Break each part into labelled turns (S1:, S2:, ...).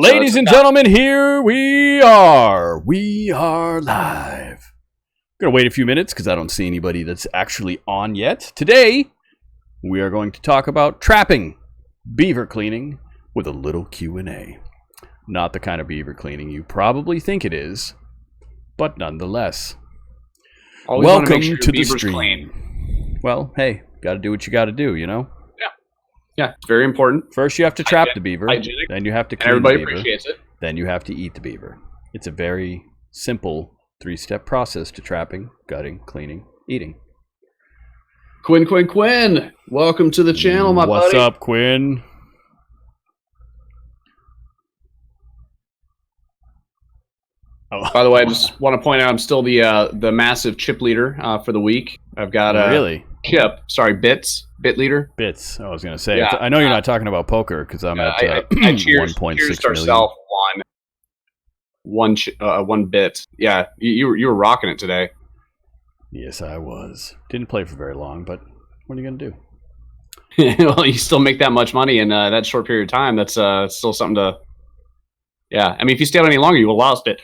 S1: Ladies and gentlemen, here we are. We are live. Gonna wait a few minutes because I don't see anybody that's actually on yet. Today, we are going to talk about trapping, beaver cleaning, with a little Q&A. Not the kind of beaver cleaning you probably think it is, but nonetheless.
S2: Always
S1: Welcome
S2: sure
S1: to the stream.
S2: Clean.
S1: Well, hey, gotta do what you gotta do, you know?
S2: Yeah, it's very important.
S1: First you have to trap the beaver,
S2: hygienic,
S1: then you have to
S2: and
S1: clean the
S2: everybody
S1: beaver,
S2: appreciates it.
S1: then you have to eat the beaver. It's a very simple 3-step process to trapping, gutting, cleaning, eating.
S2: Quinn, welcome to the channel, my
S1: What's
S2: buddy.
S1: up, Quinn?
S2: Oh. By the way, I just want to point out I'm still the massive chip leader for the week. I've got bit leader.
S1: Bits. I was gonna say. Yeah, I know you're not talking about poker because I'm at
S2: I
S1: 1.6 million.
S2: One bit. Yeah, you were rocking it today.
S1: Yes, I was. Didn't play for very long, but what are you gonna do?
S2: Well, you still make that much money in that short period of time. That's still something to. Yeah, I mean, if you stayed any longer, you would have lost it.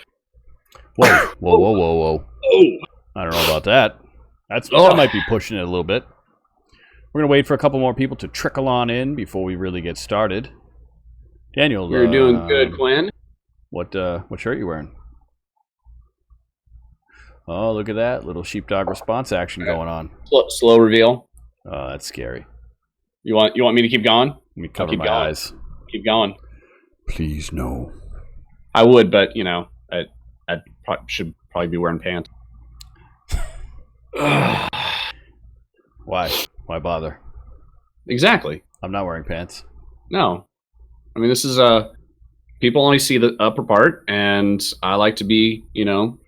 S1: Whoa!
S2: Oh.
S1: I don't know about that. That might be pushing it a little bit. We're gonna wait for a couple more people to trickle on in before we really get started. Daniel,
S2: you're doing good, Quinn.
S1: What shirt are you wearing? Oh, look at that little sheepdog response action going on.
S2: Slow reveal.
S1: Oh, that's scary.
S2: You want me to keep going?
S1: Let me cover my eyes.
S2: Keep going.
S1: Please no.
S2: I would, but you know, I should probably be wearing pants.
S1: Why? Why bother?
S2: Exactly.
S1: I'm not wearing pants.
S2: No. I mean, this is people only see the upper part, and I like to be, you know,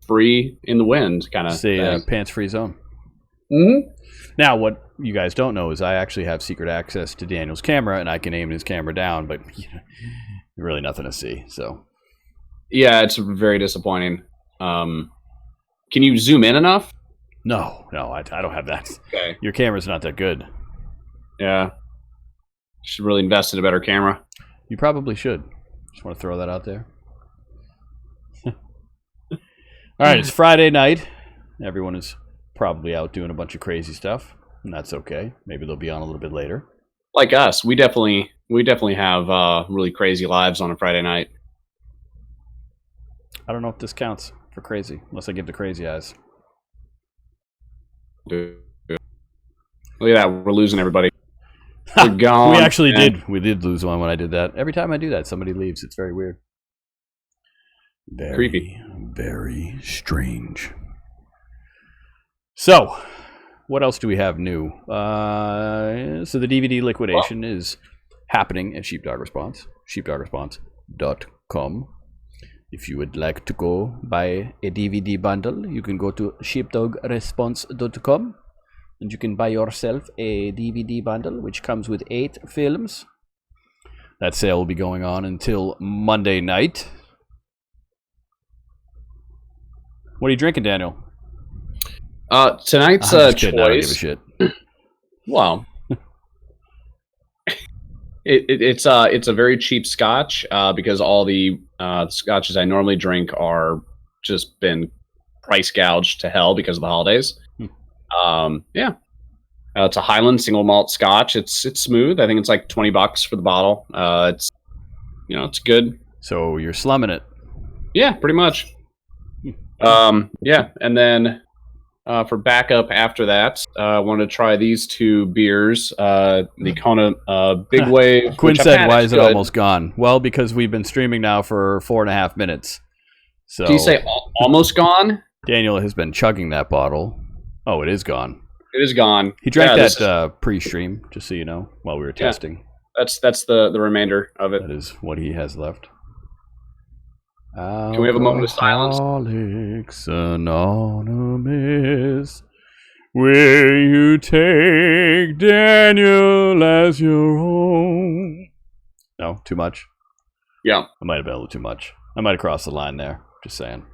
S2: free in the wind, kind of.
S1: Say pants-free zone.
S2: Mm-hmm.
S1: Now, what you guys don't know is I actually have secret access to Daniel's camera, and I can aim his camera down, but really nothing to see. So.
S2: Yeah, it's very disappointing. Can you zoom in enough?
S1: No, I don't have that.
S2: Okay.
S1: Your camera's not that good.
S2: Yeah. Should really invest in a better camera.
S1: You probably should. Just want to throw that out there. All right, it's Friday night. Everyone is probably out doing a bunch of crazy stuff, and that's okay. Maybe they'll be on a little bit later.
S2: Like us, we definitely have really crazy lives on a Friday night.
S1: I don't know if this counts for crazy, unless I give the crazy eyes.
S2: Dude. Look at that, we're losing everybody. We're gone.
S1: We actually did. We did lose one when I did that. Every time I do that, somebody leaves. It's very weird. Very
S2: creepy.
S1: Very strange. So, what else do we have new? So the DVD liquidation is happening at Sheepdog Response. sheepdogresponse.com. If you would like to go buy a DVD bundle, you can go to sheepdogresponse.com and you can buy yourself a DVD bundle which comes with 8 films. That sale will be going on until Monday night. What are you drinking, Daniel?
S2: Tonight's
S1: choice.
S2: Kidding,
S1: I don't give a shit.
S2: Wow. It's a very cheap Scotch because all the Scotches I normally drink are just been price gouged to hell because of the holidays. Yeah, it's a Highland single malt Scotch. It's smooth. I think it's like $20 for the bottle. It's it's good.
S1: So you're slumming it.
S2: Yeah, pretty much. Yeah, and then for backup after that, I want to try these 2 beers. The Kona Big Wave.
S1: Quinn said, "Why is it almost gone?" Well, because we've been streaming now for 4.5 minutes. So
S2: do you say almost gone?
S1: Daniel has been chugging that bottle. Oh, it is gone.
S2: It is gone.
S1: He drank that pre-stream, just so you know, while we were testing.
S2: That's the remainder of it.
S1: That is what he has left.
S2: Can we have a moment of silence?
S1: Alcoholics Anonymous, will you take Daniel as your own? No, too much?
S2: Yeah.
S1: I might have been a little too much. I might have crossed the line there. Just saying.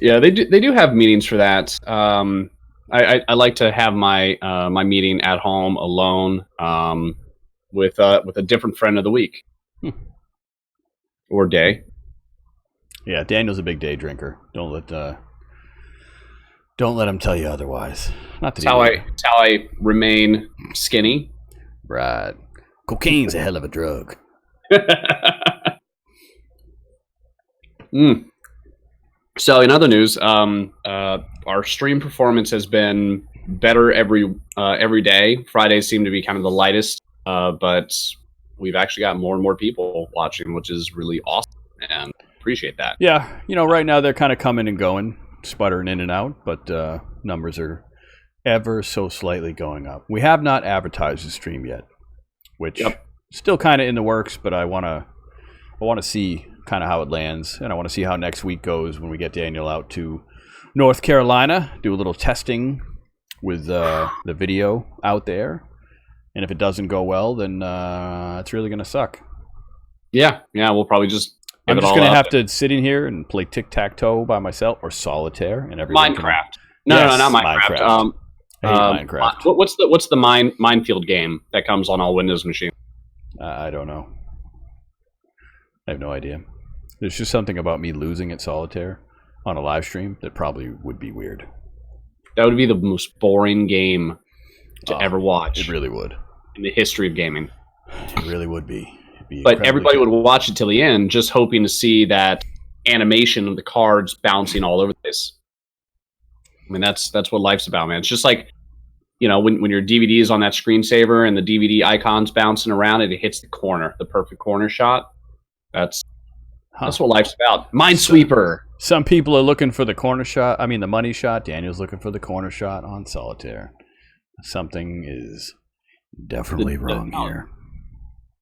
S2: Yeah, they do have meetings for that. I like to have my my meeting at home alone with a different friend of the week. Or day.
S1: Yeah, Daniel's a big day drinker. Don't let him tell you otherwise. Not that
S2: It's how I remain skinny.
S1: Right. Cocaine's a hell of a drug.
S2: So in other news, our stream performance has been better every day. Fridays seem to be kind of the lightest, but we've actually got more and more people watching, which is really awesome, and appreciate that.
S1: Yeah, right now they're kind of coming and going, sputtering in and out, but numbers are ever so slightly going up. We have not advertised the stream yet, which still kind of in the works, but I want to see kind of how it lands, and I want to see how next week goes when we get Daniel out to North Carolina, do a little testing with the video out there, and if it doesn't go well, then it's really going to suck.
S2: Yeah, we'll probably just
S1: I'm just going to have to sit in here and play tic-tac-toe by myself or solitaire and everything.
S2: Minecraft. No, not Minecraft.
S1: I hate Minecraft.
S2: What's the minefield game that comes on all Windows machines?
S1: I don't know. I have no idea. There's just something about me losing at solitaire on a live stream that probably would be weird.
S2: That would be the most boring game to ever watch.
S1: It really would.
S2: In the history of gaming.
S1: It really would be.
S2: But everybody would watch it till the end, just hoping to see that animation of the cards bouncing all over the place. I mean, that's what life's about, man. It's just like, when your DVD is on that screensaver and the DVD icon's bouncing around and it hits the corner, the perfect corner shot. That's what life's about. Minesweeper.
S1: Some people are looking for the corner shot. I mean, the money shot. Daniel's looking for the corner shot on solitaire. Something is definitely wrong here.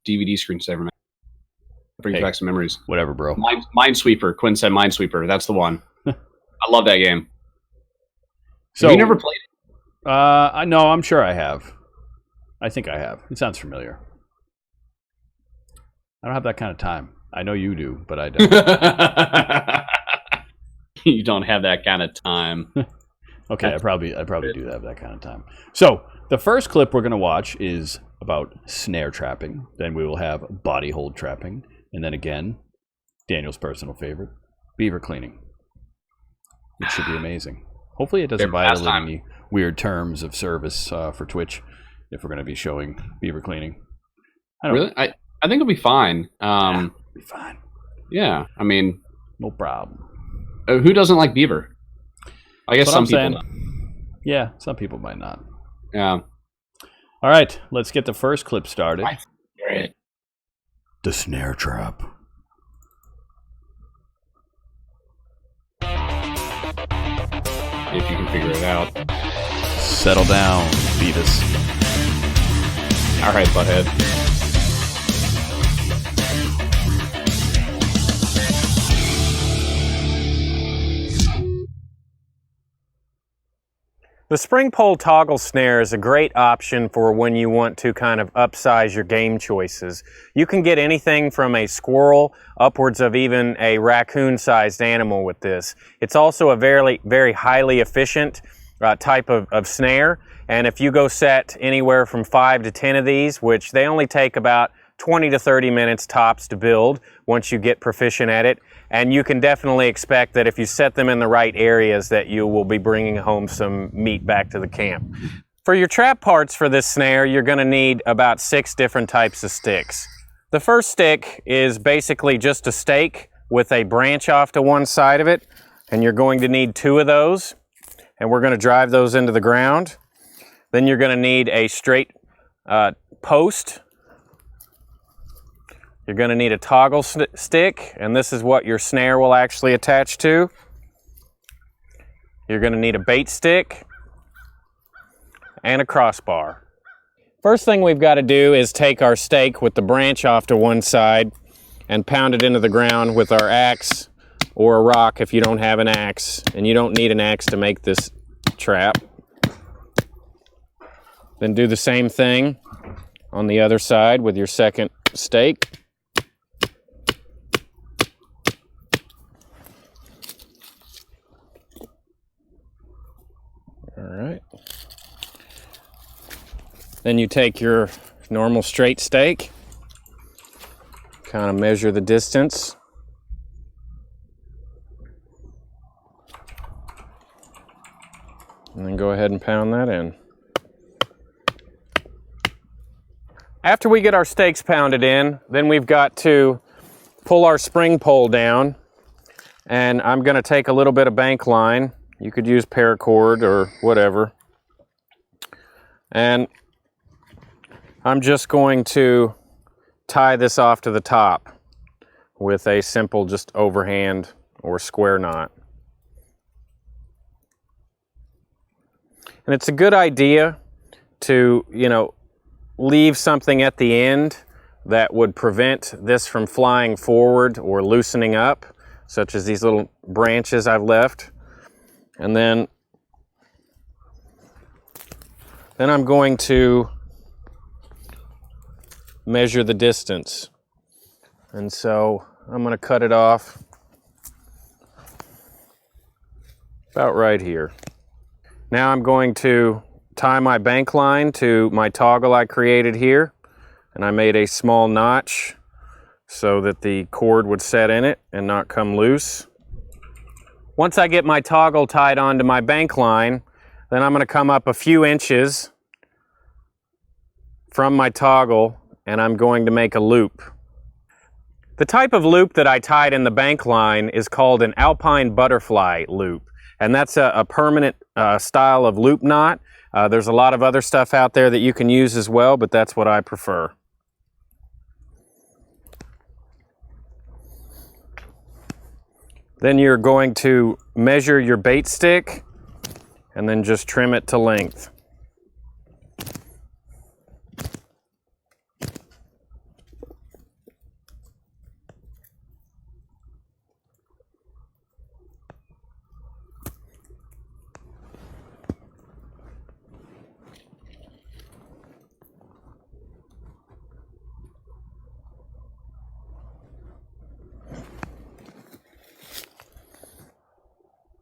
S2: DVD screensaver, man. Brings back some memories.
S1: Whatever, bro.
S2: Minesweeper. Quinn said Minesweeper. That's the one. I love that game.
S1: So,
S2: have you never played it?
S1: No, I'm sure I have. I think I have. It sounds familiar. I don't have that kind of time. I know you do, but I don't.
S2: You don't have that kind of time.
S1: Okay, I probably do have that kind of time. So the first clip we're going to watch is about snare trapping. Then we will have body hold trapping, and then again, Daniel's personal favorite, beaver cleaning. It should be amazing. Hopefully, it doesn't violate any weird terms of service for Twitch if we're going to be showing beaver cleaning.
S2: Really? I think it'll be fine.
S1: It'll be fine.
S2: Yeah, I mean,
S1: no problem.
S2: Who doesn't like beaver? I guess some people don't.
S1: Yeah, some people might not.
S2: Yeah.
S1: All right, let's get the first clip started. The snare trap.
S2: If you can figure it out.
S1: Settle down, Beavis.
S2: All right, butthead.
S3: The spring pole toggle snare is a great option for when you want to kind of upsize your game choices. You can get anything from a squirrel upwards of even a raccoon-sized animal with this. It's also a very, very highly efficient type of snare, and if you go set anywhere from 5 to 10 of these, which they only take about 20 to 30 minutes tops to build once you get proficient at it. And you can definitely expect that if you set them in the right areas that you will be bringing home some meat back to the camp. For your trap parts for this snare, you're going to need about 6 different types of sticks. The first stick is basically just a stake with a branch off to one side of it, and you're going to need 2 of those, and we're going to drive those into the ground. Then you're going to need a straight post. You're going to need a toggle stick, and this is what your snare will actually attach to. You're going to need a bait stick and a crossbar. First thing we've got to do is take our stake with the branch off to one side and pound it into the ground with our axe or a rock if you don't have an axe, and you don't need an axe to make this trap. Then do the same thing on the other side with your second stake. All right. Then you take your normal straight stake kind of measure the distance. And then go ahead and pound that in. After we get our stakes pounded in, then we've got to pull our spring pole down. And I'm going to take a little bit of bank line. You could use paracord or whatever. And I'm just going to tie this off to the top with a simple just overhand or square knot. And it's a good idea to, leave something at the end that would prevent this from flying forward or loosening up, such as these little branches I've left. And then I'm going to measure the distance. And so I'm going to cut it off about right here. Now I'm going to tie my bank line to my toggle I created here, and I made a small notch so that the cord would set in it and not come loose. Once I get my toggle tied onto my bank line, then I'm going to come up a few inches from my toggle and I'm going to make a loop. The type of loop that I tied in the bank line is called an alpine butterfly loop. And that's a permanent style of loop knot. There's a lot of other stuff out there that you can use as well, but that's what I prefer. Then you're going to measure your bait stick and then just trim it to length.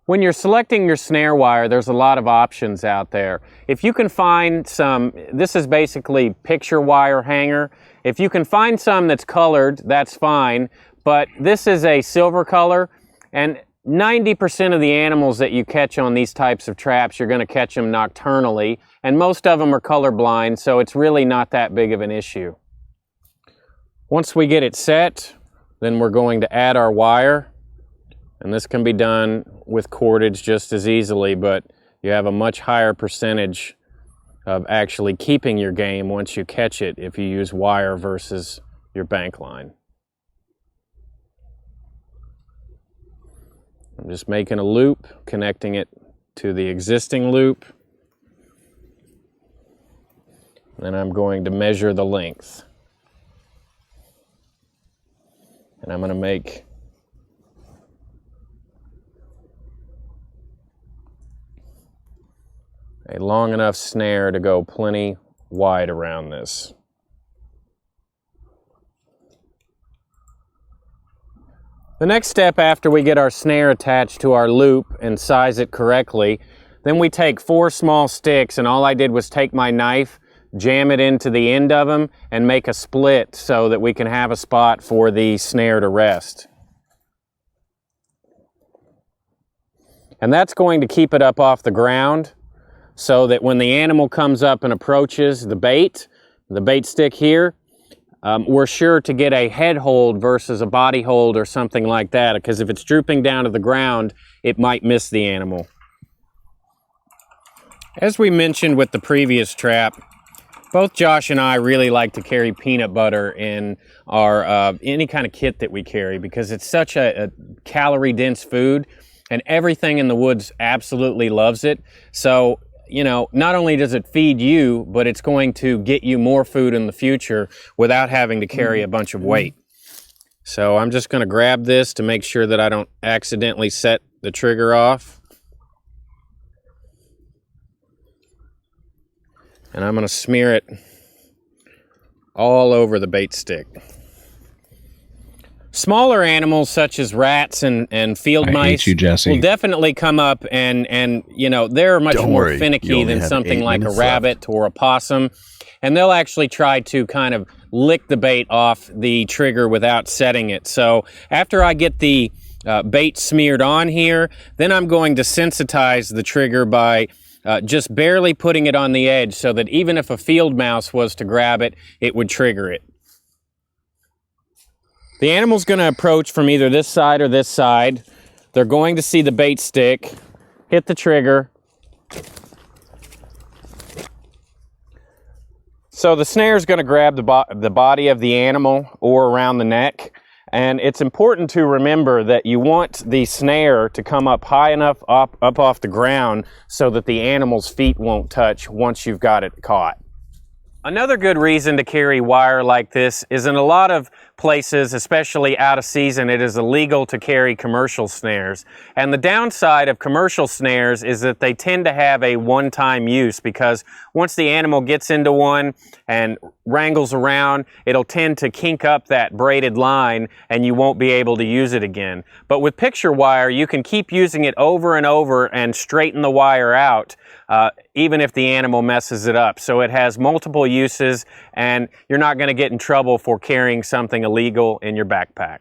S3: When you're selecting your snare wire, there's a lot of options out there. If you can find some, this is basically picture wire hanger. If you can find some that's colored, that's fine, but this is a silver color, and 90% of the animals that you catch on these types of traps, you're gonna catch them nocturnally, and most of them are colorblind, so it's really not that big of an issue. Once we get it set, then we're going to add our wire. And this can be done with cordage just as easily, but you have a much higher percentage of actually keeping your game once you catch it if you use wire versus your bank line. I'm just making a loop, connecting it to the existing loop. Then I'm going to measure the length. And I'm going to make a long enough snare to go plenty wide around this. The next step after we get our snare attached to our loop and size it correctly, then we take 4 small sticks, and all I did was take my knife, jam it into the end of them, and make a split so that we can have a spot for the snare to rest. And that's going to keep it up off the ground, so that when the animal comes up and approaches the bait stick here, we're sure to get a head hold versus a body hold or something like that, because if it's drooping down to the ground, it might miss the animal. As we mentioned with the previous trap, both Josh and I really like to carry peanut butter in our any kind of kit that we carry, because it's such a calorie-dense food, and everything in the woods absolutely loves it. So, not only does it feed you, but it's going to get you more food in the future without having to carry a bunch of weight. So I'm just going to grab this to make sure that I don't accidentally set the trigger off. And I'm going to smear it all over the bait stick. Smaller animals such as rats and field mice will definitely come up and they're much more finicky than something like a rabbit or a possum. And they'll actually try to kind of lick the bait off the trigger without setting it. So after I get the bait smeared on here, then I'm going to sensitize the trigger by just barely putting it on the edge so that even if a field mouse was to grab it, it would trigger it. The animal's going to approach from either this side or this side. They're going to see the bait stick, hit the trigger. So the snare is going to grab the body of the animal or around the neck. And it's important to remember that you want the snare to come up high enough up off the ground so that the animal's feet won't touch once you've got it caught. Another good reason to carry wire like this is in a lot of places, especially out of season, it is illegal to carry commercial snares. And the downside of commercial snares is that they tend to have a one-time use, because once the animal gets into one and wrangles around, it'll tend to kink up that braided line and you won't be able to use it again. But with picture wire, you can keep using it over and over and straighten the wire out, even if the animal messes it up. So it has multiple uses, and you're not going to get in trouble for carrying something illegal in your backpack.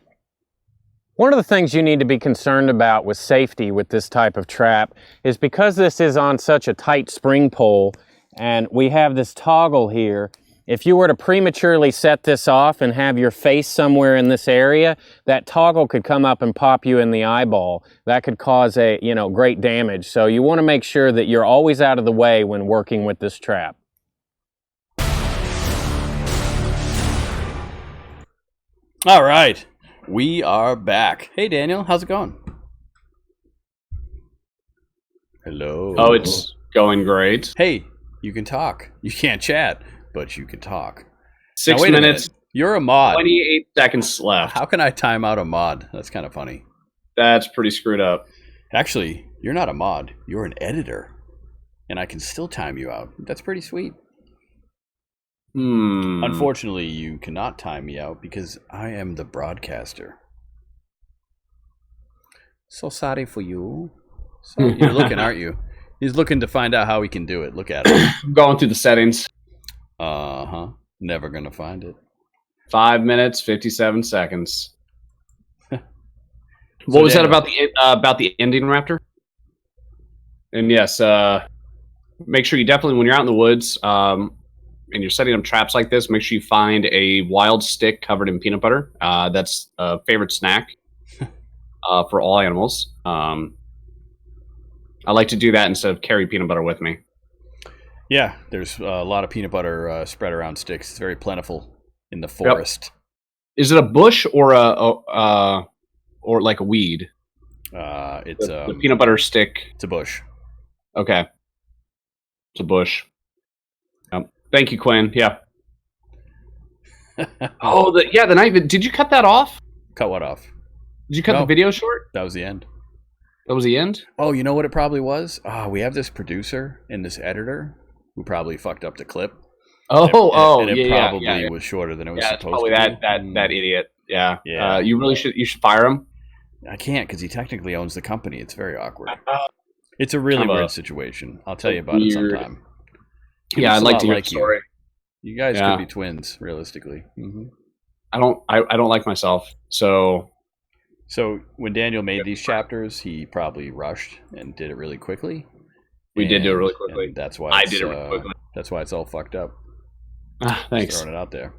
S3: One of the things you need to be concerned about with safety with this type of trap is because this is on such a tight spring pole and we have this toggle here, if you were to prematurely set this off and have your face somewhere in this area, that toggle could come up and pop you in the eyeball. That could cause great damage. So you want to make sure that you're always out of the way when working with this trap.
S1: All right, we are back. Hey, Daniel, how's it going? Hello.
S2: Oh, it's going great.
S1: Hey, you can talk. You can't chat, but you can talk.
S2: 6
S1: Now,
S2: minutes.
S1: You're a mod.
S2: 28 seconds left.
S1: How can I time out a mod? That's kind of funny.
S2: That's pretty screwed up.
S1: Actually, you're not a mod. You're an editor. And I can still time you out. That's pretty sweet. Unfortunately, you cannot time me out because I am the broadcaster. So sorry for you. So you're looking, aren't you? He's looking to find out how he can do it. Look at him.
S2: I'm going through the settings.
S1: Uh-huh. Never gonna find it.
S2: 5 minutes, 57 seconds. What was that about the ending raptor? And yes, make sure you definitely, when you're out in the woods and you're setting up traps like this, make sure you find a wild stick covered in peanut butter. That's a favorite snack for all animals. I like to do that instead of carry peanut butter with me.
S1: Yeah, there's a lot of peanut butter spread around sticks. It's very plentiful in the forest.
S2: Yep. Is it a bush or or like a weed?
S1: It's
S2: the peanut butter stick.
S1: It's a bush.
S2: Okay, it's a bush. Yep. Thank you, Quinn. Yeah. The night. Did you cut that off?
S1: Cut what off?
S2: Did you cut the video short?
S1: That was the end.
S2: That was the end?
S1: Oh, you know what it probably was? We have this producer and this editor who probably fucked up the clip. And it probably was shorter than it was supposed to be.
S2: That idiot. Yeah. You should fire him.
S1: I can't because he technically owns the company. It's very awkward. It's a really weird situation. I'll tell you about it sometime.
S2: I'd like to hear the story.
S1: You guys could be twins, realistically. Mm-hmm.
S2: I don't like myself. So
S1: when Daniel made these chapters, he probably rushed and did it really quickly.
S2: We did do it really quickly.
S1: That's why
S2: I did it really quickly.
S1: That's why it's all fucked up.
S2: Thanks.
S1: Just throwing it out there.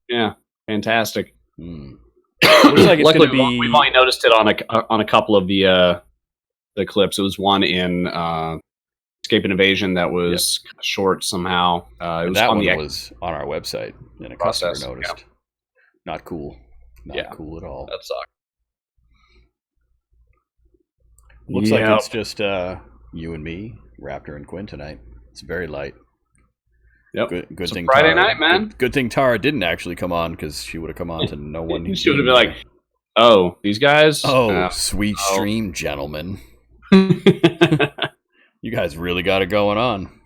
S2: Yeah, fantastic.
S1: Looks like it's
S2: Luckily,
S1: going to be.
S2: We've only noticed it on a couple of the clips. It was one in Escape and Evasion that was short somehow. It was
S1: that
S2: on
S1: one was on our website, and a customer noticed.
S2: Yeah.
S1: Not cool. Not cool at all.
S2: That sucked.
S1: Looks like it's just you and me, Raptor and Quinn tonight. It's very light.
S2: Yep.
S1: Good thing
S2: Friday
S1: Tara,
S2: night, man.
S1: Good thing Tara didn't actually come on because she would have come on to no one.
S2: She would have been like, "Oh, these guys.
S1: Sweet stream, gentlemen. You guys really got it going on."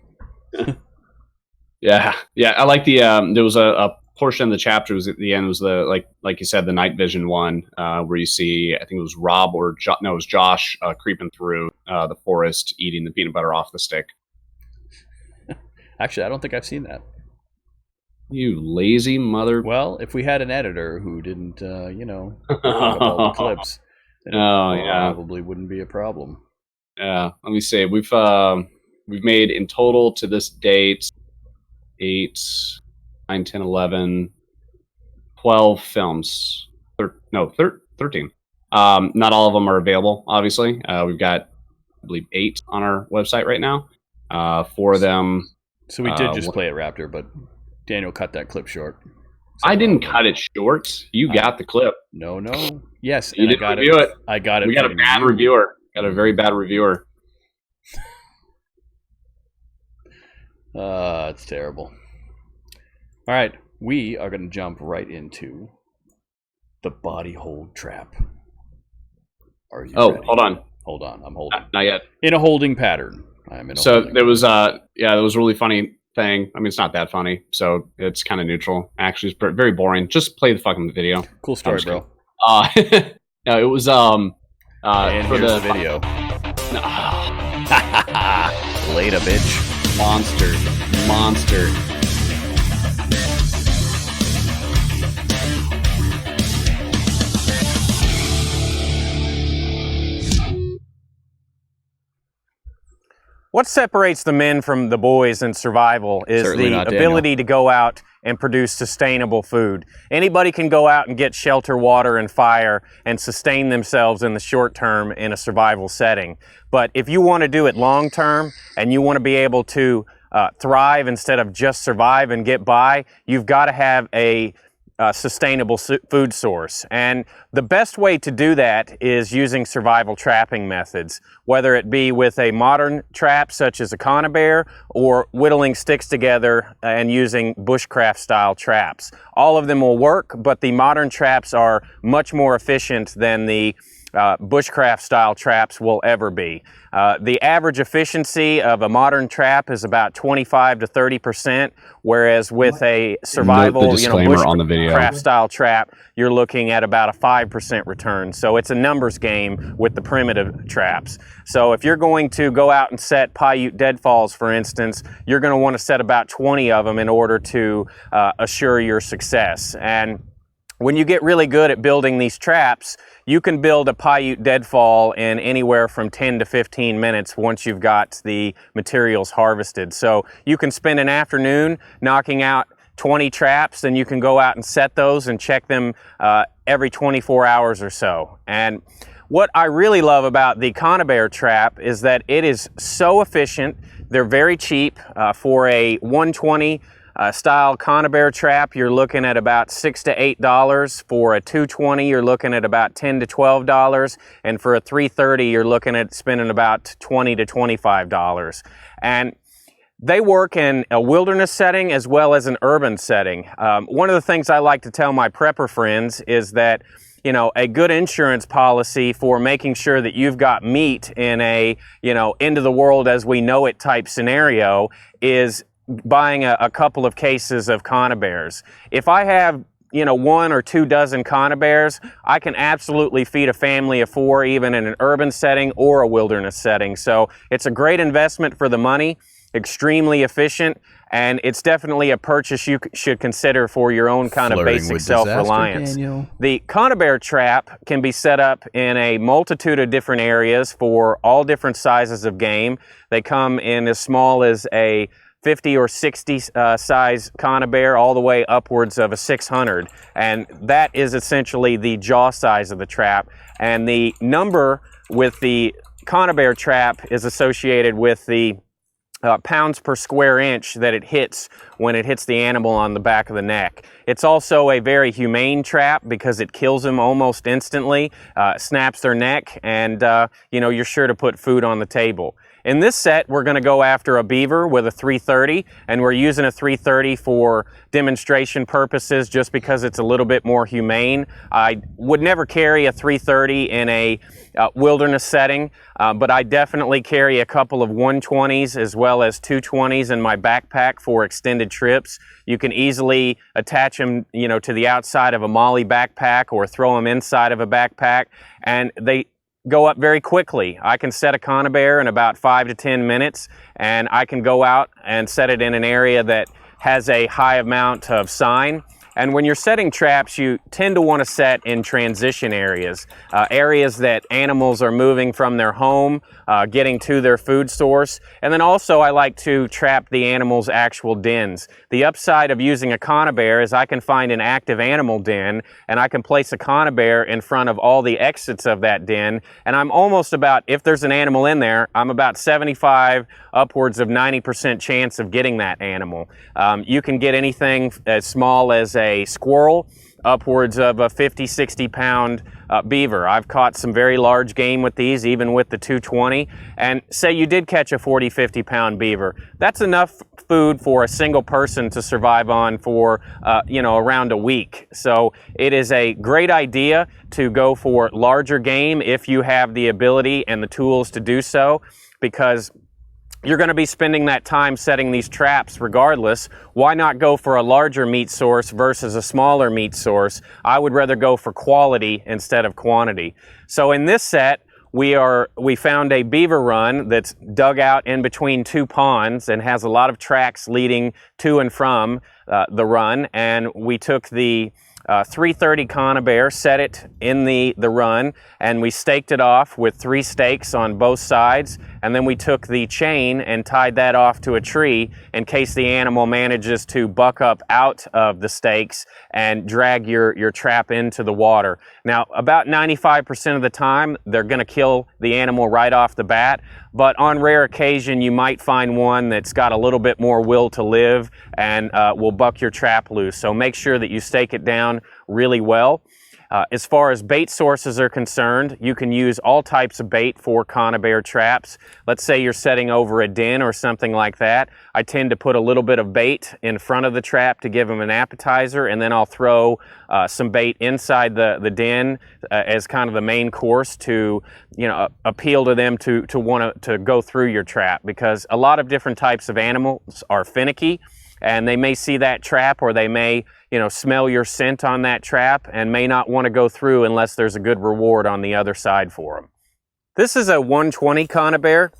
S2: Yeah. I like the. There was a portion of the chapter was at the end was the like you said, the night vision one where you see, I think it was Rob or it was Josh creeping through the forest eating the peanut butter off the stick.
S1: Actually, I don't think I've seen that.
S2: You lazy mother.
S1: Well, if we had an editor who didn't, fuck up all the clips, then it probably wouldn't be a problem.
S2: Yeah. Let me see. We've made in total to this date 8, 9, 10, 11, 12 films. 13. Not all of them are available, obviously. We've got, I believe, 8 on our website right now. 4 of them.
S1: So we did just play it, Raptor, but Daniel cut that clip short.
S2: I didn't cut it short. You got the clip.
S1: No. Yes,
S2: you didn't review it.
S1: I got it.
S2: We got a bad reviewer. Got a very bad reviewer.
S1: It's terrible. All right, we are going to jump right into the body hold trap. Are you ready?
S2: Hold on.
S1: Hold on. I'm holding.
S2: Not yet.
S1: In a holding pattern. I'm in a
S2: So
S1: holding
S2: there was there was a really funny thing. I mean, it's not that funny, so it's kind of neutral. Actually, it's very boring. Just play the fucking video.
S1: Cool story, bro.
S2: No, it was
S1: and
S2: for
S1: here's the video. Later, bitch.
S2: Monster.
S3: What separates the men from the boys in survival is
S1: Certainly
S3: the
S1: not
S3: ability
S1: Daniel.
S3: to go out and produce sustainable food. Anybody can go out and get shelter, water, and fire and sustain themselves in the short term in a survival setting. But if you want to do it long term and you want to be able to thrive instead of just survive and get by, you've got to have a sustainable food source. And the best way to do that is using survival trapping methods, whether it be with a modern trap such as a conibear or whittling sticks together and using bushcraft style traps. All of them will work, but the modern traps are much more efficient than the bushcraft style traps will ever be. The average efficiency of a modern trap is about 25 to 30%, whereas with a survival, bushcraft style trap, you're looking at about a 5% return. So it's a numbers game with the primitive traps. So if you're going to go out and set Paiute deadfalls, for instance, you're going to want to set about 20 of them in order to assure your success. And when you get really good at building these traps, you can build a Paiute deadfall in anywhere from 10 to 15 minutes once you've got the materials harvested. So you can spend an afternoon knocking out 20 traps, and you can go out and set those and check them every 24 hours or so. And what I really love about the conibear trap is that it is so efficient. They're very cheap. For a 120 style conibear trap, you're looking at about $6 to $8. For a 220, you're looking at about $10 to $12, and for a 330, you're looking at spending about $20 to $25. And they work in a wilderness setting as well as an urban setting. One of the things I like to tell my prepper friends is that, you know, a good insurance policy for making sure that you've got meat in a, end of the world as we know it type scenario is buying a couple of cases of conibears. If I have 1 or 2 dozen conibears, I can absolutely feed a family of 4 even in an urban setting or a wilderness setting. So it's a great investment for the money, extremely efficient, and it's definitely a purchase you should consider for your own kind of basic self-reliance. The conibear trap can be set up in a multitude of different areas for all different sizes of game. They come in as small as a 50 or 60 size conibear all the way upwards of a 600, and that is essentially the jaw size of the trap. And the number with the conibear trap is associated with the pounds per square inch that it hits when it hits the animal on the back of the neck. It's also a very humane trap because it kills them almost instantly, snaps their neck, and you're sure to put food on the table. In this set, we're going to go after a beaver with a 330, and we're using a 330 for demonstration purposes just because it's a little bit more humane. I would never carry a 330 in a wilderness setting, but I definitely carry a couple of 120s as well as 220s in my backpack for extended trips. You can easily attach them, to the outside of a MOLLE backpack or throw them inside of a backpack, and they go up very quickly. I can set a conibear in about 5 to 10 minutes, and I can go out and set it in an area that has a high amount of sign. And when you're setting traps, you tend to want to set in transition areas, areas that animals are moving from their home, getting to their food source. And then also I like to trap the animals' actual dens. The upside of using a conibear is I can find an active animal den, and I can place a conibear in front of all the exits of that den. And I'm almost about, if there's an animal in there, I'm about 75, upwards of 90% chance of getting that animal. You can get anything as small as a squirrel, upwards of a 50, 60 pound beaver. I've caught some very large game with these, even with the 220. And say you did catch a 40, 50 pound beaver. That's enough food for a single person to survive on for, around a week. So it is a great idea to go for larger game if you have the ability and the tools to do so, because you're going to be spending that time setting these traps regardless. Why not go for a larger meat source versus a smaller meat source? I would rather go for quality instead of quantity. So in this set, we found a beaver run that's dug out in between two ponds and has a lot of tracks leading to and from the run. And we took the 330 conibear, set it in the run, and we staked it off with 3 stakes on both sides, and then we took the chain and tied that off to a tree in case the animal manages to buck up out of the stakes and drag your trap into the water. Now, about 95% of the time, they're going to kill the animal right off the bat, but on rare occasion, you might find one that's got a little bit more will to live and will buck your trap loose. So make sure that you stake it down really well. As far as bait sources are concerned, you can use all types of bait for conibear traps. Let's say you're setting over a den or something like that. I tend to put a little bit of bait in front of the trap to give them an appetizer, and then I'll throw some bait inside the den as kind of the main course to, appeal to them to want to go through your trap, because a lot of different types of animals are finicky, and they may see that trap, or they may smell your scent on that trap and may not want to go through unless there's a good reward on the other side for them. This is a 120 conibear,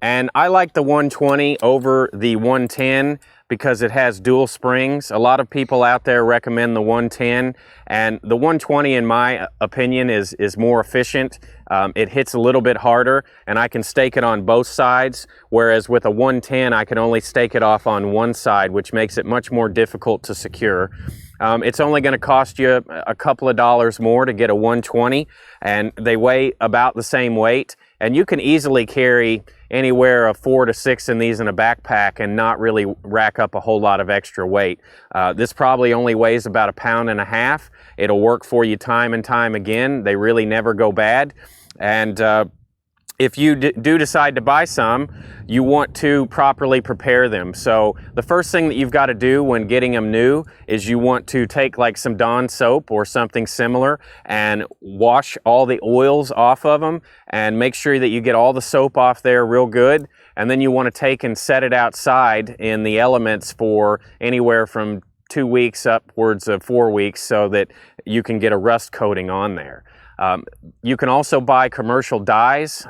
S3: and I like the 120 over the 110 because it has dual springs. A lot of people out there recommend the 110, and the 120, in my opinion, is more efficient. It hits a little bit harder, and I can stake it on both sides, whereas with a 110, I can only stake it off on one side, which makes it much more difficult to secure. It's only going to cost you a couple of dollars more to get a 120, and they weigh about the same weight, and you can easily carry anywhere of 4 to 6 in these in a backpack and not really rack up a whole lot of extra weight. This probably only weighs about 1.5 pounds. It'll work for you time and time again. They really never go bad. And if you do decide to buy some, you want to properly prepare them. So the first thing that you've got to do when getting them new is you want to take like some Dawn soap or something similar and wash all the oils off of them and make sure that you get all the soap off there real good. And then you want to take and set it outside in the elements for anywhere from 2 weeks upwards of 4 weeks so that you can get a rust coating on there. You can also buy commercial dyes,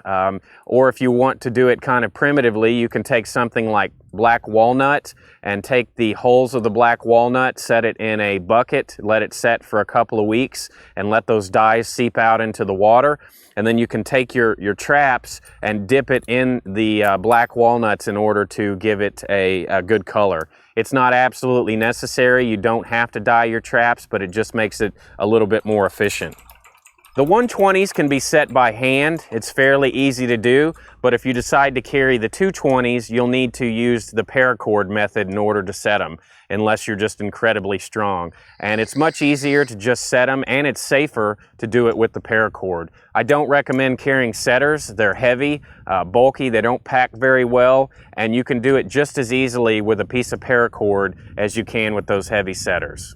S3: or if you want to do it kind of primitively, you can take something like black walnut and take the hulls of the black walnut, set it in a bucket, let it set for a couple of weeks, and let those dyes seep out into the water. And then you can take your traps and dip it in the black walnuts in order to give it a good color. It's not absolutely necessary. You don't have to dye your traps, but it just makes it a little bit more efficient. The 120s can be set by hand. It's fairly easy to do, but if you decide to carry the 220s, you'll need to use the paracord method in order to set them, unless you're just incredibly strong. And it's much easier to just set them, and it's safer to do it with the paracord. I don't recommend carrying setters. They're heavy, bulky, they don't pack very well, and you can do it just as easily with a piece of paracord as you can with those heavy setters.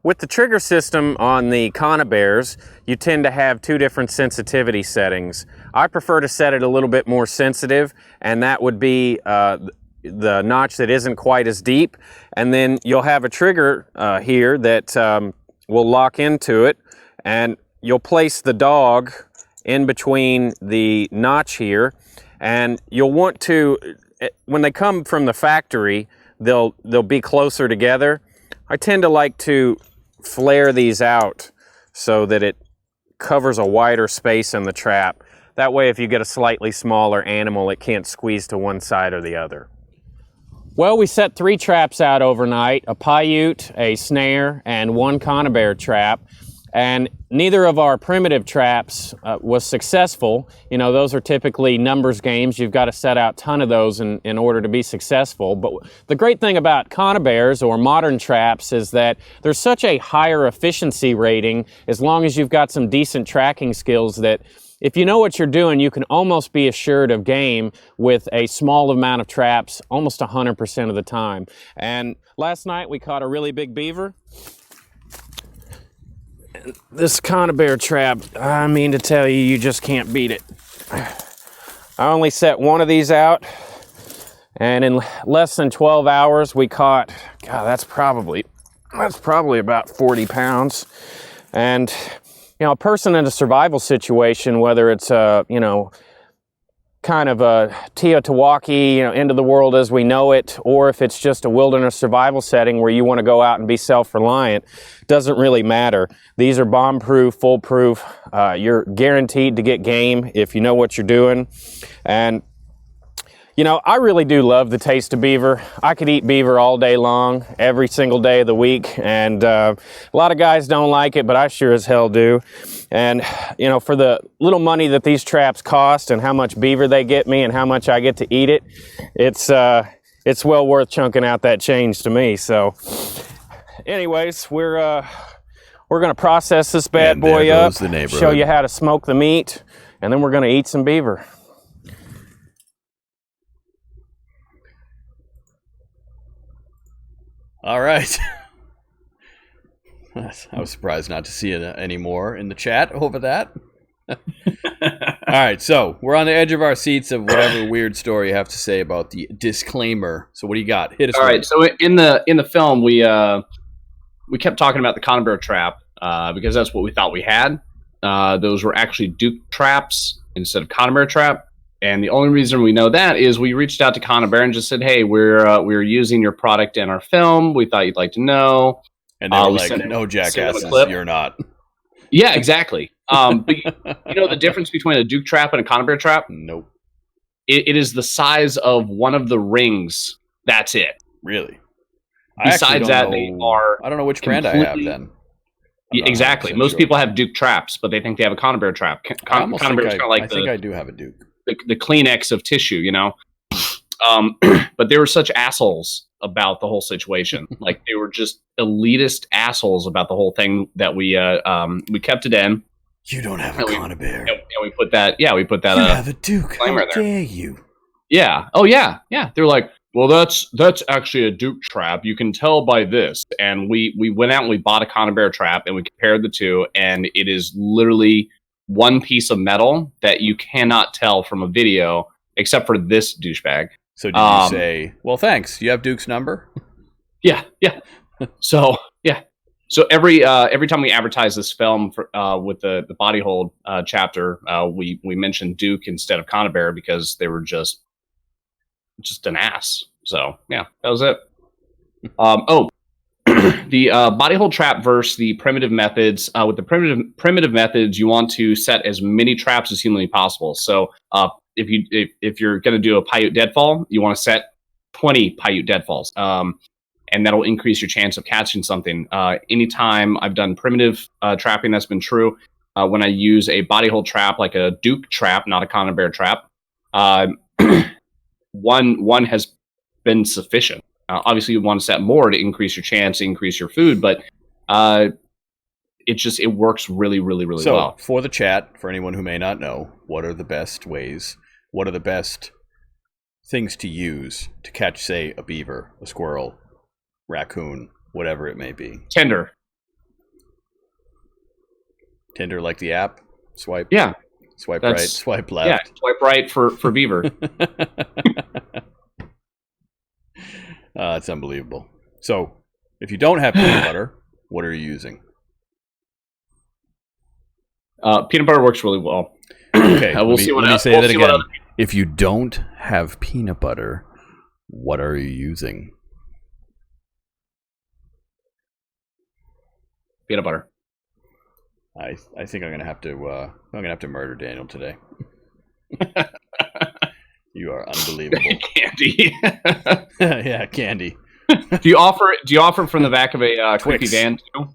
S3: With the trigger system on the conibears, you tend to have 2 different sensitivity settings. I prefer to set it a little bit more sensitive, and that would be the notch that isn't quite as deep. And then you'll have a trigger here that will lock into it, and you'll place the dog in between the notch here, and you'll want to, when they come from the factory, they'll be closer together. I tend to like to flare these out so that it covers a wider space in the trap. That way, if you get a slightly smaller animal, it can't squeeze to one side or the other. Well, we set 3 traps out overnight, a Paiute, a Snare, and 1 conibear trap. And neither of our primitive traps was successful. You know, those are typically numbers games. You've got to set out a ton of those in order to be successful. But the great thing about conibears or modern traps is that there's such a higher efficiency rating as long as you've got some decent tracking skills that if you know what you're doing, you can almost be assured of game with a small amount of traps almost 100% of the time. And last night we caught a really big beaver. This conibear trap, I mean to tell you, you just can't beat it. I only set 1 of these out, and in less than 12 hours we caught, God, that's probably about 40 pounds. And you know, a person in a survival situation, whether it's you know, kind of a Teotihuacan, you know, end of the world as we know it, or if it's just a wilderness survival setting where you want to go out and be self-reliant, doesn't really matter. These are bomb-proof, foolproof. You're guaranteed to get game if you know what you're doing. And you know, I really do love the taste of beaver. I could eat beaver all day long, every single day of the week, and a lot of guys don't like it, but I sure as hell do. And you know, for the little money that these traps cost and how much beaver they get me and how much I get to eat it, it's well worth chunking out that change to me. So anyways, we're gonna process this bad boy up, show you how to smoke the meat, and then we're gonna eat some beaver.
S1: All right. I was surprised not to see it anymore in the chat over that. All right, so we're on the edge of our seats of whatever weird story you have to say about the disclaimer. So what do you got? Hit us.
S2: All right, so in the film we kept talking about the conibear trap because that's what we thought we had. Those were actually Duke traps instead of conibear trap. And the only reason we know that is we reached out to Conibear and just said, "Hey, we're using your product in our film. We thought you'd like to know."
S1: And they were like, "No, jackasses, you're not."
S2: Yeah, exactly. But you know the difference between a Duke trap and a Conibear trap?
S1: Nope.
S2: It is the size of one of the rings. That's it.
S1: Really?
S2: Besides that, they are.
S1: I don't know which brand I have then.
S2: Exactly. Most people have Duke traps, but they think they have a Conibear trap. Conibear is kind of like
S1: I think I do have a Duke.
S2: The Kleenex of tissue, you know. But they were such assholes about the whole situation. Like they were just elitist assholes about the whole thing that we kept it in.
S1: You don't have a conibear.
S2: And we put that. Yeah, we put that.
S1: You have a Duke. How
S2: there.
S1: dare you?
S2: Yeah. Oh yeah. Yeah. They're like, well, that's actually a Duke trap. You can tell by this. And we went out and we bought a conibear trap and we compared the two, and it is literally one piece of metal that you cannot tell from a video, except for this douchebag.
S1: So did you say, well, thanks. You have Duke's number?
S2: Yeah. So, yeah. So every time we advertise this film for, with the body hold chapter, we mentioned Duke instead of conibear because they were just an ass. So, yeah, that was it. The body hold trap versus the primitive methods. With the primitive methods, you want to set as many traps as humanly possible. So if you're going to do a Paiute deadfall, you want to set 20 Paiute deadfalls, and that'll increase your chance of catching something. Anytime I've done primitive trapping, that's been true. When I use a body hold trap, like a Duke trap, not a conibear trap, one has been sufficient. Obviously, you want to set more to increase your chance, increase your food, but it works really, really, really well.
S1: So, for the chat, for anyone who may not know, what are the best ways? What are the best things to use to catch, say, a beaver, a squirrel, raccoon, whatever it may be?
S2: Tinder,
S1: like the app? Swipe?
S2: Yeah.
S1: Swipe right, swipe left.
S2: Yeah, swipe right for beaver.
S1: That's unbelievable. So, if you don't have peanut butter, what are you using?
S2: Peanut butter works really well.
S1: Okay,
S2: let me
S1: say that again. If you don't have peanut butter, what are you using?
S2: Peanut butter.
S1: I think I'm gonna have to murder Daniel today. You are unbelievable.
S2: Candy.
S1: Yeah, candy.
S2: Do you offer it from the back of a creepy van too?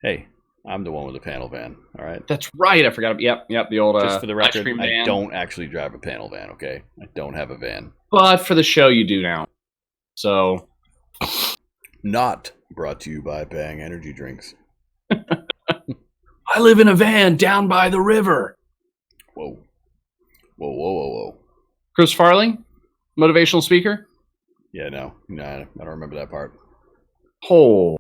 S1: Hey, I'm the one with the panel van. All right.
S2: That's right. I forgot. Yep. The old
S1: Just for the
S2: ice
S1: record,
S2: cream
S1: I
S2: van.
S1: don't actually drive a panel van. Okay, I don't have a van.
S2: But for the show, you do now. So,
S1: not brought to you by Bang Energy Drinks.
S2: I live in a van down by the river.
S1: Whoa. Whoa.
S2: Chris Farley, motivational speaker.
S1: Yeah, no, I don't remember that part.
S2: Oh,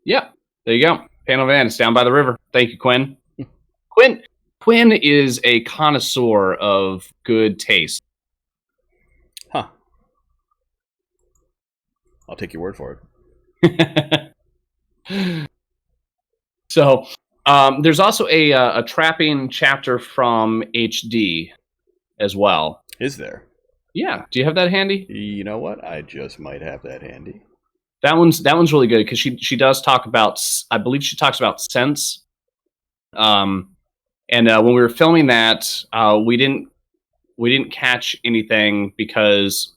S2: yeah. There you go. Panel van. It's down by the river. Thank you, Quinn. Quinn is a connoisseur of good taste.
S1: Huh. I'll take your word for it.
S2: So, there's also a trapping chapter from HD as well.
S1: Is there?
S2: Yeah. Do you have that handy?
S1: You know what? I just might have that handy.
S2: That one's really good because she does talk about, I believe she talks about sense. And when we were filming that, we didn't catch anything because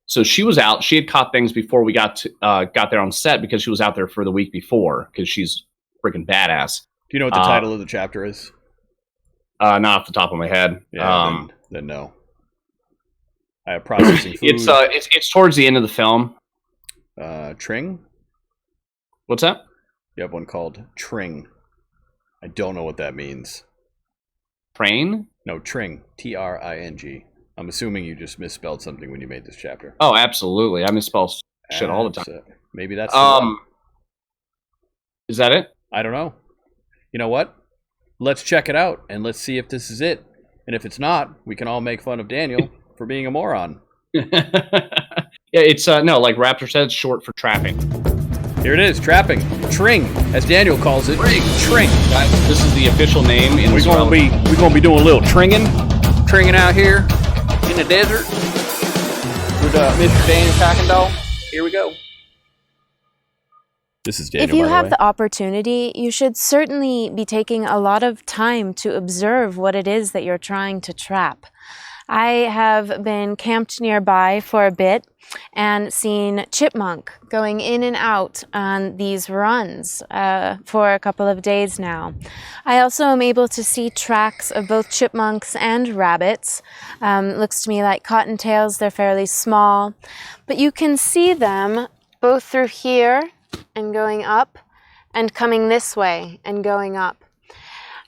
S2: so she was out. She had caught things before we got there on set because she was out there for the week before because she's freaking badass.
S1: Do you know what the title of the chapter is?
S2: Not off the top of my head.
S1: Yeah, then no. I have processing food.
S2: It's towards the end of the film.
S1: Tring?
S2: What's that?
S1: You have one called Tring. I don't know what that means.
S2: Train?
S1: No, Tring. Tring. I'm assuming you just misspelled something when you made this chapter.
S2: Oh, absolutely. I misspell shit all the time.
S1: Maybe that's the one.
S2: Is that it?
S1: I don't know. You know what? Let's check it out and let's see if this is it. And if it's not, we can all make fun of Daniel for being a moron.
S2: Yeah, it's no, like Raptor said, it's short for trapping.
S1: Here it is, trapping. Tring, as Daniel calls it. Tring.
S2: Guys, this is the official name.
S1: We're gonna be doing a little tringing out here in the desert with Mr. Daniel Cockendall. Here we go. This is Daniel.
S4: If you have the opportunity, you should certainly be taking a lot of time to observe what it is that you're trying to trap. I have been camped nearby for a bit and seen chipmunk going in and out on these runs for a couple of days now. I also am able to see tracks of both chipmunks and rabbits. Looks to me like cottontails. They're fairly small, but you can see them both through here and going up and coming this way and going up.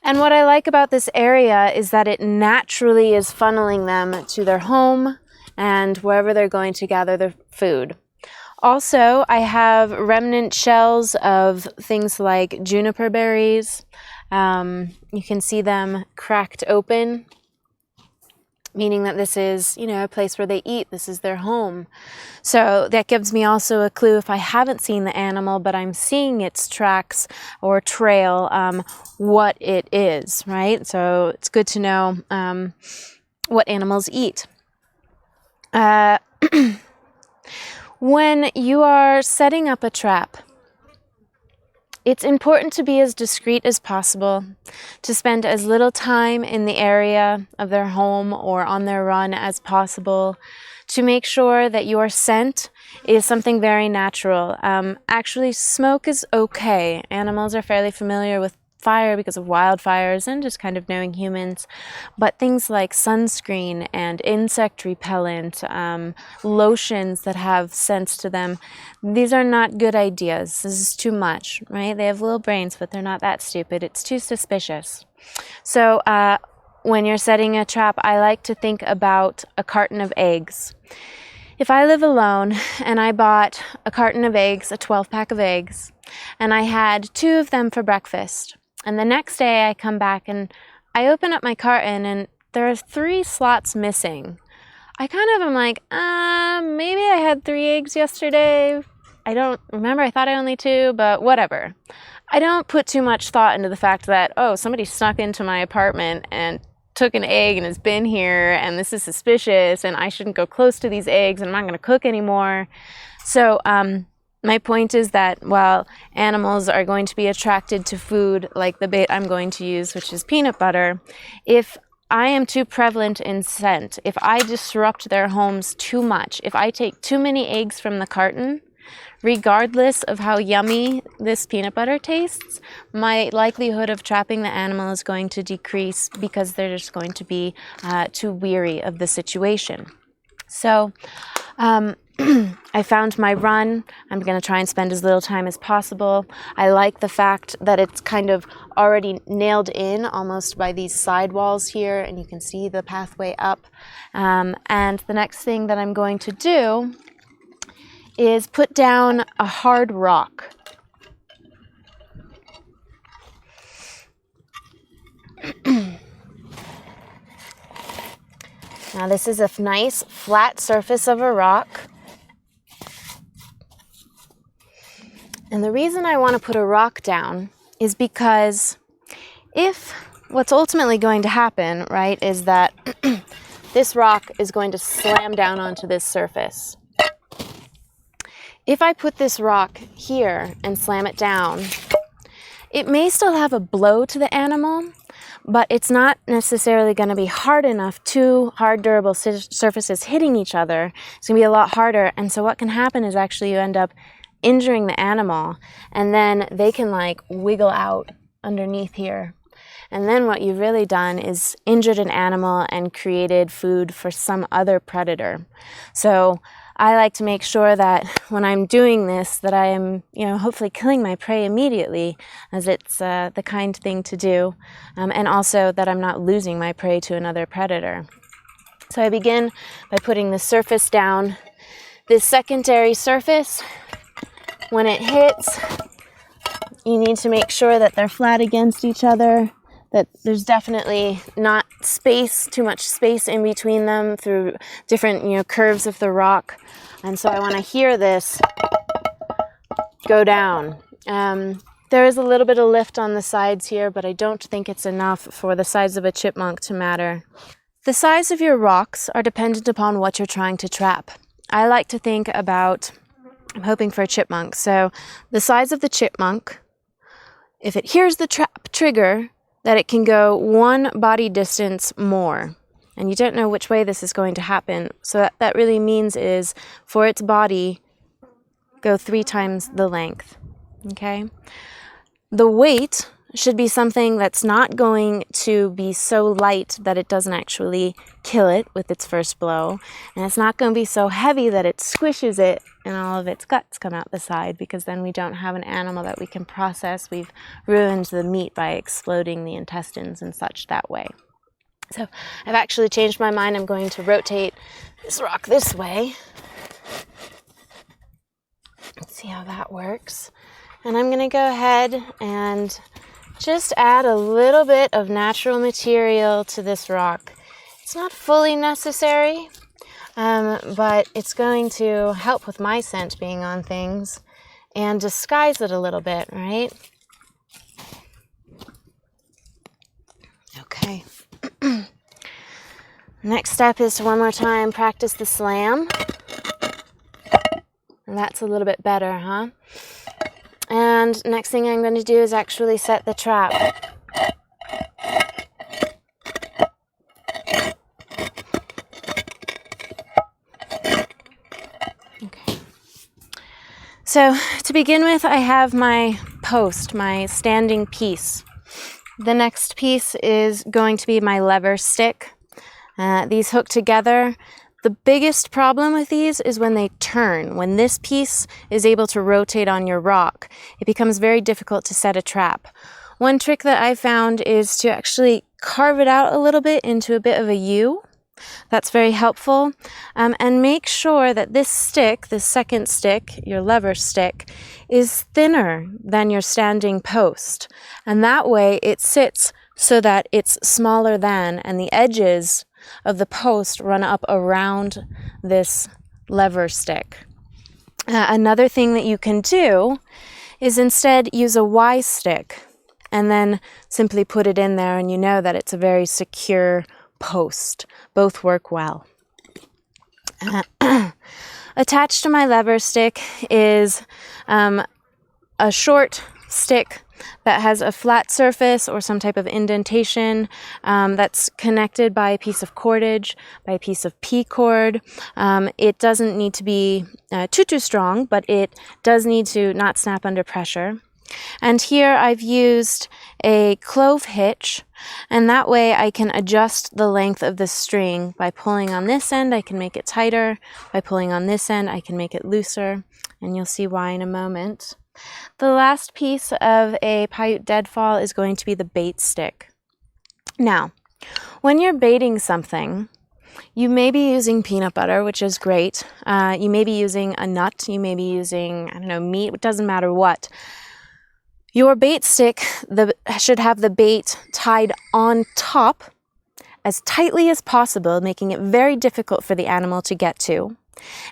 S4: And what I like about this area is that it naturally is funneling them to their home and wherever they're going to gather their food. Also, I have remnant shells of things like juniper berries. You can see them cracked open, meaning that this is, a place where they eat. This is their home. So that gives me also a clue if I haven't seen the animal, but I'm seeing its tracks or trail, what it is, right? So it's good to know what animals eat. When you are setting up a trap, it's important to be as discreet as possible, to spend as little time in the area of their home or on their run as possible, to make sure that your scent is something very natural. Actually, smoke is okay. Animals are fairly familiar with fire because of wildfires and just kind of knowing humans, but things like sunscreen and insect repellent, lotions that have scents to them, these are not good ideas. This is too much, right? They have little brains, but they're not that stupid. It's too suspicious. So when you're setting a trap, I like to think about a carton of eggs. If I live alone and I bought a carton of eggs, a 12-pack of eggs, and I had 2 of them for breakfast, and the next day I come back and I open up my carton and there are 3 slots missing. I kind of am like, maybe I had 3 eggs yesterday. I don't remember. I thought I only 2, but whatever. I don't put too much thought into the fact that, somebody snuck into my apartment and took an egg and has been here and this is suspicious and I shouldn't go close to these eggs and I'm not going to cook anymore. So My point is that while animals are going to be attracted to food like the bait I'm going to use, which is peanut butter, if I am too prevalent in scent, if I disrupt their homes too much, if I take too many eggs from the carton, regardless of how yummy this peanut butter tastes, my likelihood of trapping the animal is going to decrease because they're just going to be too weary of the situation. So I found my run. I'm going to try and spend as little time as possible. I like the fact that it's kind of already nailed in almost by these side walls here, and you can see the pathway up. And the next thing that I'm going to do is put down a hard rock. Now this is a nice flat surface of a rock. And the reason I want to put a rock down is because if what's ultimately going to happen, right, is that this rock is going to slam down onto this surface. If I put this rock here and slam it down, it may still have a blow to the animal, but it's not necessarily going to be hard enough. Two hard, durable surfaces hitting each other, it's going to be a lot harder. And so what can happen is actually you end up injuring the animal, and then they can like wiggle out underneath here. And then what you've really done is injured an animal and created food for some other predator. So I like to make sure that when I'm doing this, that I am, hopefully killing my prey immediately, as it's the kind thing to do, and also that I'm not losing my prey to another predator. So I begin by putting the surface down. This secondary surface, when it hits, you need to make sure that they're flat against each other, that there's definitely not too much space in between them through different, curves of the rock. And so I want to hear this go down. There is a little bit of lift on the sides here, but I don't think it's enough for the size of a chipmunk to matter. The size of your rocks are dependent upon what you're trying to trap. I like to think about, I'm hoping for a chipmunk. So the size of the chipmunk, if it hears the trap trigger, that it can go one body distance more. And you don't know which way this is going to happen. So what that really means is for its body, go 3 times the length. Okay? The weight should be something that's not going to be so light that it doesn't actually kill it with its first blow. And it's not going to be so heavy that it squishes it and all of its guts come out the side, because then we don't have an animal that we can process. We've ruined the meat by exploding the intestines and such that way. So I've actually changed my mind. I'm going to rotate this rock this way. Let's see how that works. And I'm going to go ahead and just add a little bit of natural material to this rock. It's not fully necessary, but it's going to help with my scent being on things and disguise it a little bit, right? Okay. Next step is to one more time practice the slam. And that's a little bit better, huh? And next thing I'm going to do is actually set the trap. Okay. So to begin with, I have my post, my standing piece. The next piece is going to be my lever stick. These hook together. The biggest problem with these is when they turn. When this piece is able to rotate on your rock, it becomes very difficult to set a trap. One trick that I found is to actually carve it out a little bit into a bit of a U. That's very helpful. And make sure that this stick, this second stick, your lever stick, is thinner than your standing post. And that way it sits so that it's smaller than, and the edges of the post run up around this lever stick. Another thing that you can do is instead use a Y stick and then simply put it in there, and you know that it's a very secure post. Both work well. Attached to my lever stick is a short stick that has a flat surface or some type of indentation that's connected by a piece of cordage, by a piece of P cord. It doesn't need to be too strong, but it does need to not snap under pressure. And here I've used a clove hitch, and that way I can adjust the length of the string. By pulling on this end, I can make it tighter. By pulling on this end, I can make it looser, and you'll see why in a moment. The last piece of a Paiute deadfall is going to be the bait stick. Now, when you're baiting something, you may be using peanut butter, which is great. You may be using a nut. You may be using, I don't know, meat. It doesn't matter what. Your bait stick should have the bait tied on top as tightly as possible, making it very difficult for the animal to get to,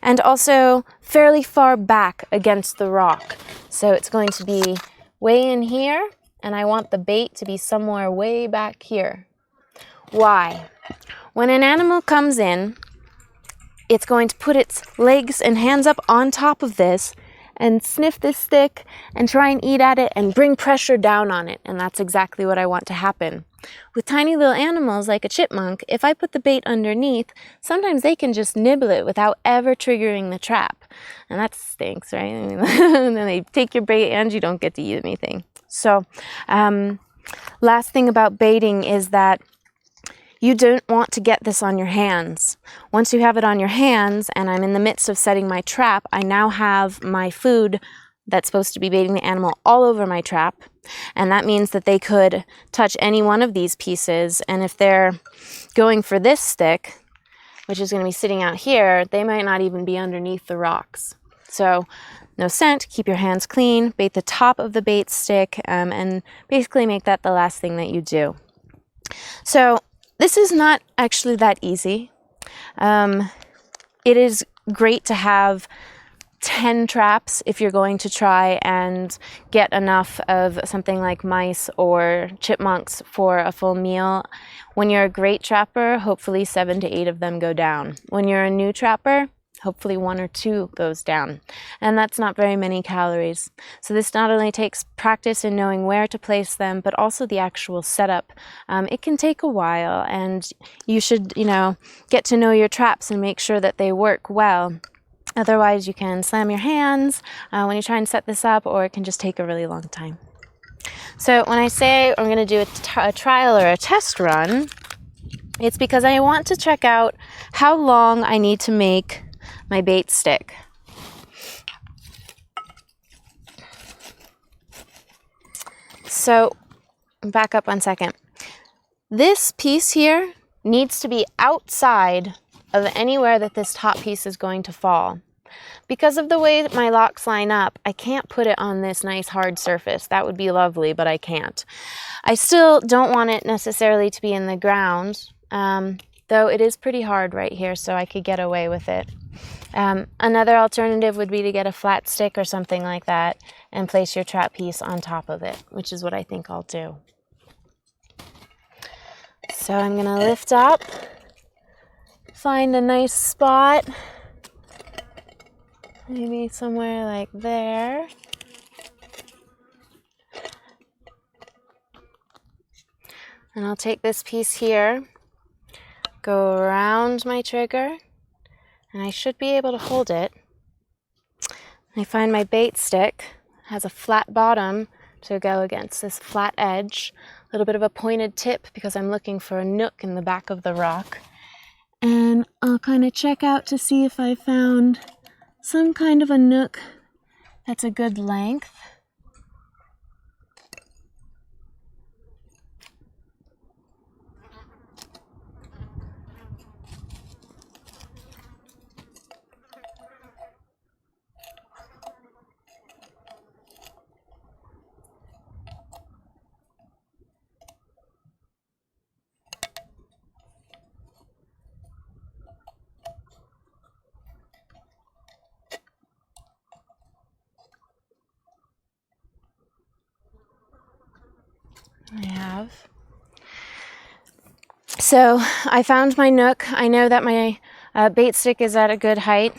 S4: and also fairly far back against the rock. So it's going to be way in here, and I want the bait to be somewhere way back here. Why? When an animal comes in, it's going to put its legs and hands up on top of this and sniff this stick and try and eat at it and bring pressure down on it. And that's exactly what I want to happen. With tiny little animals like a chipmunk, if I put the bait underneath, sometimes they can just nibble it without ever triggering the trap. And that stinks, right? I mean, and then they take your bait and you don't get to eat anything. So, last thing about baiting is that you don't want to get this on your hands. Once you have it on your hands, and I'm in the midst of setting my trap, I now have my food that's supposed to be baiting the animal all over my trap. And that means that they could touch any one of these pieces. And if they're going for this stick, which is going to be sitting out here, they might not even be underneath the rocks. So no scent, keep your hands clean, bait the top of the bait stick, and basically make that the last thing that you do. So this is not actually that easy. It is great to have 10 traps if you're going to try and get enough of something like mice or chipmunks for a full meal. When you're a great trapper, hopefully 7 to 8 of them go down. When you're a new trapper, hopefully 1 or 2 goes down. And that's not very many calories. So this not only takes practice in knowing where to place them, but also the actual setup. It can take a while, and you should, get to know your traps and make sure that they work well. Otherwise, you can slam your hands when you try and set this up, or it can just take a really long time. So when I say I'm going to do a trial or a test run, it's because I want to check out how long I need to make my bait stick. So, back up 1 second. This piece here needs to be outside of anywhere that this top piece is going to fall. Because of the way that my locks line up, I can't put it on this nice hard surface. That would be lovely, but I can't. I still don't want it necessarily to be in the ground, though it is pretty hard right here, so I could get away with it. Another alternative would be to get a flat stick or something like that and place your trap piece on top of it, which is what I think I'll do. So I'm going to lift up, find a nice spot, maybe somewhere like there. And I'll take this piece here, go around my trigger, and I should be able to hold it. I find my bait stick has a flat bottom to go against this flat edge, a little bit of a pointed tip because I'm looking for a nook in the back of the rock. And I'll kind of check out to see if I found some kind of a nook that's a good length. I have. So I found my nook. I know that my bait stick is at a good height.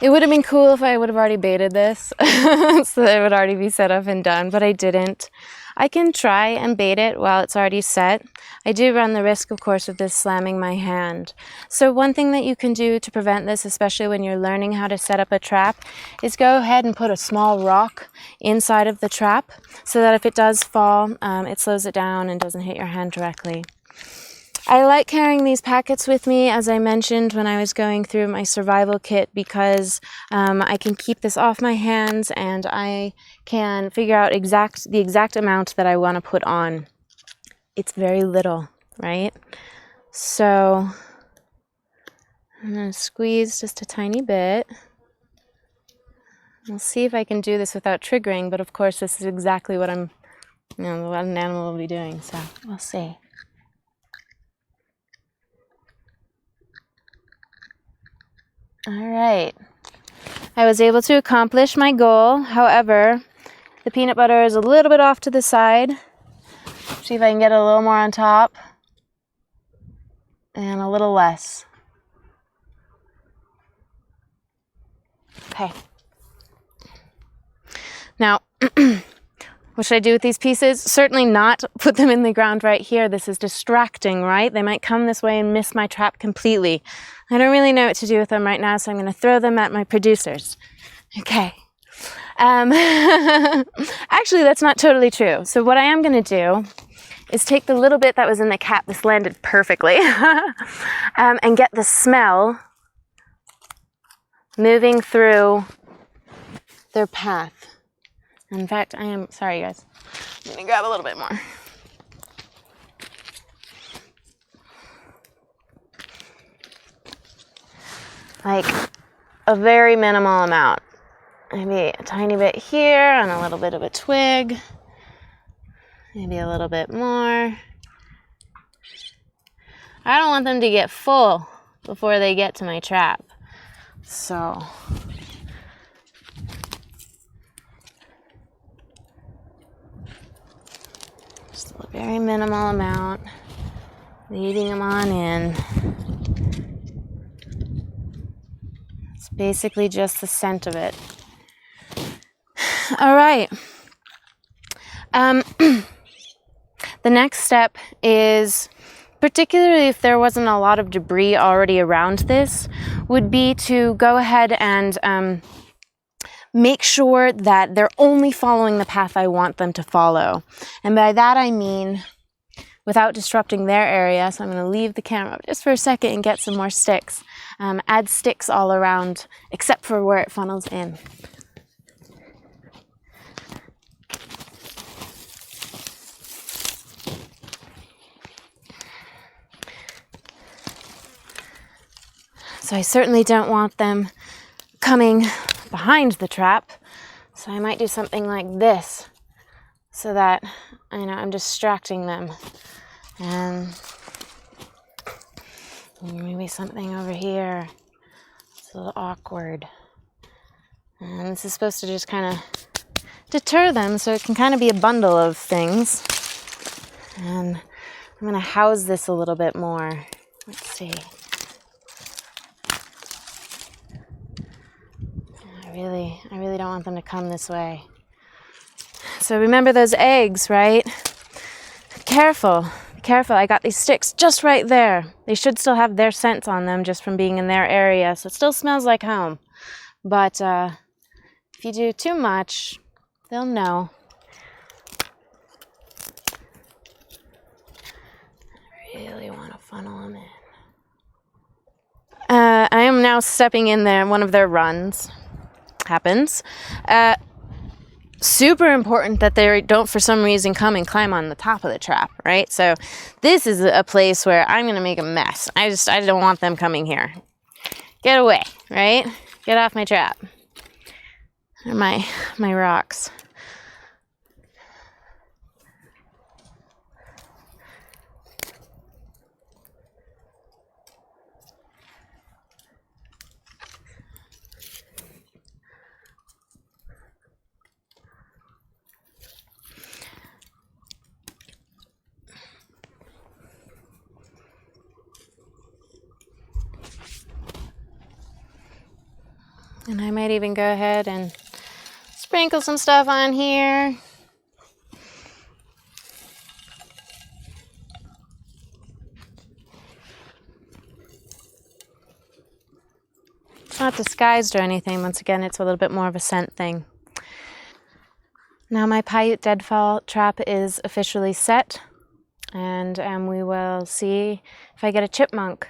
S4: It would have been cool if I would have already baited this, so that it would already be set up and done, but I didn't. I can try and bait it while it's already set. I do run the risk, of course, of this slamming my hand. So one thing that you can do to prevent this, especially when you're learning how to set up a trap, is go ahead and put a small rock inside of the trap so that if it does fall, it slows it down and doesn't hit your hand directly. I like carrying these packets with me, as I mentioned when I was going through my survival kit, because I can keep this off my hands and I can figure out the exact amount that I want to put on. It's very little, right? So I'm going to squeeze just a tiny bit. We'll see if I can do this without triggering, but of course this is exactly what what an animal will be doing, so we'll see. All right, I was able to accomplish my goal. However, the peanut butter is a little bit off to the side. See if I can get a little more on top and a little less. Okay. Now, what should I do with these pieces? Certainly not put them in the ground right here. This is distracting, right? They might come this way and miss my trap completely. I don't really know what to do with them right now, so I'm going to throw them at my producers. Okay. Actually, that's not totally true. So what I am going to do is take the little bit that was in the cap, this landed perfectly, and get the smell moving through their path. In fact, sorry guys, I'm going to grab a little bit more. Like a very minimal amount. Maybe a tiny bit here on a little bit of a twig. Maybe a little bit more. I don't want them to get full before they get to my trap. So just a very minimal amount, leading them on in. It's basically just the scent of it. All right. The next step is, particularly if there wasn't a lot of debris already around this, would be to go ahead and make sure that they're only following the path I want them to follow. And by that I mean without disrupting their area. So I'm going to leave the camera just for a second and get some more sticks. Add sticks all around except for where it funnels in. So I certainly don't want them coming behind the trap. So I might do something like this so that I'm distracting them. And maybe something over here. It's a little awkward. And this is supposed to just kind of deter them, so it can kind of be a bundle of things. And I'm going to house this a little bit more. Let's see. I really don't want them to come this way. So remember those eggs, right? Careful, careful. I got these sticks just right there. They should still have their scents on them just from being in their area, so it still smells like home. But if you do too much, they'll know. I really want to funnel them in. I am now stepping in there, one of their runs. Happens. Super important that they don't for some reason come and climb on the top of the trap, right? So this is a place where I'm going to make a mess. I don't want them coming here. Get away, right? Get off my trap. Or my rocks. And I might even go ahead and sprinkle some stuff on here. It's not disguised or anything. Once again, it's a little bit more of a scent thing. Now my Paiute deadfall trap is officially set, and we will see if I get a chipmunk.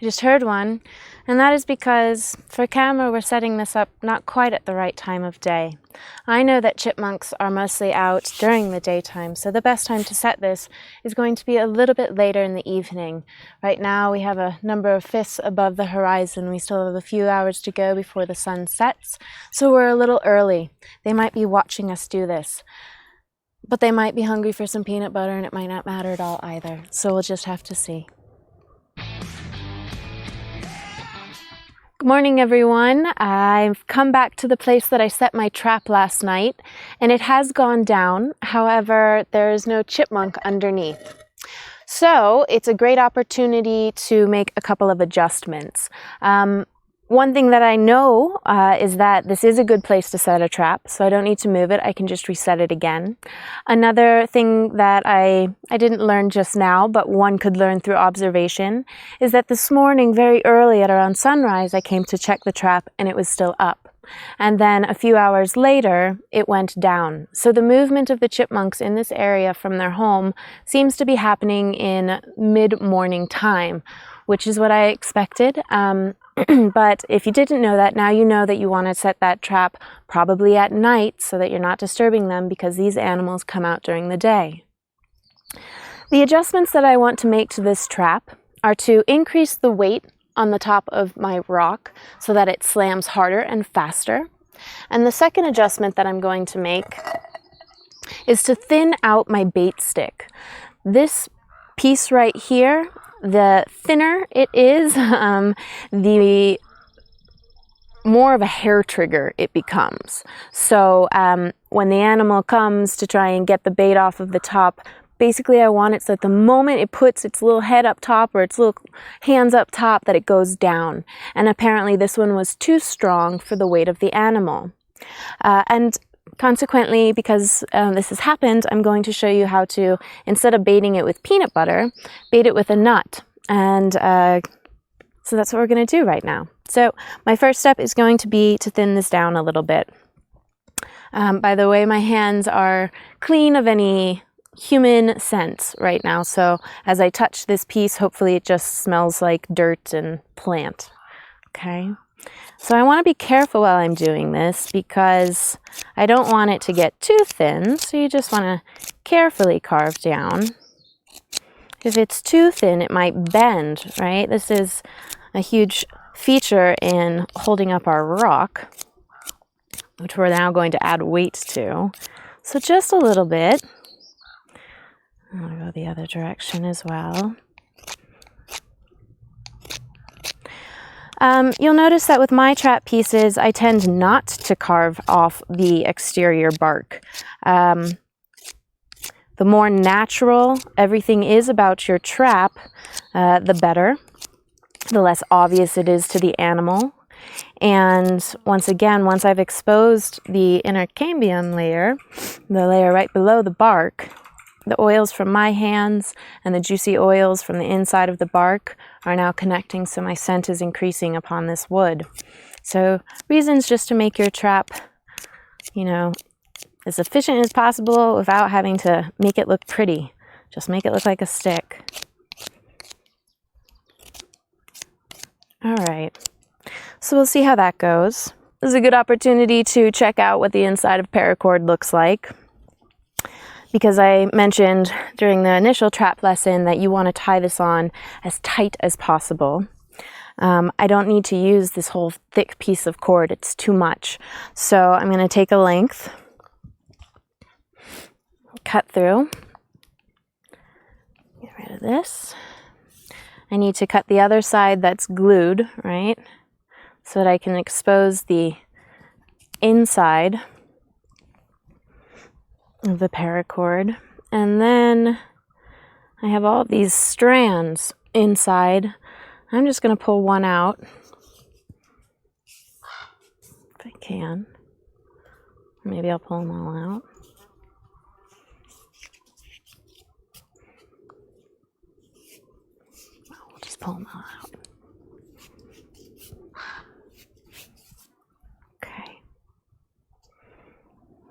S4: I just heard one, and that is because for camera we're setting this up not quite at the right time of day. I know that chipmunks are mostly out during the daytime, so the best time to set this is going to be a little bit later in the evening. Right now we have a number of fists above the horizon. We still have a few hours to go before the sun sets, so we're a little early. They might be watching us do this, but they might be hungry for some peanut butter, and it might not matter at all either, so we'll just have to see. Good morning, everyone. I've come back to the place that I set my trap last night, and it has gone down. However, there is no chipmunk underneath. So it's a great opportunity to make a couple of adjustments. One thing that I know is that this is a good place to set a trap, so I don't need to move it. I can just reset it again. Another thing that I didn't learn just now, but one could learn through observation, is that this morning, very early at around sunrise, I came to check the trap and it was still up. And then a few hours later, it went down. So the movement of the chipmunks in this area from their home seems to be happening in mid-morning time, which is what I expected. But if you didn't know that, now you know that you want to set that trap probably at night so that you're not disturbing them, because these animals come out during the day. The adjustments that I want to make to this trap are to increase the weight on the top of my rock so that it slams harder and faster. And the second adjustment that I'm going to make is to thin out my bait stick. This piece right here, the thinner it is, the more of a hair trigger it becomes. So when the animal comes to try and get the bait off of the top, basically I want it so that the moment it puts its little head up top or its little hands up top, that it goes down. And apparently this one was too strong for the weight of the animal. And consequently, because this has happened, I'm going to show you how to, instead of baiting it with peanut butter, bait it with a nut. And so that's what we're going to do right now. So my first step is going to be to thin this down a little bit. By the way, my hands are clean of any human scents right now. So as I touch this piece, hopefully it just smells like dirt and plant. Okay. So I want to be careful while I'm doing this because I don't want it to get too thin. So you just want to carefully carve down. If it's too thin, it might bend, right? This is a huge feature in holding up our rock, which we're now going to add weight to. So just a little bit. I'm going to go the other direction as well. You'll notice that with my trap pieces, I tend not to carve off the exterior bark. The more natural everything is about your trap, the better. The less obvious it is to the animal. And once again, once I've exposed the inner cambium layer, the layer right below the bark, the oils from my hands and the juicy oils from the inside of the bark are now connecting, so my scent is increasing upon this wood. So reasons just to make your trap, you know, as efficient as possible without having to make it look pretty. Just make it look like a stick. All right, so we'll see how that goes. This is a good opportunity to check out what the inside of paracord looks like, because I mentioned during the initial trap lesson that you want to tie this on as tight as possible. I don't need to use this whole thick piece of cord, it's too much. So I'm going to take a length, cut through, get rid of this. I need to cut the other side that's glued, right, so that I can expose the inside of the paracord. And then I have all of these strands inside. I'm just going to pull one out I can. Maybe I'll pull them all out. We'll just pull them all out. Okay.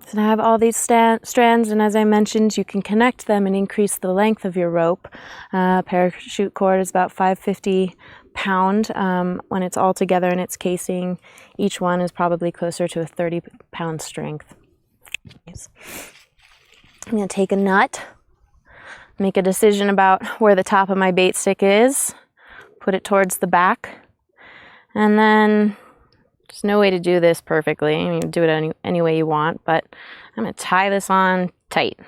S4: So now I have all these strands, and as I mentioned, you can connect them and increase the length of your rope. Parachute cord is about 550 pound when it's all together in its casing. Each one is probably closer to a 30-pound strength. I'm going to take a nut, make a decision about where the top of my bait stick is, put it towards the back, and then there's no way to do this perfectly. I mean, you can do it any way you want, but I'm going to tie this on tight.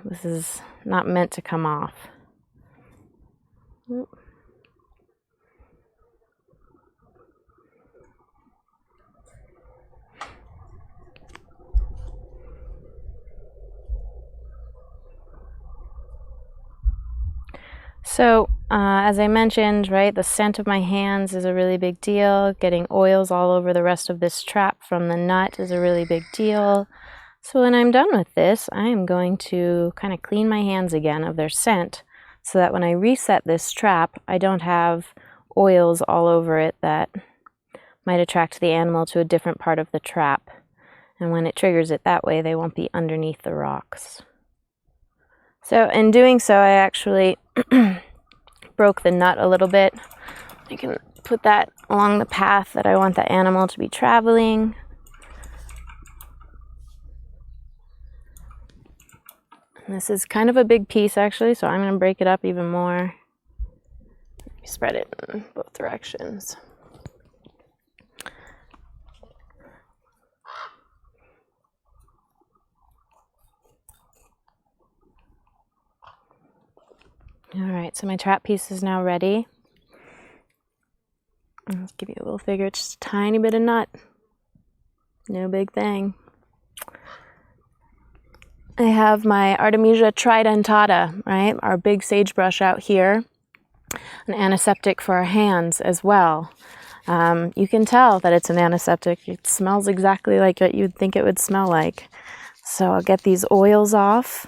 S4: This is not meant to come off. So, as I mentioned, right, the scent of my hands is a really big deal. Getting oils all over the rest of this trap from the nut is a really big deal. So when I'm done with this, I am going to kind of clean my hands again of their scent so that when I reset this trap, I don't have oils all over it that might attract the animal to a different part of the trap. And when it triggers it that way, they won't be underneath the rocks. So in doing so, I actually broke the nut a little bit. I can put that along the path that I want the animal to be traveling. And this is kind of a big piece actually, so I'm going to break it up even more. Spread it in both directions. All right, so my trap piece is now ready. Let's give you a little figure, it's just a tiny bit of nut. No big thing. I have my Artemisia tridentata, right? Our big sagebrush out here. An antiseptic for our hands as well. You can tell that it's an antiseptic. It smells exactly like what you'd think it would smell like. So I'll get these oils off.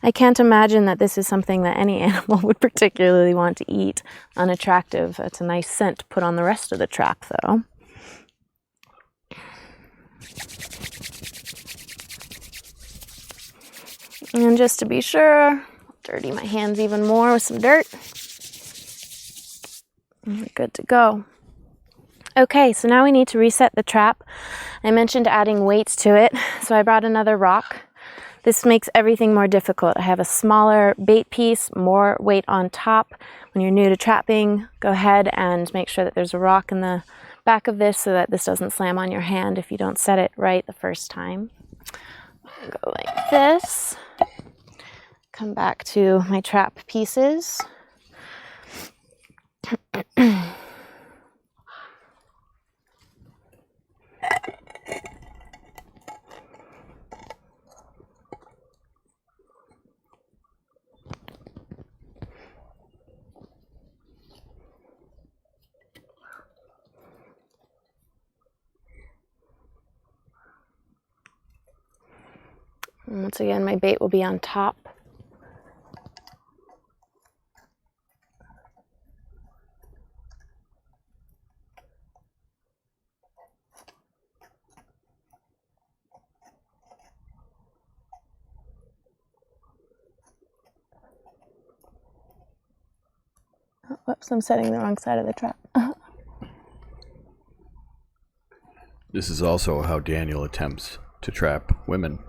S4: I can't imagine that this is something that any animal would particularly want to eat. Unattractive. It's a nice scent to put on the rest of the trap, though. And just to be sure, dirty my hands even more with some dirt. And we're good to go. Okay, so now we need to reset the trap. I mentioned adding weights to it, so I brought another rock. This makes everything more difficult. I have a smaller bait piece, more weight on top. When you're new to trapping, go ahead and make sure that there's a rock in the back of this so that this doesn't slam on your hand if you don't set it right the first time. Go like this. Come back to my trap pieces. And once again, my bait will be on top. Oh, whoops, I'm setting the wrong side of the trap.
S1: This is also how Daniel attempts to trap women.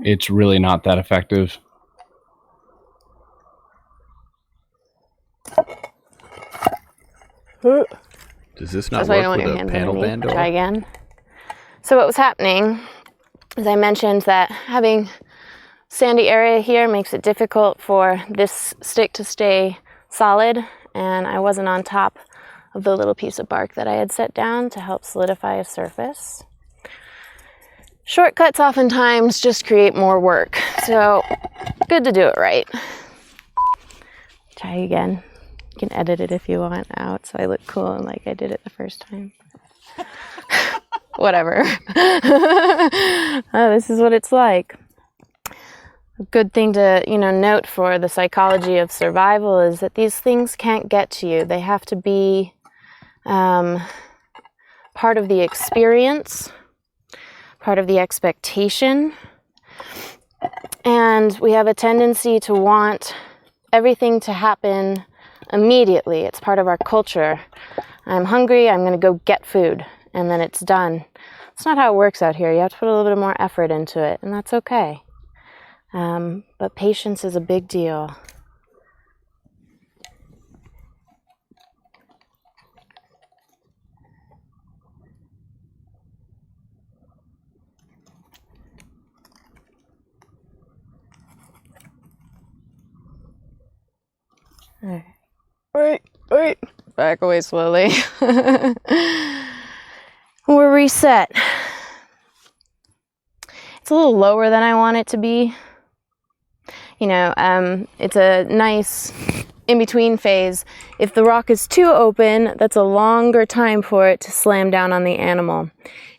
S2: It's really not that effective.
S1: Does this not work with a panel band?
S4: Try again. So what was happening is I mentioned that having sandy area here makes it difficult for this stick to stay solid, and I wasn't on top of the little piece of bark that I had set down to help solidify a surface. Shortcuts oftentimes just create more work, so good to do it right. Try again. You can edit it if you want out, so I look cool and like I did it the first time. Whatever. Oh, this is what it's like. A good thing to, note for the psychology of survival is that these things can't get to you. They have to be part of the experience, part of the expectation. And we have a tendency to want everything to happen immediately. It's part of our culture. I'm hungry, I'm going to go get food, and then it's done. It's not how it works out here. You have to put a little bit more effort into it, and that's okay. But patience is a big deal. Wait. Back away slowly. We're reset. It's a little lower than I want it to be. It's a nice in-between phase. If the rock is too open, that's a longer time for it to slam down on the animal.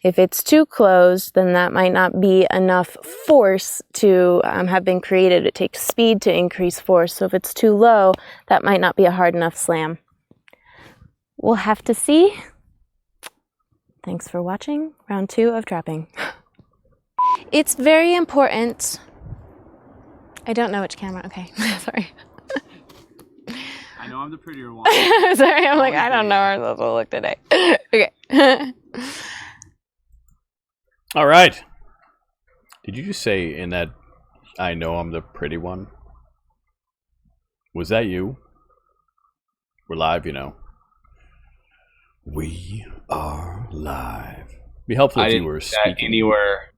S4: If it's too closed, then that might not be enough force to have been created. It takes speed to increase force. So if it's too low, that might not be a hard enough slam. We'll have to see. Thanks for watching round 2 of trapping. It's very important. I don't know which camera. Okay, sorry.
S1: I know I'm the prettier one.
S4: Sorry, I'm like, I don't know where I'm supposed to look today. Okay.
S1: All right. Did you just say in that, I know I'm the pretty one? Was that you? We're live, We are live. Be helpful if you were speaking
S2: anywhere.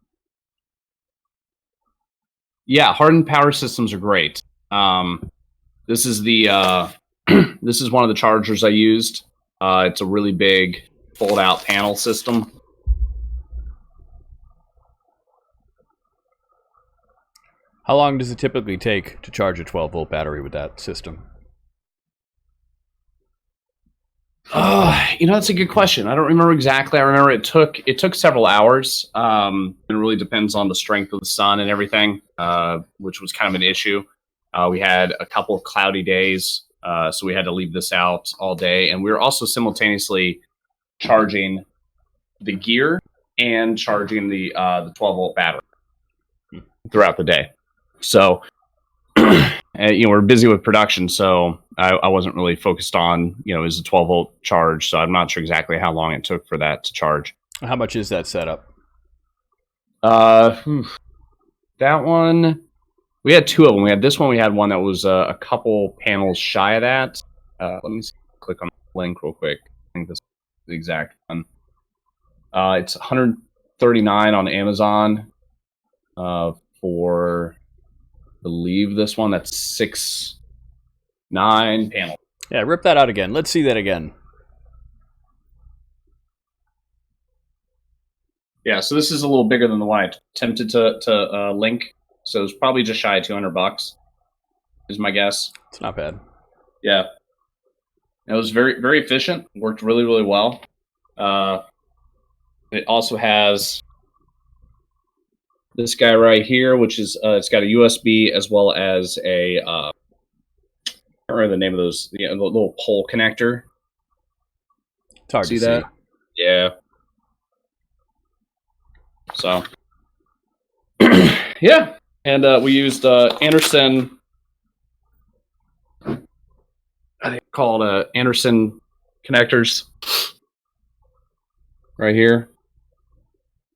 S2: Yeah, hardened power systems are great. This is the this is one of the chargers I used. It's a really big fold-out panel system.
S1: How long does it typically take to charge a 12-volt battery with that system?
S2: That's a good question. I don't remember exactly. I remember it took several hours. It really depends on the strength of the sun and everything, which was kind of an issue. We had a couple of cloudy days, so we had to leave this out all day. And we were also simultaneously charging the gear and charging the 12-volt battery throughout the day. So, we're busy with production, so I wasn't really focused on, is a 12-volt charge. So I'm not sure exactly how long it took for that to charge.
S1: How much is that setup?
S2: That one, we had 2 of them. We had this one. We had one that was a couple panels shy of that. Let me click on the link real quick. I think this is the exact one. It's $139 on Amazon for, I believe, this one. That's 6'9" panel.
S1: Yeah, rip that out again. Let's see that again.
S2: Yeah, so this is a little bigger than the one I attempted to link. So it's probably just shy of $200, is my guess.
S1: It's not bad.
S2: Yeah. It was very, very efficient. Worked really, really well. It also has this guy right here, which is it's got a USB as well as a I don't remember the name of those, the little pole connector.
S1: It's hard to see
S2: that. Yeah. So yeah, and we used Anderson. I think called Anderson connectors right here.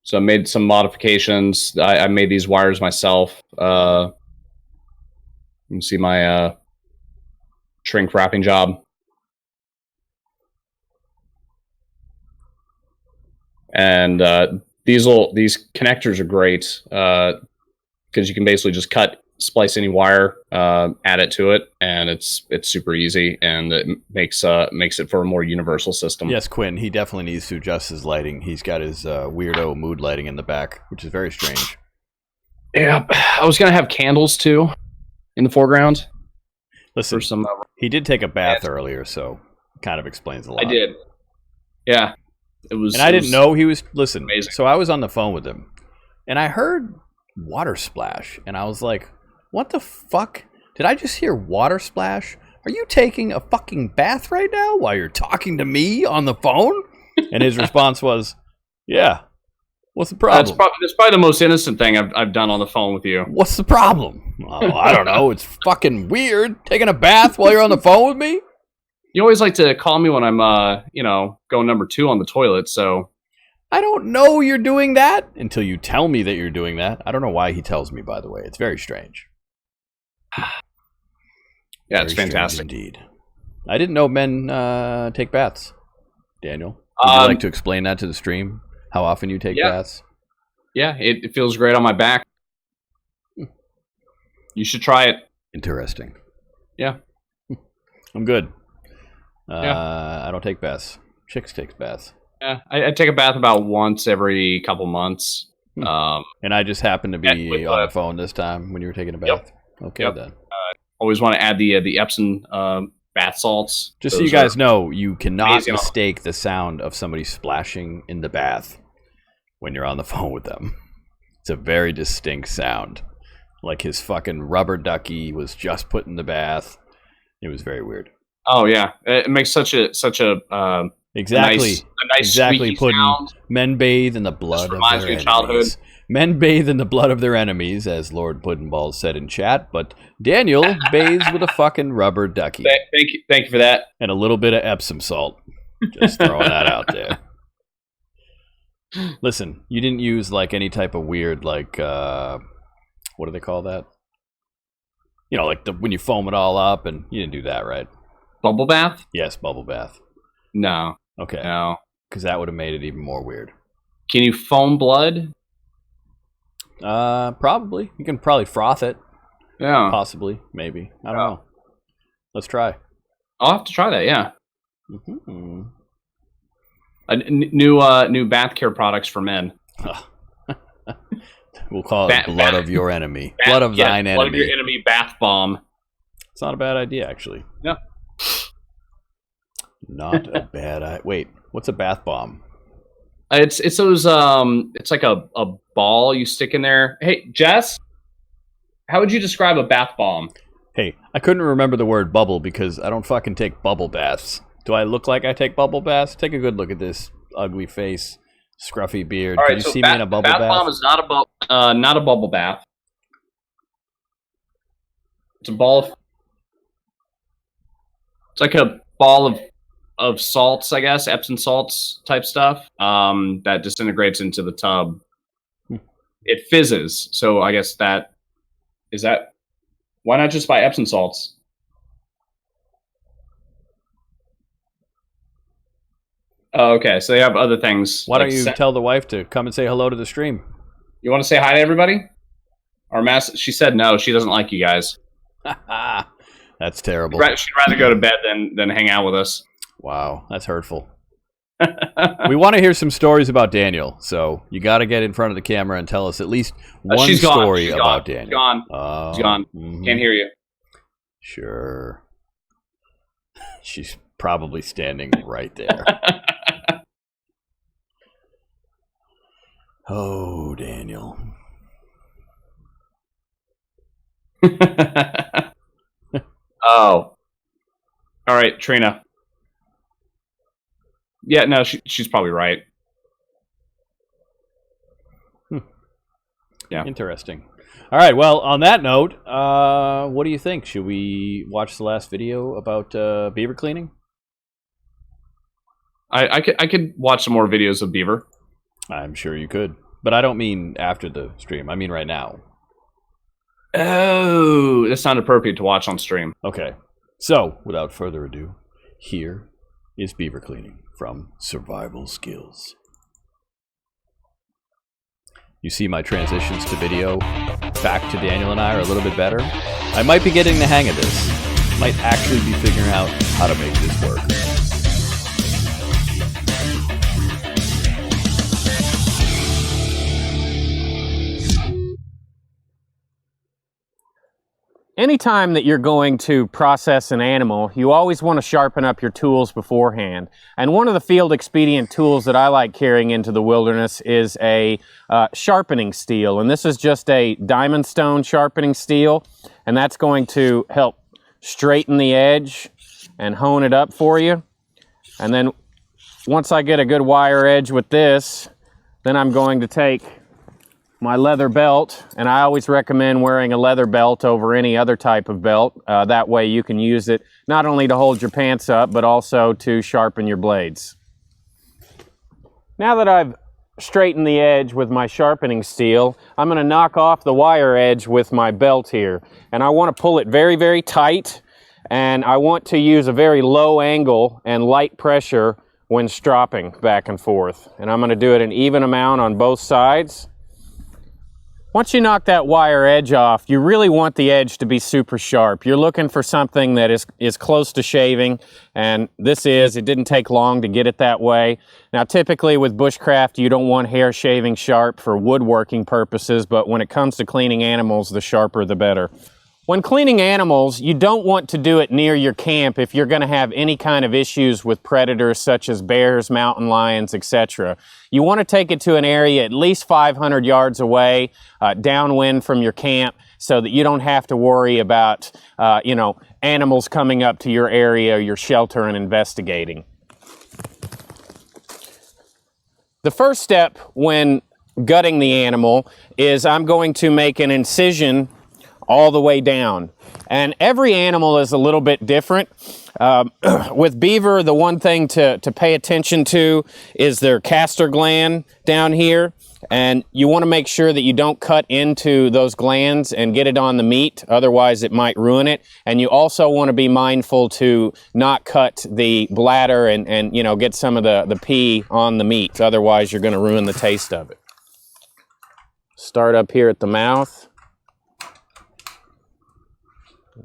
S2: So I made some modifications. I made these wires myself. You can see my shrink wrapping job. And these connectors are great because you can basically just splice any wire, add it to it, and it's super easy, and it makes it for a more universal system.
S1: Yes, Quinn, he definitely needs to adjust his lighting. He's got his weirdo mood lighting in the back, which is very strange.
S2: Yeah, I was gonna have candles too in the foreground.
S1: Listen,
S2: for some.
S1: He did take a bath earlier, so it kind of explains a lot.
S2: I did. Yeah, it was.
S1: And I didn't know he was. Listen,
S2: amazing.
S1: So I was on the phone with him, and I heard water splash, and I was like, "What the fuck? Did I just hear water splash? Are you taking a fucking bath right now while you're talking to me on the phone?" And his response was, "Yeah. What's the problem?"
S2: That's probably the most innocent thing I've done on the phone with you.
S1: What's the problem? Oh, I don't know. It's fucking weird taking a bath while you're on the phone with me.
S2: You always like to call me when I'm, going number 2 on the toilet. So
S1: I don't know you're doing that until you tell me that you're doing that. I don't know why he tells me, by the way. It's very strange.
S2: Yeah, it's fantastic.
S1: Indeed. I didn't know men take baths. Daniel, would you like to explain that to the stream? How often you take baths?
S2: Yeah, it feels great on my back. You should try it.
S1: Interesting.
S2: Yeah.
S1: I'm good. I don't take baths. Chicks takes baths.
S2: Yeah, I take a bath about once every couple months.
S1: And I just happened to be on the phone this time when you were taking a bath.
S2: Yep.
S1: Okay, then.
S2: Always want to add the Epsom bath salts.
S1: Just so you guys know, you cannot mistake the sound of somebody splashing in the bath when you're on the phone with them. It's a very distinct sound. Like his fucking rubber ducky was just put in the bath. It was very weird.
S2: Oh yeah, it makes such a
S1: exactly
S2: a nice squeaky sound.
S1: Men bathe in the blood of their enemies. Childhood. Men bathe in the blood of their enemies, as Lord Puddinball said in chat. But Daniel bathes with a fucking rubber ducky.
S2: Thank you for that.
S1: And a little bit of Epsom salt. Just throwing that out there. Listen, you didn't use like any type of weird like what do they call that? You know, like when you foam it all up, and you didn't do that, right?
S2: Bubble bath?
S1: Yes, bubble bath.
S2: No.
S1: Okay.
S2: No.
S1: Because that would have made it even more weird.
S2: Can you foam blood?
S1: Probably. You can probably froth it.
S2: Yeah.
S1: Possibly. Maybe. I don't know. Let's try.
S2: I'll have to try that, yeah.
S1: Mm-hmm.
S2: New bath care products for men.
S1: We'll call it blood of your enemy. Blood of thine enemy.
S2: Blood of your enemy bath bomb.
S1: It's not a bad idea, actually.
S2: No.
S1: Not a bad idea. Wait, what's a bath bomb?
S2: It's those it's like a ball you stick in there. Hey, Jess, how would you describe a bath bomb?
S1: Hey, I couldn't remember the word bubble because I don't fucking take bubble baths. Do I look like I take bubble baths? Take a good look at this ugly face, scruffy beard.
S2: All right,
S1: Can you see me in a bubble bath?
S2: Bath bomb is not a bubble bath. It's a ball of. It's like a ball of salts, I guess, Epsom salts type stuff. That disintegrates into the tub. It fizzes, so I guess that is that. Why not just buy Epsom salts? Oh, okay, so they have other things.
S1: Why don't you tell the wife to come and say hello to the stream?
S2: You want to say hi to everybody? She said no. She doesn't like you guys.
S1: That's terrible.
S2: She'd rather go to bed than hang out with us.
S1: Wow, that's hurtful. We want to hear some stories about Daniel, so you got to get in front of the camera and tell us at least one story about Daniel.
S2: She's gone. She's gone.
S1: Mm-hmm.
S2: Can't hear you.
S1: Sure. She's probably standing right there. Oh, Daniel.
S2: Oh. All right, Trina. Yeah, no, she's probably right. Yeah.
S1: Interesting. All right, well, on that note, what do you think? Should we watch the last video about beaver cleaning?
S2: I could watch some more videos of Beaver.
S1: I'm sure you could. But I don't mean after the stream. I mean right now.
S2: Oh, that sounded appropriate to watch on stream.
S1: Okay. So, without further ado, here is beaver cleaning from Survival Skills. You see my transitions to video back to Daniel and I are a little bit better. I might be getting the hang of this. Might actually be figuring out how to make this work.
S3: anytime that you're going to process an animal, you always want to sharpen up your tools beforehand. And one of the field expedient tools that I like carrying into the wilderness is a sharpening steel. And this is just a diamond stone sharpening steel. And that's going to help straighten the edge and hone it up for you. And then once I get a good wire edge with this, then I'm going to take my leather belt, and I always recommend wearing a leather belt over any other type of belt. That way you can use it not only to hold your pants up, but also to sharpen your blades. Now that I've straightened the edge with my sharpening steel, I'm going to knock off the wire edge with my belt here. And I want to pull it very, very tight, and I want to use a very low angle and light pressure when stropping back and forth. And I'm going to do it an even amount on both sides. Once you knock that wire edge off, you really want the edge to be super sharp. You're looking for something that is close to shaving, and it didn't take long to get it that way. Now typically with bushcraft you don't want hair shaving sharp for woodworking purposes, but when it comes to cleaning animals, the sharper the better. When cleaning animals, you don't want to do it near your camp if you're going to have any kind of issues with predators such as bears, mountain lions, etc. You want to take it to an area at least 500 yards away, downwind from your camp, so that you don't have to worry about, animals coming up to your area, your shelter, and investigating. The first step when gutting the animal is I'm going to make an incision all the way down. And every animal is a little bit different. With beaver, the one thing to pay attention to is their castor gland down here. And you want to make sure that you don't cut into those glands and get it on the meat, otherwise it might ruin it. And you also want to be mindful to not cut the bladder and get some of the pee on the meat, otherwise you're going to ruin the taste of it. Start up here at the mouth.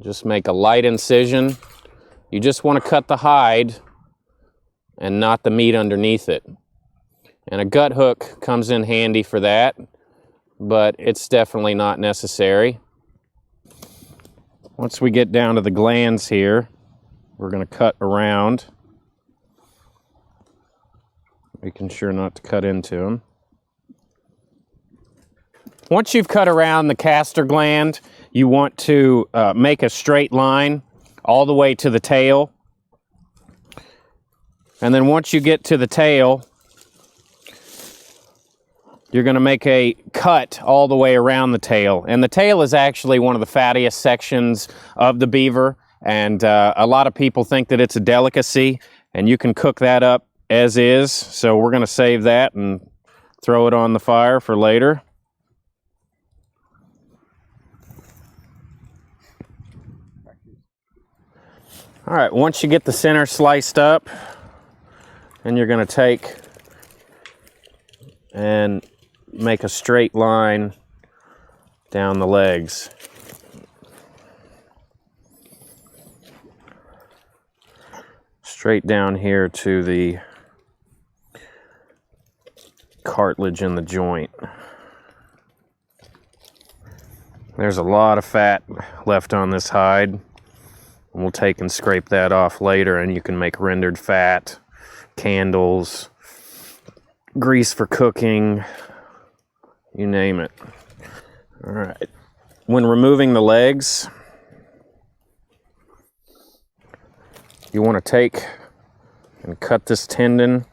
S3: Just make a light incision. You just want to cut the hide and not the meat underneath it. And a gut hook comes in handy for that, but it's definitely not necessary. Once we get down to the glands here, we're going to cut around, making sure not to cut into them. Once you've cut around the castor gland, you want to make a straight line all the way to the tail. And then once you get to the tail, you're going to make a cut all the way around the tail. And the tail is actually one of the fattiest sections of the beaver. And a lot of people think that it's a delicacy, and you can cook that up as is. So we're going to save that and throw it on the fire for later. All right, once you get the center sliced up, then you're going to take and make a straight line down the legs. Straight down here to the cartilage in the joint. There's a lot of fat left on this hide. We'll take and scrape that off later, and you can make rendered fat, candles, grease for cooking, you name it. All right. When removing the legs, you want to take and cut this tendon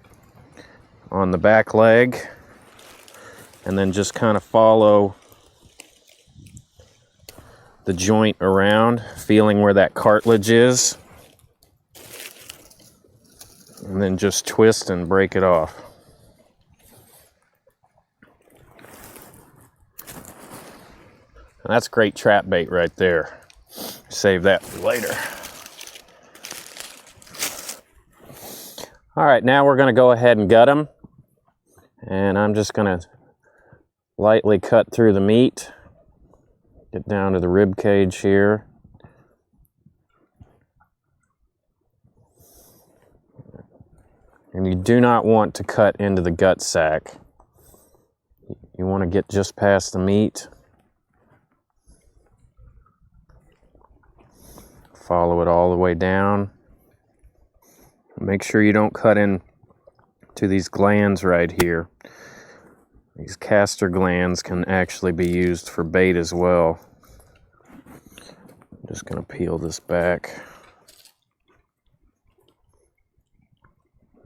S3: on the back leg, and then just kind of follow the joint around, feeling where that cartilage is, and then just twist and break it off. And that's great trap bait right there. Save that for later. All right, now we're going to go ahead and gut them. And I'm just going to lightly cut through the meat. Get down to the rib cage here. And you do not want to cut into the gut sac. You want to get just past the meat. follow it all the way down. Make sure you don't cut in to these glands right here. These castor glands can actually be used for bait as well. I'm just going to peel this back.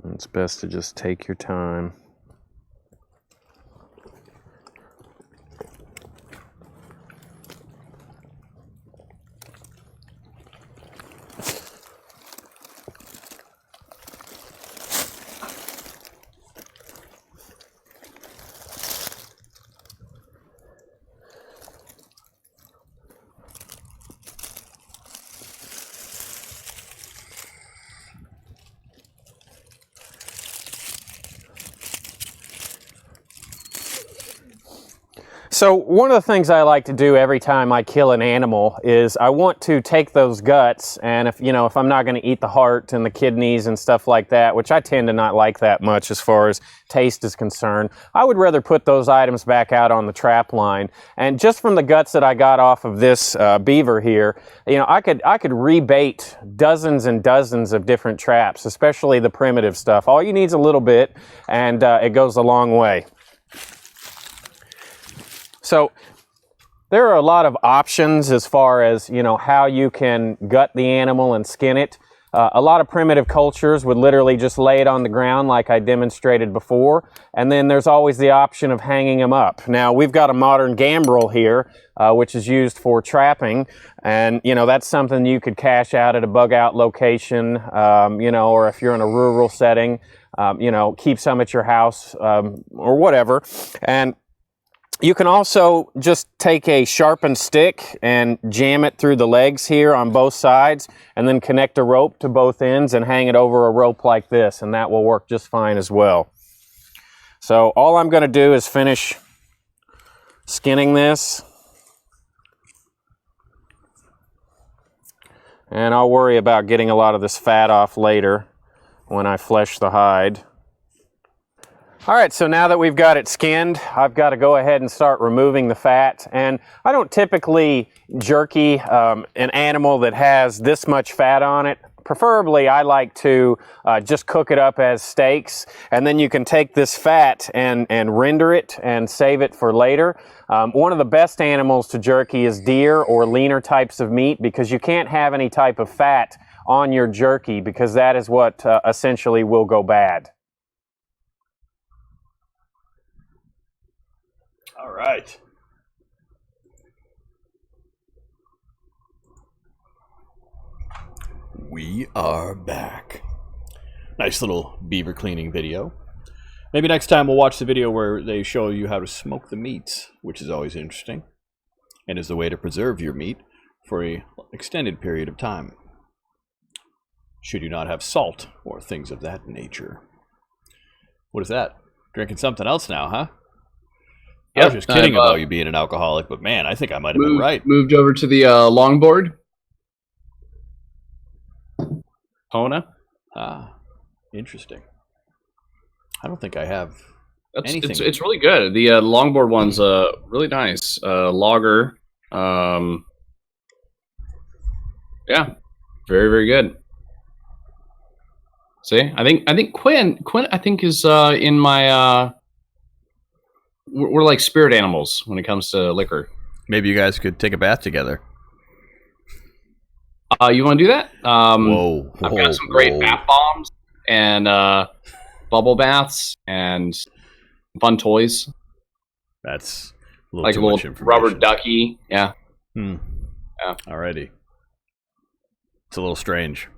S3: And it's best to just take your time. So one of the things I like to do every time I kill an animal is I want to take those guts, and if I'm not going to eat the heart and the kidneys and stuff like that, which I tend to not like that much as far as taste is concerned, I would rather put those items back out on the trap line. And just from the guts that I got off of this beaver here, I could rebait dozens and dozens of different traps, especially the primitive stuff. All you need is a little bit, and it goes a long way. So there are a lot of options as far as, how you can gut the animal and skin it. A lot of primitive cultures would literally just lay it on the ground like I demonstrated before. And then there's always the option of hanging them up. Now, we've got a modern gambrel here, which is used for trapping. And, that's something you could cache out at a bug out location, or if you're in a rural setting, keep some at your house or whatever. And you can also just take a sharpened stick and jam it through the legs here on both sides, and then connect a rope to both ends and hang it over a rope like this, and that will work just fine as well. So all I'm going to do is finish skinning this, and I'll worry about getting a lot of this fat off later when I flesh the hide. All right, so now that we've got it skinned, I've got to go ahead and start removing the fat. And I don't typically jerky an animal that has this much fat on it. Preferably, I like to just cook it up as steaks, and then you can take this fat and render it and save it for later. One of the best animals to jerky is deer or leaner types of meat, because you can't have any type of fat on your jerky, because that is what essentially will go bad.
S1: All right. We are back. Nice little beaver cleaning video. Maybe next time we'll watch the video where they show you how to smoke the meats, which is always interesting, and is the way to preserve your meat for an extended period of time, should you not have salt or things of that nature. What is that? Drinking something else now, huh? I was just kidding about you being an alcoholic, but man, I think I might have been right.
S2: Moved over to the longboard. Kona.
S1: Ah, interesting. I don't think I have anything.
S2: It's really good. The longboard one's really nice. Logger. Yeah, very, very good. See, I think Quinn I think is in my we're like spirit animals when it comes to liquor.
S1: Maybe you guys could take a bath together.
S2: You want to do that?
S1: Whoa,
S2: I've got some great bath bombs and bubble baths and fun toys.
S1: That's a little
S2: like
S1: too
S2: a
S1: much
S2: little
S1: information.
S2: rubber ducky. Yeah.
S1: Yeah. Alrighty. It's a little strange.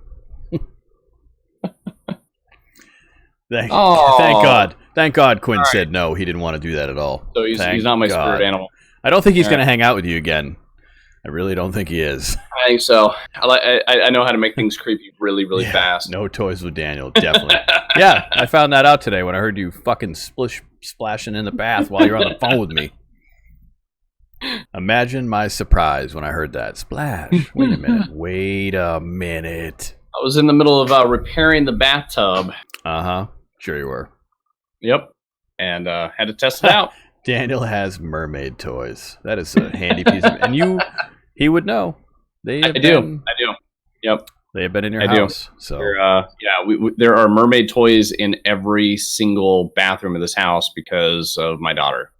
S1: Thank God. Thank God Quinn said no. He didn't want to do that at all.
S2: So he's not my spirit animal.
S1: I don't think he's going to hang out with you again. I really don't think he is.
S2: I think so. I know how to make things creepy really, really fast.
S1: No toys with Daniel, definitely. Yeah, I found that out today when I heard you fucking splashing in the bath while you're on the phone with me. Imagine my surprise when I heard that. Splash. Wait a minute.
S2: I was in the middle of repairing the bathtub.
S1: Uh-huh. Sure you were.
S2: Yep. And had to test it out.
S1: Daniel has mermaid toys. That is a handy piece of... And he would know.
S2: I do. Yep.
S1: They have been in your
S2: I do.
S1: house. So
S2: there are mermaid toys in every single bathroom of this house because of my daughter.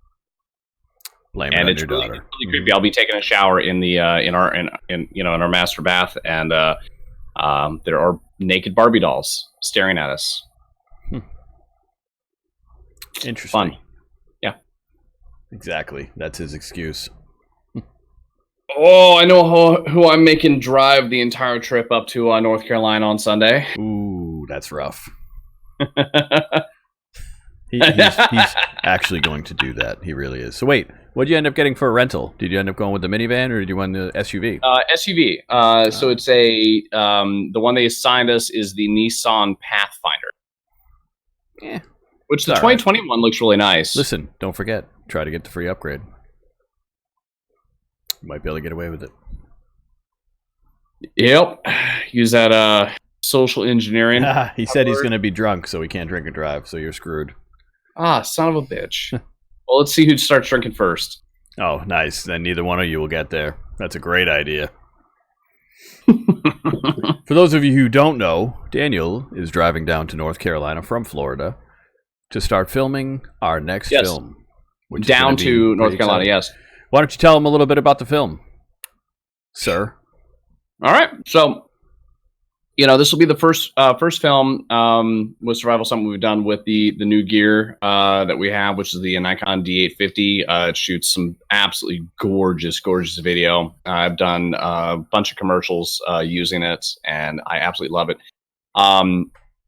S1: blame
S2: And
S1: it on
S2: it's
S1: your
S2: really,
S1: daughter.
S2: really creepy. I'll be taking a shower in the in our master bath, and there are naked Barbie dolls staring at us.
S1: Interesting.
S2: Fun. Yeah.
S1: Exactly. That's his excuse.
S2: Oh, I know who I'm making drive the entire trip up to North Carolina on Sunday.
S1: Ooh, that's rough. He's actually going to do that. He really is. So wait, what did you end up getting for a rental? Did you end up going with the minivan or did you want the SUV?
S2: SUV. So it's the one they assigned us is the Nissan Pathfinder.
S1: Yeah.
S2: Which the
S1: It's all right.
S2: 2021 looks really nice.
S1: Listen, don't forget, try to get the free upgrade. You might be able to get away with it.
S2: Yep. Use that social engineering.
S1: He said he's going to be drunk, so he can't drink and drive, so you're screwed.
S2: Ah, son of a bitch. Well, let's see who starts drinking first.
S1: Oh, nice. Then neither one of you will get there. That's a great idea. For those of you who don't know, Daniel is driving down to North Carolina from Florida to start filming our next film. Which is
S2: down
S1: gonna be
S2: to North
S1: pretty
S2: Carolina,
S1: exciting.
S2: yes.
S1: Why don't you tell him a little bit about the film, sir?
S2: All right. So, this will be the first film with survival, something we've done with the new gear that we have, which is the Nikon D850. It shoots some absolutely gorgeous video. I've done a bunch of commercials using it, and I absolutely love it.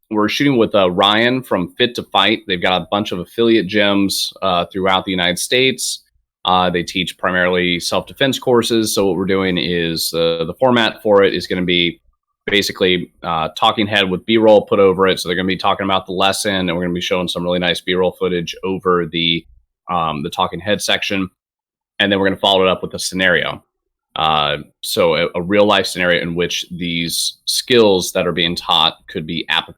S2: We're shooting with Ryan from Fit to Fight. They've got a bunch of affiliate gyms throughout the United States. They teach primarily self-defense courses. So what we're doing is the format for it is going to be basically talking head with B-roll put over it. So they're going to be talking about the lesson, and we're going to be showing some really nice B-roll footage over the talking head section. And then we're going to follow it up with a scenario. So a real life scenario in which these skills that are being taught could be applicable.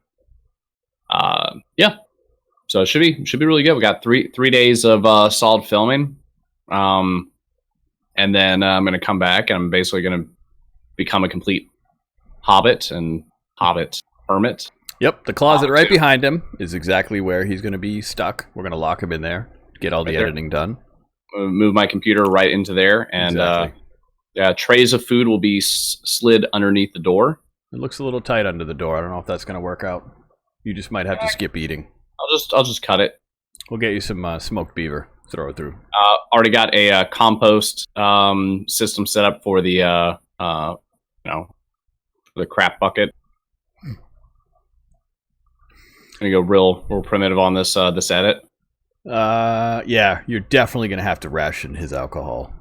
S2: So it should be really good. We got three days of solid filming. And then I'm going to come back and I'm basically going to become a complete hobbit and hobbit hermit.
S1: Yep, the closet right behind him is exactly where he's going to be stuck. We're going to lock him in there, get all the editing done.
S2: Move my computer right into there, and
S1: Exactly.
S2: trays of food will be slid underneath the door.
S1: It looks a little tight under the door. I don't know if that's going to work out. You just might have to skip eating.
S2: I'll just cut it.
S1: We'll get you some smoked beaver. Throw it through.
S2: Already got a compost system set up for the the crap bucket. Gonna go real primitive on this edit.
S1: Yeah, you're definitely gonna have to ration his alcohol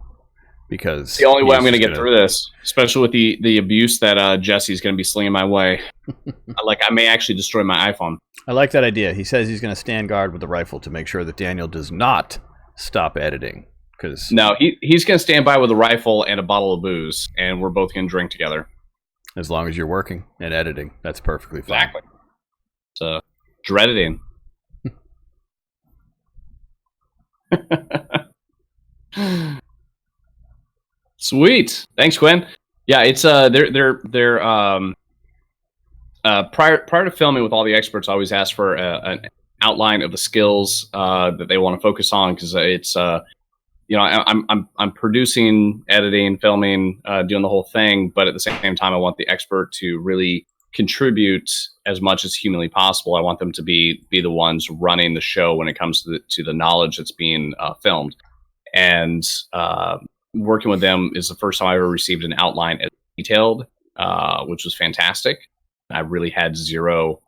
S1: because
S2: It's the only way I'm gonna get through this, especially with the abuse that Jesse's gonna be slinging my way. I may actually destroy my iPhone.
S1: I like that idea. He says he's gonna stand guard with the rifle to make sure that Daniel does not stop editing. Because
S2: no, he's gonna stand by with a rifle and a bottle of booze, and we're both gonna drink together.
S1: as long as you're working and editing, that's perfectly fine.
S2: Exactly. So dreading. Sweet. Thanks, Quinn. Yeah, it's they're prior to filming with all the experts, I always ask for an outline of the skills that they want to focus on, because it's I'm producing, editing, filming, doing the whole thing, but at the same time I want the expert to really contribute as much as humanly possible. I want them to be the ones running the show when it comes to the knowledge that's being filmed. And working with them is the first time I ever received an outline as detailed, which was fantastic. I really had zero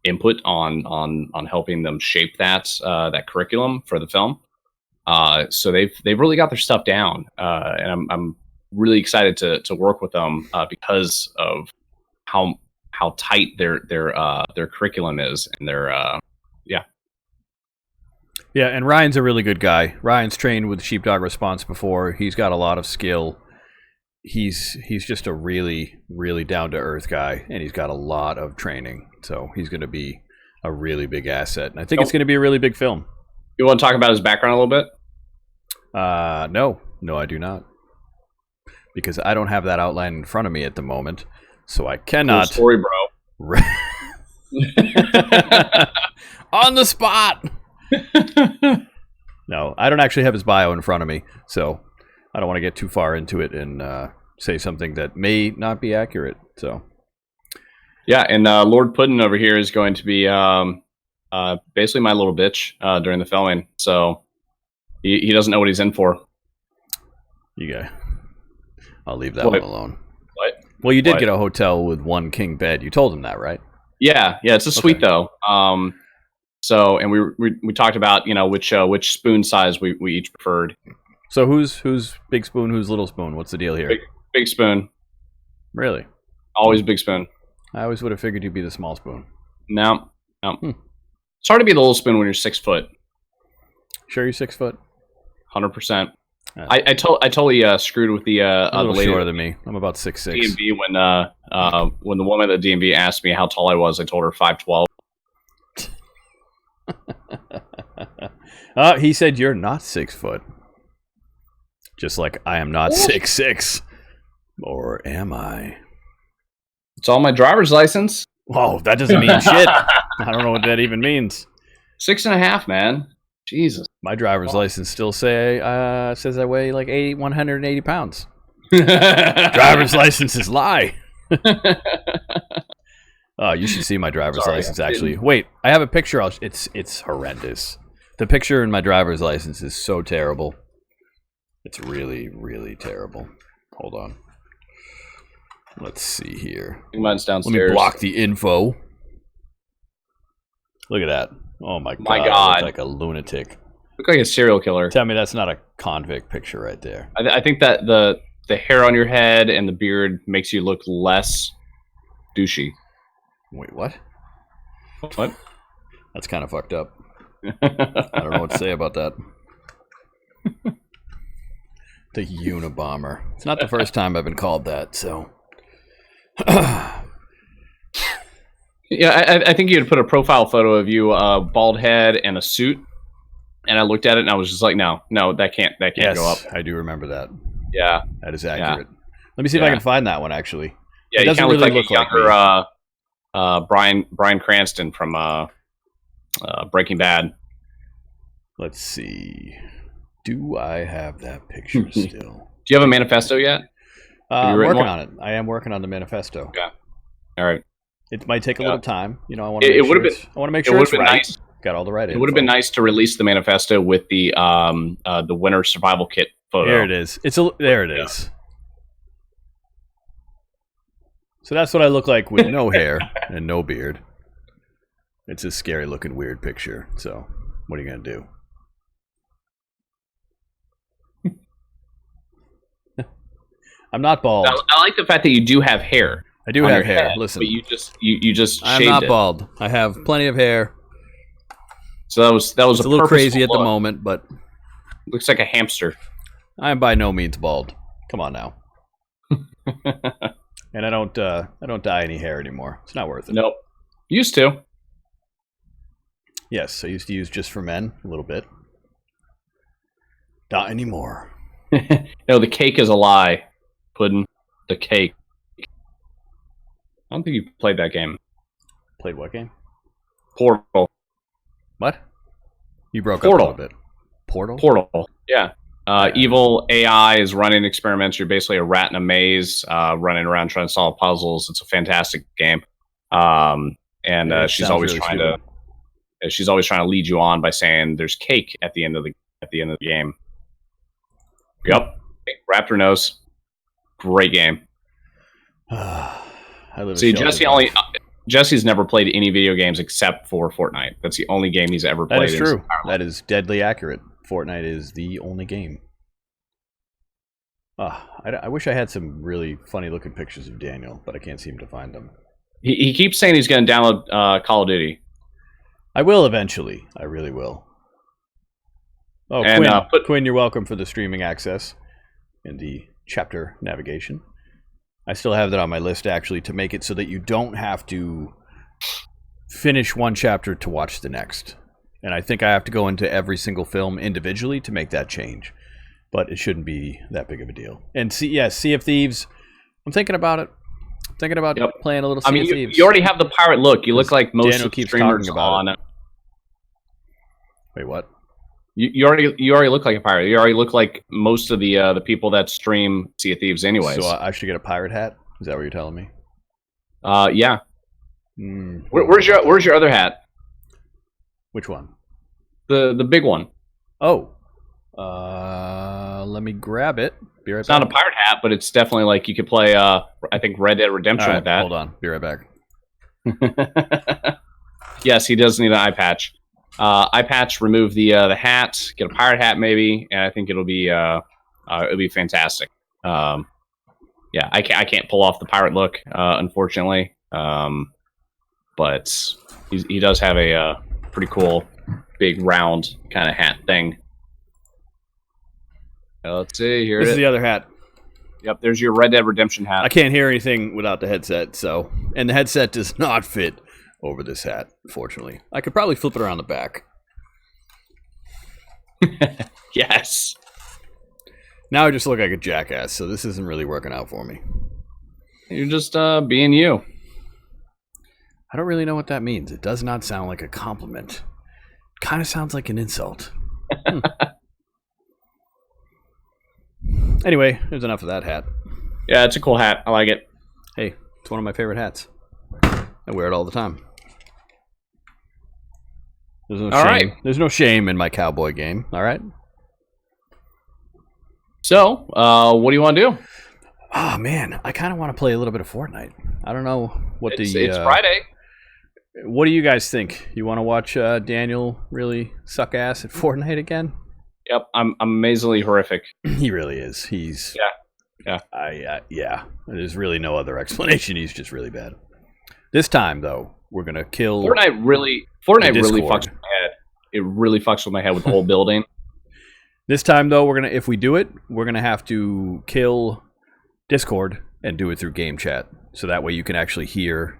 S2: input on helping them shape that curriculum for the film. So they've really got their stuff down, and I'm really excited to work with them because of how tight their curriculum is, and
S1: Yeah, and Ryan's a really good guy. Ryan's trained with Sheepdog Response before. He's got a lot of skill. He's just a really, really down-to-earth guy, and he's got a lot of training. So he's going to be a really big asset. And I think it's going to be a really big film.
S2: You want to talk about his background a little bit?
S1: No, I do not. Because I don't have that outline in front of me at the moment. so I cannot.
S2: Cool story, bro.
S1: On the spot. No, I don't actually have his bio in front of me, so I don't want to get too far into it and say something that may not be accurate. So,
S2: yeah, and Lord Puddin over here is going to be basically my little bitch during the filming, so he doesn't know what he's in for.
S1: I'll leave that one alone.
S2: What?
S1: Well, you did get a hotel with one king bed. You told him that, right?
S2: Yeah, it's a suite though. So, and we talked about which spoon size we each preferred.
S1: So who's big spoon, who's little spoon? What's the deal here?
S2: Big spoon.
S1: Really?
S2: Always big spoon.
S1: I always would have figured you'd be the small spoon.
S2: No. It's hard to be the little spoon when you're 6 foot.
S1: Sure, you're 6 foot.
S2: 100%. I totally screwed with the
S1: a little
S2: lady
S1: shorter than me. I'm about 6'6".
S2: DMV when the woman at the DMV asked me how tall I was, I told her 5'12".
S1: He said you're not 6 foot. Just like I am not 6'6". Or am I?
S2: It's on my driver's license.
S1: Whoa, that doesn't mean shit. I don't know what that even means.
S2: 6.5, man. Jesus.
S1: My driver's license still says I weigh like 180 pounds. Driver's licenses lie. Oh, you should see my driver's license, actually. Wait, I have a picture. It's horrendous. The picture in my driver's license is so terrible. It's really, really terrible. Hold on. Let's see here.
S2: Mine's downstairs.
S1: Let me block the info. Look at that. Oh my god. I look like a lunatic.
S2: Look like a serial killer.
S1: Tell me that's not a convict picture right there.
S2: I think that the hair on your head and the beard makes you look less douchey.
S1: Wait, what?
S2: What?
S1: That's kind of fucked up. I don't know what to say about that. The Unabomber. It's not the first time I've been called that, so.
S2: Yeah, I think you had put a profile photo of you, bald head and a suit, and I looked at it and I was just like, no, that can't go up.
S1: I do remember that.
S2: Yeah,
S1: that is accurate. Yeah. Let me see if I can find that one actually.
S2: Yeah, it doesn't really look like a younger Bryan Cranston from Breaking Bad.
S1: Let's see. Do I have that picture still?
S2: Do you have a manifesto yet?
S1: I'm working on it. I am working on the manifesto.
S2: Okay. All right.
S1: It might take a little time. You know, I want to make sure it's right.
S2: Nice.
S1: Got all the right info.
S2: It would have been nice to release the manifesto with the winter survival kit photo.
S1: There it is. There it is. So that's what I look like with no hair and no beard. It's a scary looking weird picture. So what are you gonna do? I'm not bald.
S2: I like the fact that you do have hair.
S1: I do have hair. Listen,
S2: but you just
S1: I'm
S2: shaved
S1: not
S2: it.
S1: bald. I have plenty of hair.
S2: So that was
S1: a little crazy at the moment, but
S2: looks like a hamster.
S1: I am by no means bald. Come on now. And I don't dye any hair anymore. It's not worth it.
S2: Nope. Used to.
S1: Yes, I used to use just for men a little bit. Not anymore.
S2: No, the cake is a lie. Puddin'. The cake. I don't think you played that game.
S1: Played what game?
S2: Portal.
S1: What? You broke up a little bit. Portal?
S2: Portal. Yeah. Evil AI is running experiments. You're basically a rat in a maze, running around trying to solve puzzles. It's a fantastic game. She's always trying to lead you on by saying there's cake at the end of the game. Yep. Raptor knows. Great game. See, Jesse's never played any video games except for Fortnite. That's the only game he's ever played.
S1: That is true. That is deadly accurate. Fortnite is the only game. I wish I had some really funny looking pictures of Daniel, but I can't seem to find them.
S2: He keeps saying he's going to download Call of Duty.
S1: I will eventually. I really will. Oh, and, Quinn, you're welcome for the streaming access and the chapter navigation. I still have that on my list, actually, to make it so that you don't have to finish one chapter to watch the next. And I think I have to go into every single film individually to make that change. But it shouldn't be that big of a deal. And Sea of Thieves, I'm thinking about it. Thinking about playing a little Sea
S2: I mean,
S1: of Thieves.
S2: you already have the pirate look. You look like most
S1: Daniel
S2: of the
S1: keeps
S2: streamers
S1: talking about
S2: on.
S1: Wait, what?
S2: You already look like a pirate. You already look like most of the people that stream Sea of Thieves, anyways.
S1: So I should get a pirate hat? Is that what you're telling me?
S2: Yeah. Where's your other hat?
S1: Which one?
S2: The big one.
S1: Oh. Let me grab it. Be right
S2: It's
S1: back.
S2: not a pirate hat, but it's definitely like you could play. I think Red Dead Redemption with that.
S1: Hold on. Be right back.
S2: Yes, he does need an eye patch. Eye patch. Remove the hat. Get a pirate hat maybe, and I think it'll be fantastic. Yeah, I can't pull off the pirate look, unfortunately. But he does have a pretty cool big round kind of hat thing. Let's see here.
S1: This is the other hat.
S2: Yep, there's your Red Dead Redemption hat.
S1: I can't hear anything without the headset, and the headset does not fit over this hat, unfortunately. I could probably flip it around the back.
S2: Yes.
S1: Now I just look like a jackass, so this isn't really working out for me.
S2: You're just being you.
S1: I don't really know what that means. It does not sound like a compliment. It kind of sounds like an insult. Anyway, there's enough of that hat.
S2: Yeah, it's a cool hat. I like it.
S1: Hey, it's one of my favorite hats. I wear it all the time. There's no shame.
S2: Right.
S1: There's no shame in my cowboy game. All right.
S2: So, what do you want to do?
S1: Oh man, I kind of want to play a little bit of Fortnite. I don't know what
S2: It's Friday.
S1: What do you guys think? You want to watch Daniel really suck ass at Fortnite again?
S2: Yep, I'm amazingly horrific.
S1: He really is. He's
S2: yeah.
S1: Yeah. There's really no other explanation. He's just really bad. This time though, we're gonna kill.
S2: Fortnite really fucks with my head. It really fucks with my head with the whole building.
S1: This time though, if we do it, we're gonna have to kill Discord and do it through game chat, so that way you can actually hear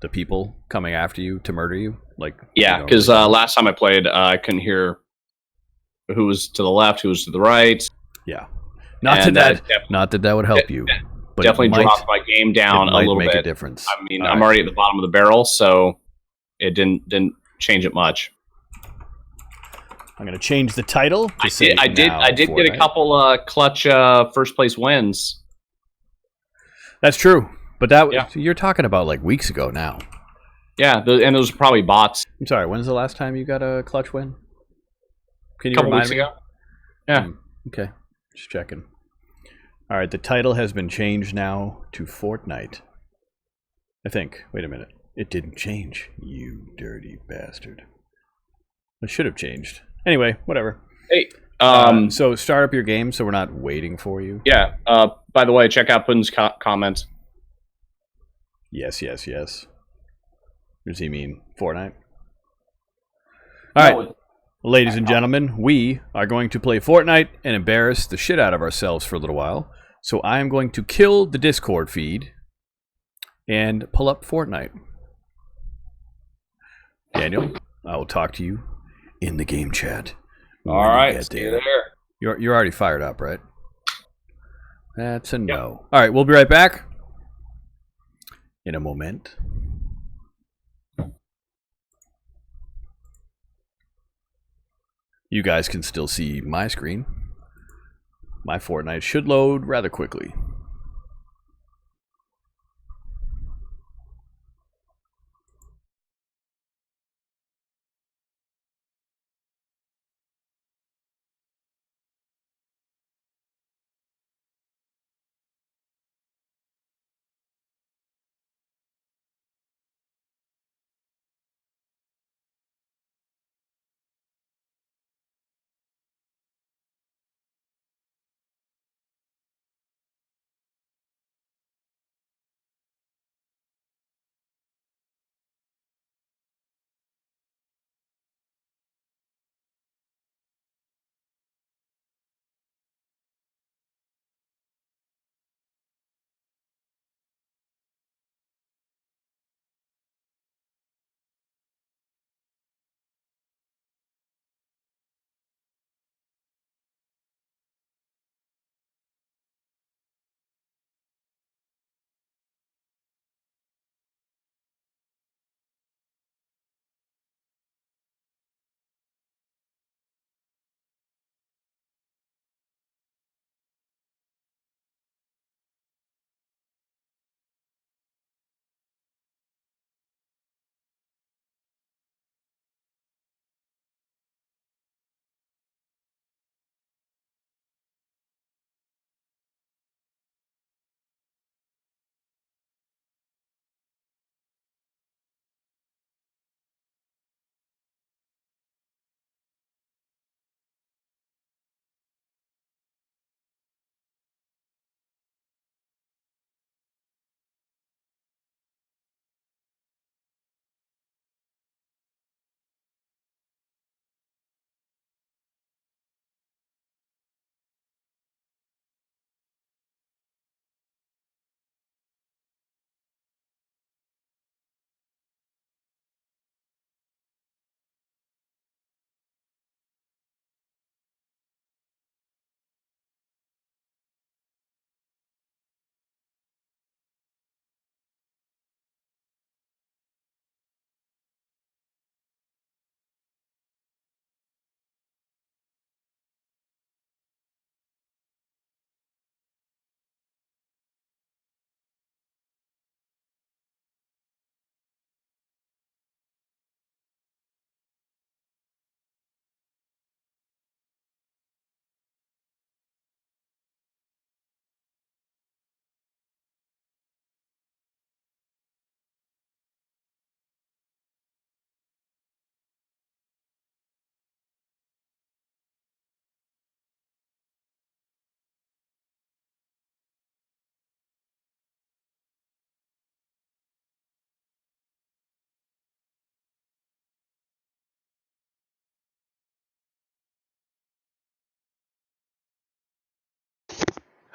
S1: the people coming after you to murder you.
S2: Yeah, because last time I played, I couldn't hear who was to the left, who was to the right.
S1: Yeah, not that that would help you, but
S2: definitely dropped my game down a little
S1: make
S2: bit.
S1: A difference.
S2: I mean, I'm already at the bottom of the barrel, so it didn't change it much.
S1: I'm gonna change the title.
S2: I did get a couple clutch first place wins.
S1: That's true, but you're talking about like weeks ago now.
S2: Yeah, and those were probably bots.
S1: I'm sorry. When's the last time you got a clutch win? Can you
S2: a couple
S1: remind
S2: weeks
S1: me?
S2: ago. Yeah.
S1: Okay, just checking. All right, the title has been changed now to Fortnite. I think. Wait a minute. It didn't change. You dirty bastard. It should have changed. Anyway, whatever.
S2: Hey.
S1: So start up your game so we're not waiting for you.
S2: Yeah. By the way, check out Putin's comments.
S1: Yes. Does he mean Fortnite? All right. Ladies and gentlemen, we are going to play Fortnite and embarrass the shit out of ourselves for a little while. So I am going to kill the Discord feed and pull up Fortnite. Daniel, I will talk to you in the game chat.
S2: All right, stay there.
S1: You're already fired up, right? That's a no. All right, we'll be right back in a moment. You guys can still see my screen. My Fortnite should load rather quickly.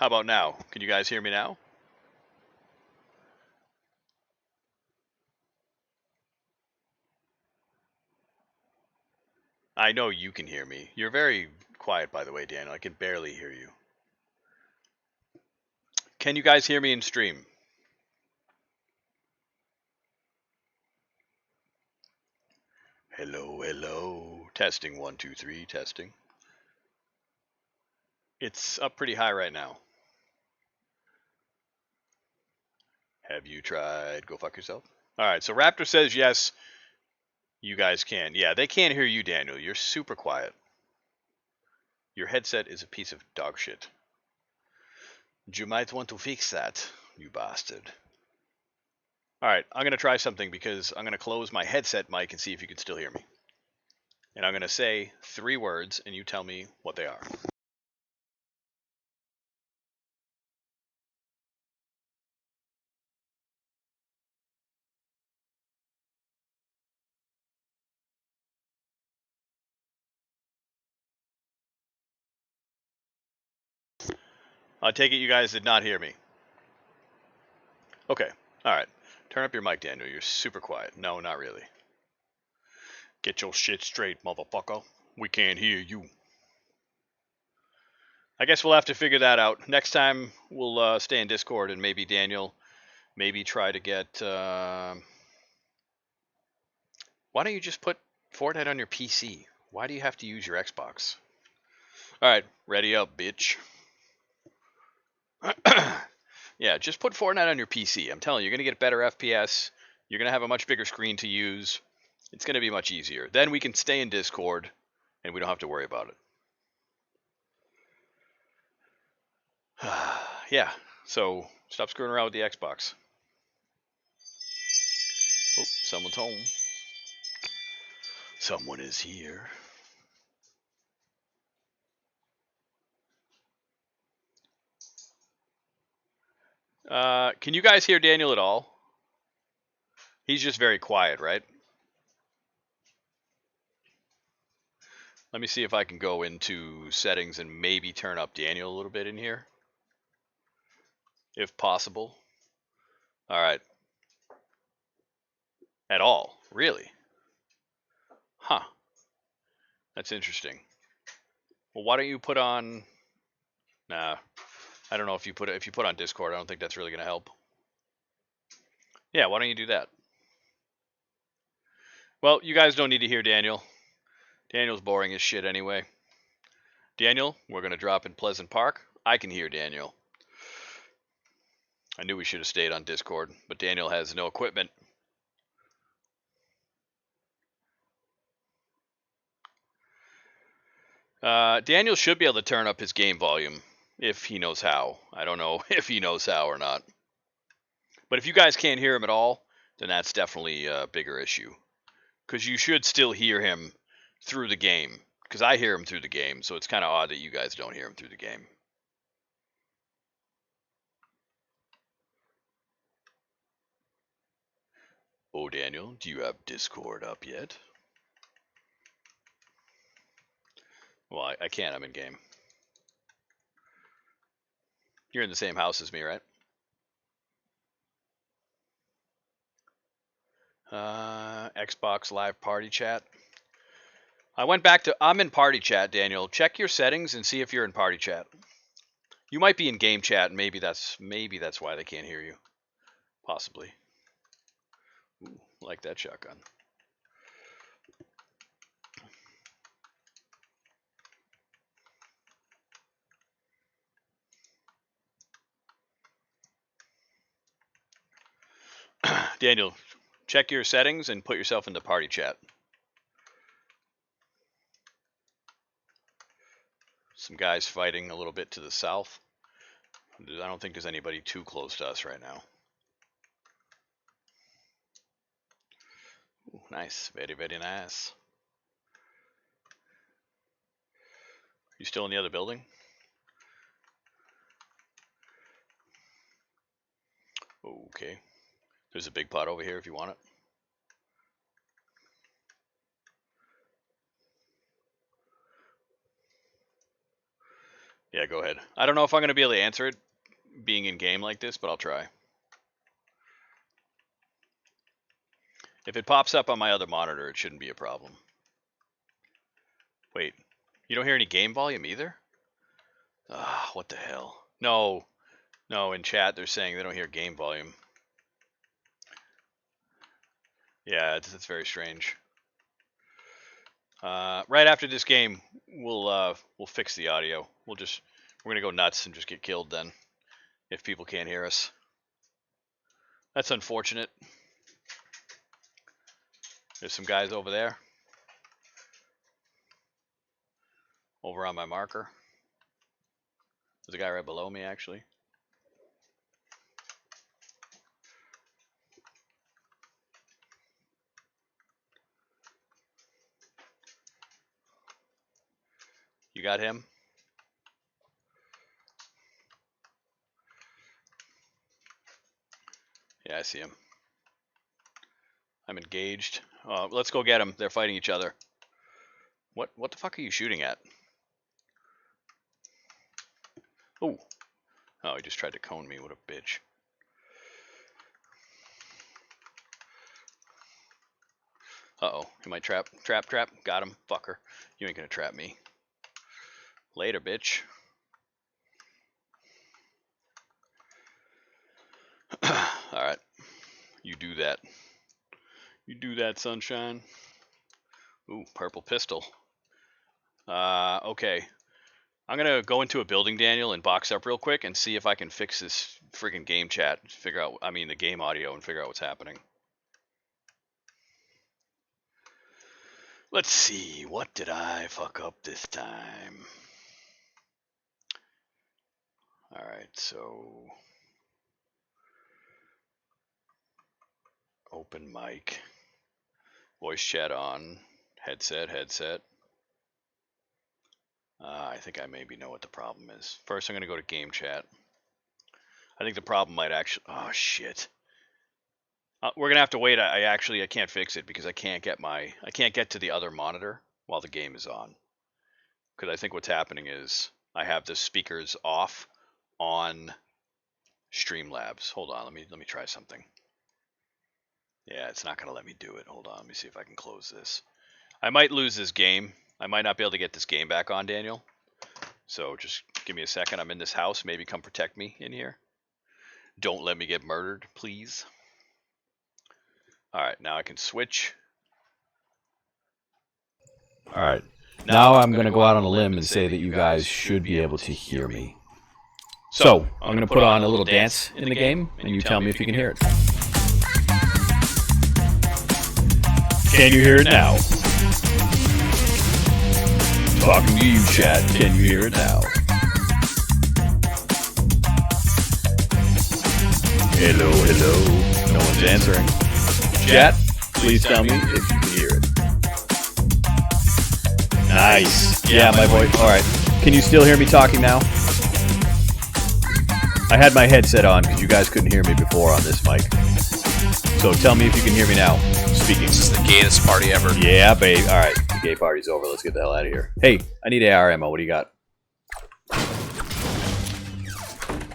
S1: How about now? Can you guys hear me now? I know you can hear me. You're very quiet, by the way, Daniel. I can barely hear you. Can you guys hear me in stream? Hello, hello. Testing 1, 2, 3. Testing. It's up pretty high right now. Have you tried Go Fuck Yourself? All right, so Raptor says yes, you guys can. Yeah, they can't hear you, Daniel. You're super quiet. Your headset is a piece of dog shit. You might want to fix that, you bastard. All right, I'm going to try something because I'm going to close my headset mic and see if you can still hear me. And I'm going to say 3 words, and you tell me what they are. I take it you guys did not hear me. Okay, all right. Turn up your mic, Daniel. You're super quiet. No, not really. Get your shit straight, motherfucker. We can't hear you. I guess we'll have to figure that out. Next time, we'll stay in Discord, and maybe Daniel, try to get... why don't you just put Fortnite on your PC? Why do you have to use your Xbox? Alright, ready up, bitch. Yeah, just put Fortnite on your PC. I'm telling you, you're going to get better FPS. You're going to have a much bigger screen to use. It's going to be much easier. Then we can stay in Discord, and we don't have to worry about it. Yeah, so stop screwing around with the Xbox. Oh, someone's home. Someone is here. Can you guys hear Daniel at all? He's just very quiet, right? Let me see if I can go into settings and maybe turn up Daniel a little bit in here. If possible. Alright. At all? Really? Huh. That's interesting. Well, why don't you put on... Nah. I don't know if you put on Discord. I don't think that's really going to help. Yeah, why don't you do that? Well, you guys don't need to hear Daniel. Daniel's boring as shit anyway. Daniel, we're going to drop in Pleasant Park. I can hear Daniel. I knew we should have stayed on Discord, but Daniel has no equipment. Daniel should be able to turn up his game volume if he knows how. I don't know if he knows how or not. But if you guys can't hear him at all, then that's definitely a bigger issue. Because you should still hear him through the game. Because I hear him through the game, so it's kind of odd that you guys don't hear him through the game. Oh, Daniel, do you have Discord up yet? Well, I can't. I'm in game. You're in the same house as me, right? Xbox Live Party Chat. I went back to... I'm in Party Chat, Daniel. Check your settings and see if you're in Party Chat. You might be in Game Chat, and maybe that's why they can't hear you. Possibly. Ooh, like that shotgun. Daniel, check your settings and put yourself into Party Chat. Some guys fighting a little bit to the south. I don't think there's anybody too close to us right now. Ooh, nice. Very, very nice. You still in the other building? Okay. There's a big pot over here if you want it. Yeah, go ahead. I don't know if I'm going to be able to answer it being in game like this, but I'll try. If it pops up on my other monitor, it shouldn't be a problem. Wait, you don't hear any game volume either? Ah, what the hell? No, in chat they're saying they don't hear game volume. Yeah, it's very strange. Right after this game, we'll fix the audio. We're gonna go nuts and just get killed then, if people can't hear us. That's unfortunate. There's some guys over there. Over on my marker. There's a guy right below me, actually. You got him? Yeah, I see him. I'm engaged. Let's go get him. They're fighting each other. What the fuck are you shooting at? Oh, he just tried to cone me. What a bitch. Uh-oh, he might trap. Got him, fucker. You ain't gonna trap me. Later, bitch. Alright. You do that. You do that, sunshine. Ooh, purple pistol. Okay. I'm gonna go into a building, Daniel, and box up real quick and see if I can fix this friggin' game chat. The game audio and figure out what's happening. Let's see, what did I fuck up this time? Alright, so... Open mic. Voice chat on. Headset. I think I maybe know what the problem is. First, I'm going to go to game chat. I think the problem might actually... Oh, shit. We're going to have to wait. I can't fix it because I can't get to the other monitor while the game is on. Because I think what's happening is I have the speakers off on Streamlabs. Hold on, let me try something. Yeah, it's not going to let me do it. Hold on, let me see if I can close this. I might lose this game. I might not be able to get this game back on, Daniel. So just give me a second. I'm in this house. Maybe come protect me in here. Don't let me get murdered, please. All right, now I can switch.
S5: All right. Now I'm going to go out on a limb and say that you guys should be able to hear me. So, I'm going to put on a little dance in the game, and you tell me if you can hear it. Can you hear it now? Talking to you, chat. Can you hear it now? Hello. No one's answering. Chat, please tell me if you can hear it. Nice. Yeah, my boy. All right. Can you still hear me talking now? I had my headset on because you guys couldn't hear me before on this mic. So tell me if you can hear me now. Speaking.
S6: This is the gayest party ever.
S5: Yeah, babe. All right. The gay party's over. Let's get the hell out of here. Hey, I need AR ammo. What do you got?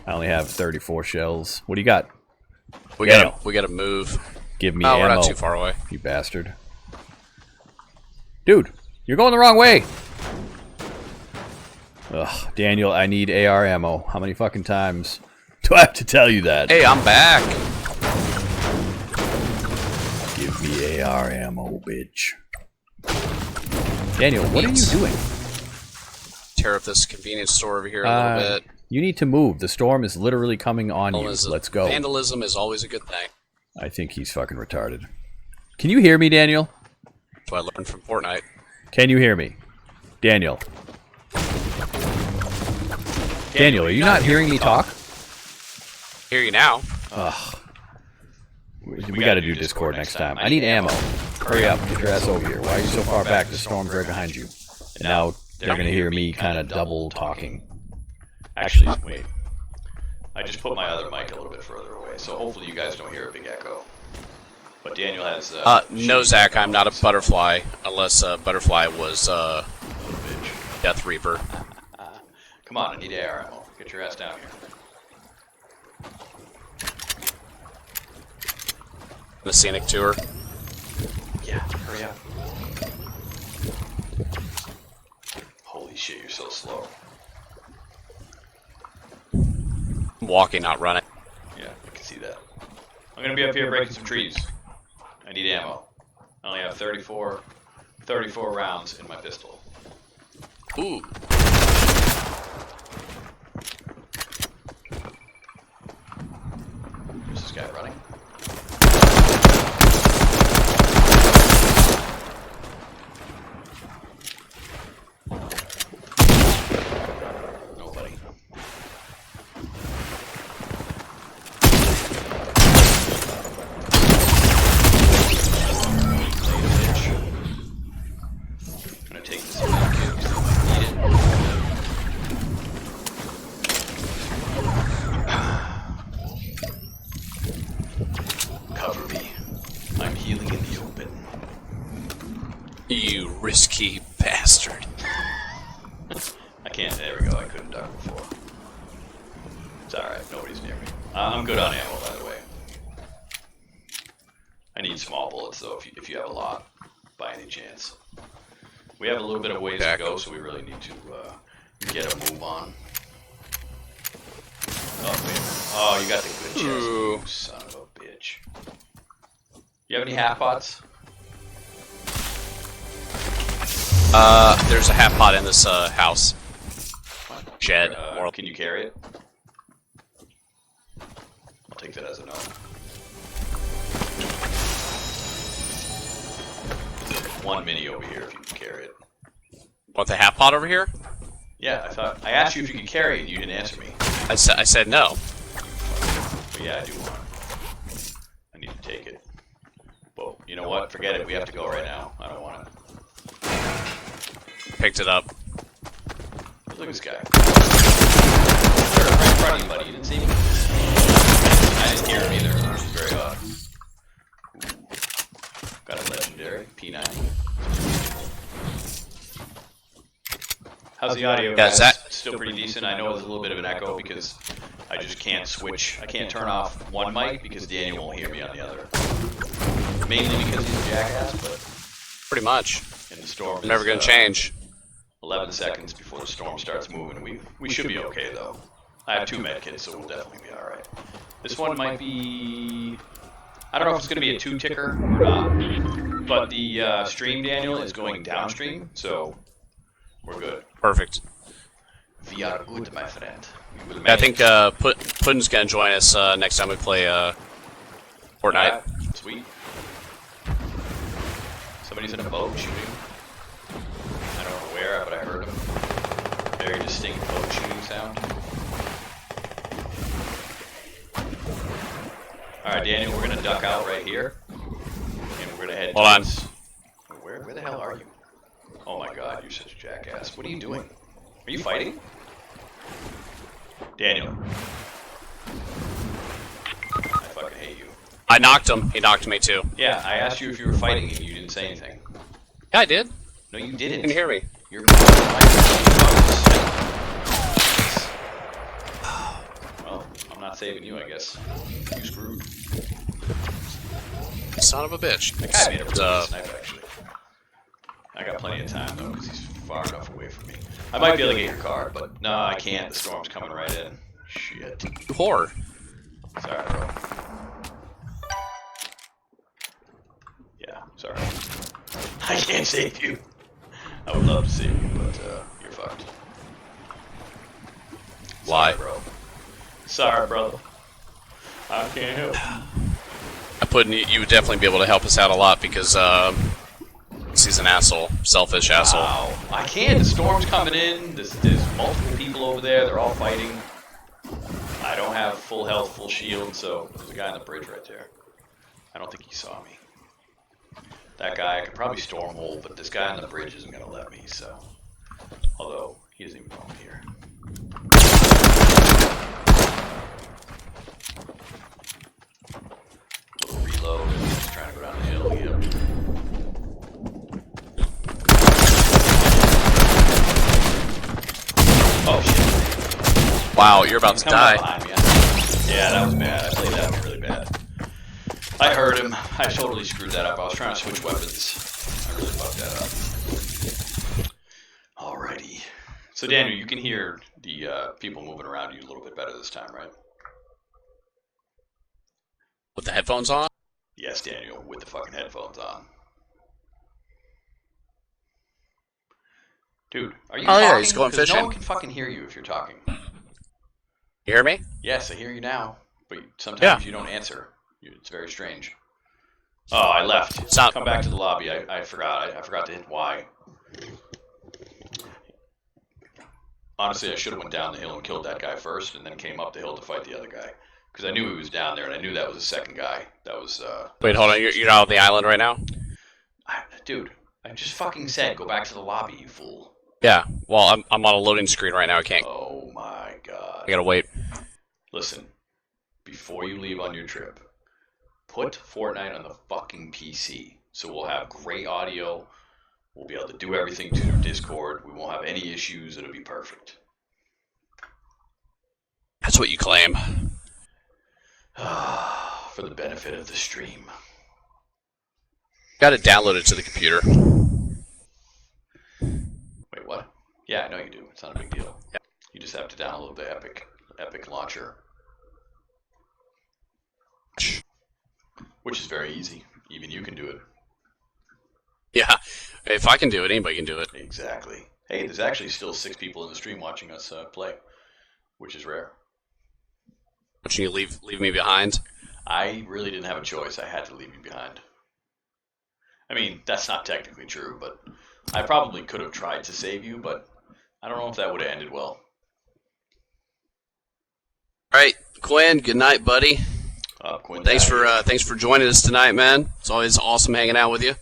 S5: I only have 34 shells. What do you got?
S6: We gotta move.
S5: Give me ammo.
S6: We're not too far away.
S5: You bastard. Dude, you're going the wrong way. Ugh, Daniel, I need AR ammo. How many fucking times do I have to tell you that?
S6: Hey, I'm back.
S5: Give me AR ammo, bitch. Daniel, what are you doing?
S6: Tear up this convenience store over here a little bit.
S5: You need to move. The storm is literally coming on you. Let's go.
S6: Vandalism is always a good thing.
S5: I think he's fucking retarded. Can you hear me, Daniel?
S6: That's what I learned from Fortnite.
S5: Can you hear me? Daniel. Daniel, are you not hearing me talk?
S6: Hear you now.
S5: Ugh. We gotta do Discord next time. I need ammo. Hurry up, get your ass over here. Why are you so far back? The storm's right behind you. And now they're gonna hear me kind of double talking.
S1: Actually, wait. I just put my other mic a little bit further away, so hopefully you guys don't hear a big echo. But Daniel has...
S6: no, Zach, I'm not a butterfly, unless Butterfly was Death Reaper.
S1: Come
S5: Come on, I need AR ammo. Get your ass down here.
S2: The scenic tour.
S5: Yeah, hurry up. Holy shit, you're so slow.
S2: I'm walking, not running.
S5: Yeah, I can see that. I'm gonna be up here breaking some trees. I need ammo. I only have 34 rounds in my pistol.
S2: Ooh.
S5: Is this guy running? Nobody. I'm gonna take this kid because I might need it. Cover me. I'm healing in the open.
S2: You risky bastard.
S5: I can't. There we go. I couldn't duck before. It's alright. Nobody's near me. I'm good on ammo, by the way. I need small bullets, though, if you have a lot, by any chance. We have a little bit of ways to go, so we really need to get a move on. Oh, wait. Oh, you got the good chest. You son of a bitch. You have any half pots?
S2: There's a half pot in this house. Shed.
S5: Can you carry it? I'll take that as a no. There's one mini over here if you can carry it.
S2: Want the half pot over here?
S5: Yeah, I asked you if you could carry it and you didn't answer me.
S2: I said no.
S5: But yeah, I do want it. I need to take it. Well, you know what? Forget it. We have to go right now. I don't want it.
S2: Picked it up.
S5: Look at this guy. They're right in front of you, buddy. You didn't see me? I didn't hear him either, which is very odd. Ooh. Got a legendary P90. How's the audio, guys? Still pretty decent. I know there's a little bit of an echo because I just can't switch. I can't turn off one mic because Daniel won't hear me on the other. Mainly because he's a jackass, but
S2: Pretty much.
S5: in the storm,
S2: Never gonna change.
S5: 11 seconds before the storm starts moving. We should be okay though. I have 2 medkits, so we'll definitely be alright. This one might be... I don't know if it's going to be a 2-ticker or not, but the stream, Daniel, is going downstream, so we're good.
S2: Perfect.
S5: We are good, my friend. We will
S2: Yeah, I think
S5: manage.
S2: Puddin's gonna join us next time we play Fortnite.
S5: Alright, sweet. Somebody's in a boat shooting. I don't know where, but I heard him. Very distinct boat shooting sound. Alright, Daniel, we're gonna duck out right here. And we're gonna head
S2: Hold on.
S5: towards... Where the hell are you? Oh my god, you're such a jackass. What are you doing? Are you fighting? Daniel. I fucking hate you.
S2: I knocked him. He knocked me too.
S5: Yeah, I asked you if you were fighting and you didn't say anything.
S2: Yeah, I did.
S5: No, you didn't.
S2: Can you hear me?
S5: You're... Well, I'm not saving you, I guess. You screwed.
S2: Son of a bitch.
S5: That guy made a really good snipe, actually. I got plenty of time, though, because he's far enough away from me. I might be able to get your card, but no, I can't. The storm's coming right in. Shit.
S2: You whore.
S5: Sorry, bro. Yeah, sorry. I can't save you. I would love to save you, but you're fucked.
S2: Why?
S5: Sorry, bro. Sorry, brother. I can't help.
S2: I put you would definitely be able to help us out a lot because he's an asshole, selfish asshole.
S5: Wow. I can't. The storm's coming in. There's multiple people over there. They're all fighting. I don't have full health, full shield, so there's a guy on the bridge right there. I don't think he saw me. That guy, I could probably storm hold, but this guy on the bridge isn't going to let me, so... Although, he doesn't even know I'm here. Little reload, just trying to go down the hill again. Oh shit.
S6: Wow, you're about to
S5: Coming up
S6: die.
S5: behind me. Yeah, that was bad. I played that one really bad. I heard him. I totally screwed that up. I was trying to switch weapons. I really fucked that up. Alrighty. So Daniel, you can hear the people moving around you a little bit better this time, right?
S6: With the headphones on?
S5: Yes, Daniel, with the fucking headphones on. Dude, are you
S6: Oh,
S5: talking?
S6: yeah, he's going
S5: 'Cause no
S6: fishing.
S5: one can fucking hear you if you're talking.
S6: You hear me?
S5: Yes, I hear you now, but sometimes you don't answer. It's very strange. Oh, I left.
S6: Stop.
S5: Come back to the lobby. I forgot. I forgot to hit Y. Honestly, I should have went down the hill and killed that guy first, and then came up the hill to fight the other guy. Because I knew he was down there, and I knew that was the second guy. That was,
S6: Wait, hold on. You're not on the island right now?
S5: Dude, I just fucking said go back to the lobby, you fool.
S6: Yeah. Well, I'm on a loading screen right now. I can't.
S5: Oh my god.
S6: I gotta wait.
S5: Listen, before you leave on your trip, put Fortnite on the fucking PC. So we'll have great audio. We'll be able to do everything through Discord. We won't have any issues. It'll be perfect.
S6: That's what you claim.
S5: For the benefit of the stream.
S6: Got it downloaded to the computer.
S5: Wait, what? Yeah, I know you do. It's not a big deal.
S6: Yeah.
S5: You just have to download the Epic launcher. Which is very easy. Even you can do it.
S6: Yeah. If I can do it, anybody can do it.
S5: Exactly. Hey, there's actually still 6 people in the stream watching us play, which is rare.
S6: But you leave me behind?
S5: I really didn't have a choice. I had to leave you behind. I mean, that's not technically true, but I probably could have tried to save you, but I don't know if that would have ended well.
S6: All right, Quinn. Good night, buddy.
S5: Quinn,
S6: Thanks for joining us tonight, man. It's always awesome hanging out with you.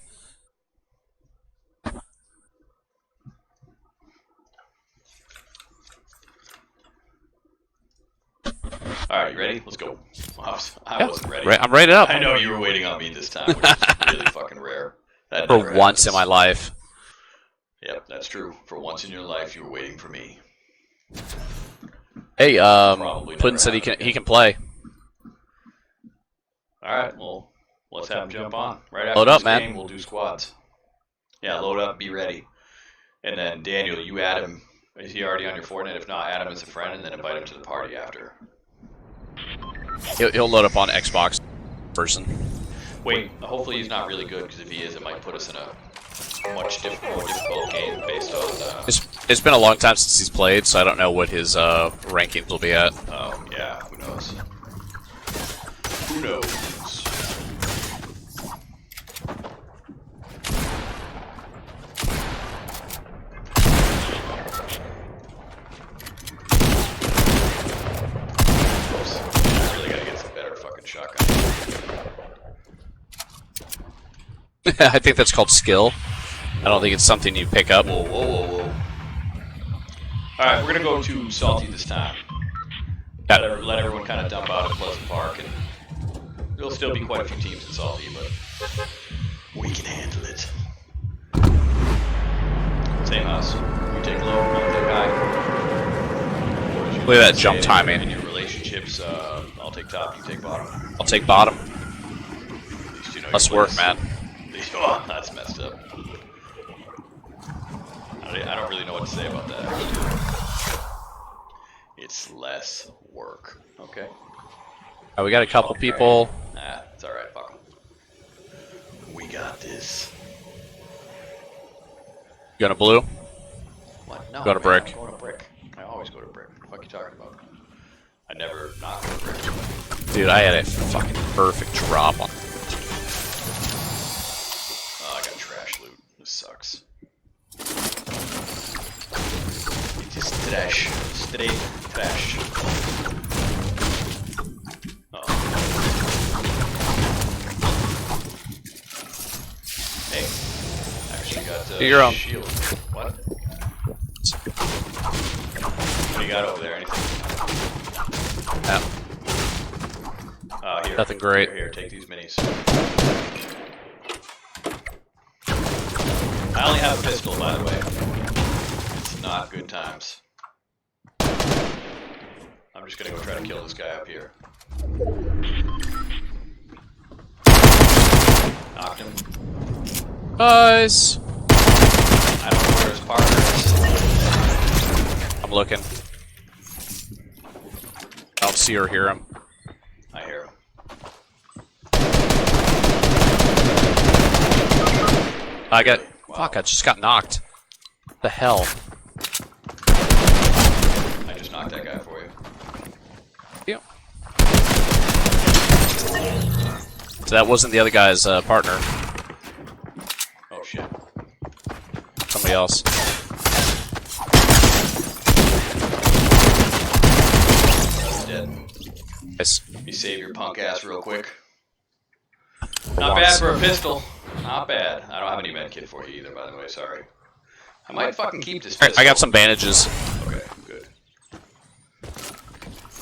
S5: All right, you ready? Let's go. I wasn't ready.
S6: I'm ready up.
S5: I know you were waiting on me this time, which is really fucking rare. That
S6: For
S5: never
S6: once
S5: happens.
S6: in my life.
S5: Yep, that's true. For once in your life, you were waiting for me.
S6: Hey,
S5: Probably
S6: Puddin
S5: never
S6: said he
S5: happened.
S6: can play.
S5: All right, well, let's have him jump on. Right after
S6: Load up,
S5: this
S6: man.
S5: game, we'll do squads. Yeah, load up, be ready. And then, Daniel, you add him. Is he already on your Fortnite? If not, add him as a friend and then invite him to the party after.
S6: He'll load up on Xbox person.
S5: Wait, hopefully he's not really good, because if he is, it might put us in a much more difficult game based on...
S6: It's been a long time since he's played, so I don't know what his rankings will be at.
S5: Oh, yeah, who knows? Who knows? I really gotta get some better fucking shotgun.
S6: I think that's called skill. I don't think it's something you pick up.
S5: Whoa, whoa, whoa, whoa. Alright, we're gonna go to Salty this time. Let everyone kind of dump out at Pleasant Park, and there'll still be quite a few teams in Salty, but we can handle it. Same house. You take low, I'll take high.
S6: Look at that jump timing.
S5: In your relationships, I'll take top, you take bottom.
S6: I'll take bottom.
S5: At least you know
S6: Let's
S5: your
S6: work,
S5: place.
S6: man.
S5: Oh, that's messed up. I don't really know what to say about that. It's less work. Okay.
S6: We got a couple people.
S5: Nah, it's alright, fuck 'em. We got this.
S6: You going to blue?
S5: What? No,
S6: Go to
S5: man,
S6: brick.
S5: I'm going to brick. I always go to brick. What the fuck are you talking about? I never not go to brick.
S6: Dude, I had a fucking perfect drop on.
S5: Oh, I got trash loot. This sucks. It is trash. Straight trash. Oh. Hey. Actually got
S6: Do your own.
S5: shield. What? What do you got over there? Anything?
S6: Yeah.
S5: Here.
S6: Nothing great.
S5: Here, take these minis. I only have a pistol, by the way. It's not good times. I'm just gonna go try to kill this guy up here. Knocked him.
S6: Nice.
S5: I don't know where his partner is.
S6: I'm looking. I don't see or hear him.
S5: I hear him.
S6: I got.
S5: Wow.
S6: Fuck! I just got knocked. What the hell?
S5: I just knocked that guy for you.
S6: Yeah. So that wasn't the other guy's partner.
S5: Oh shit.
S6: Somebody else.
S5: He's dead.
S6: Nice.
S5: You save your punk ass real quick. Not bad for a pistol. Not bad. I don't have any med kit for you either, by the way. Sorry. I might fucking keep this pistol.
S6: I got some bandages.
S5: Okay, good.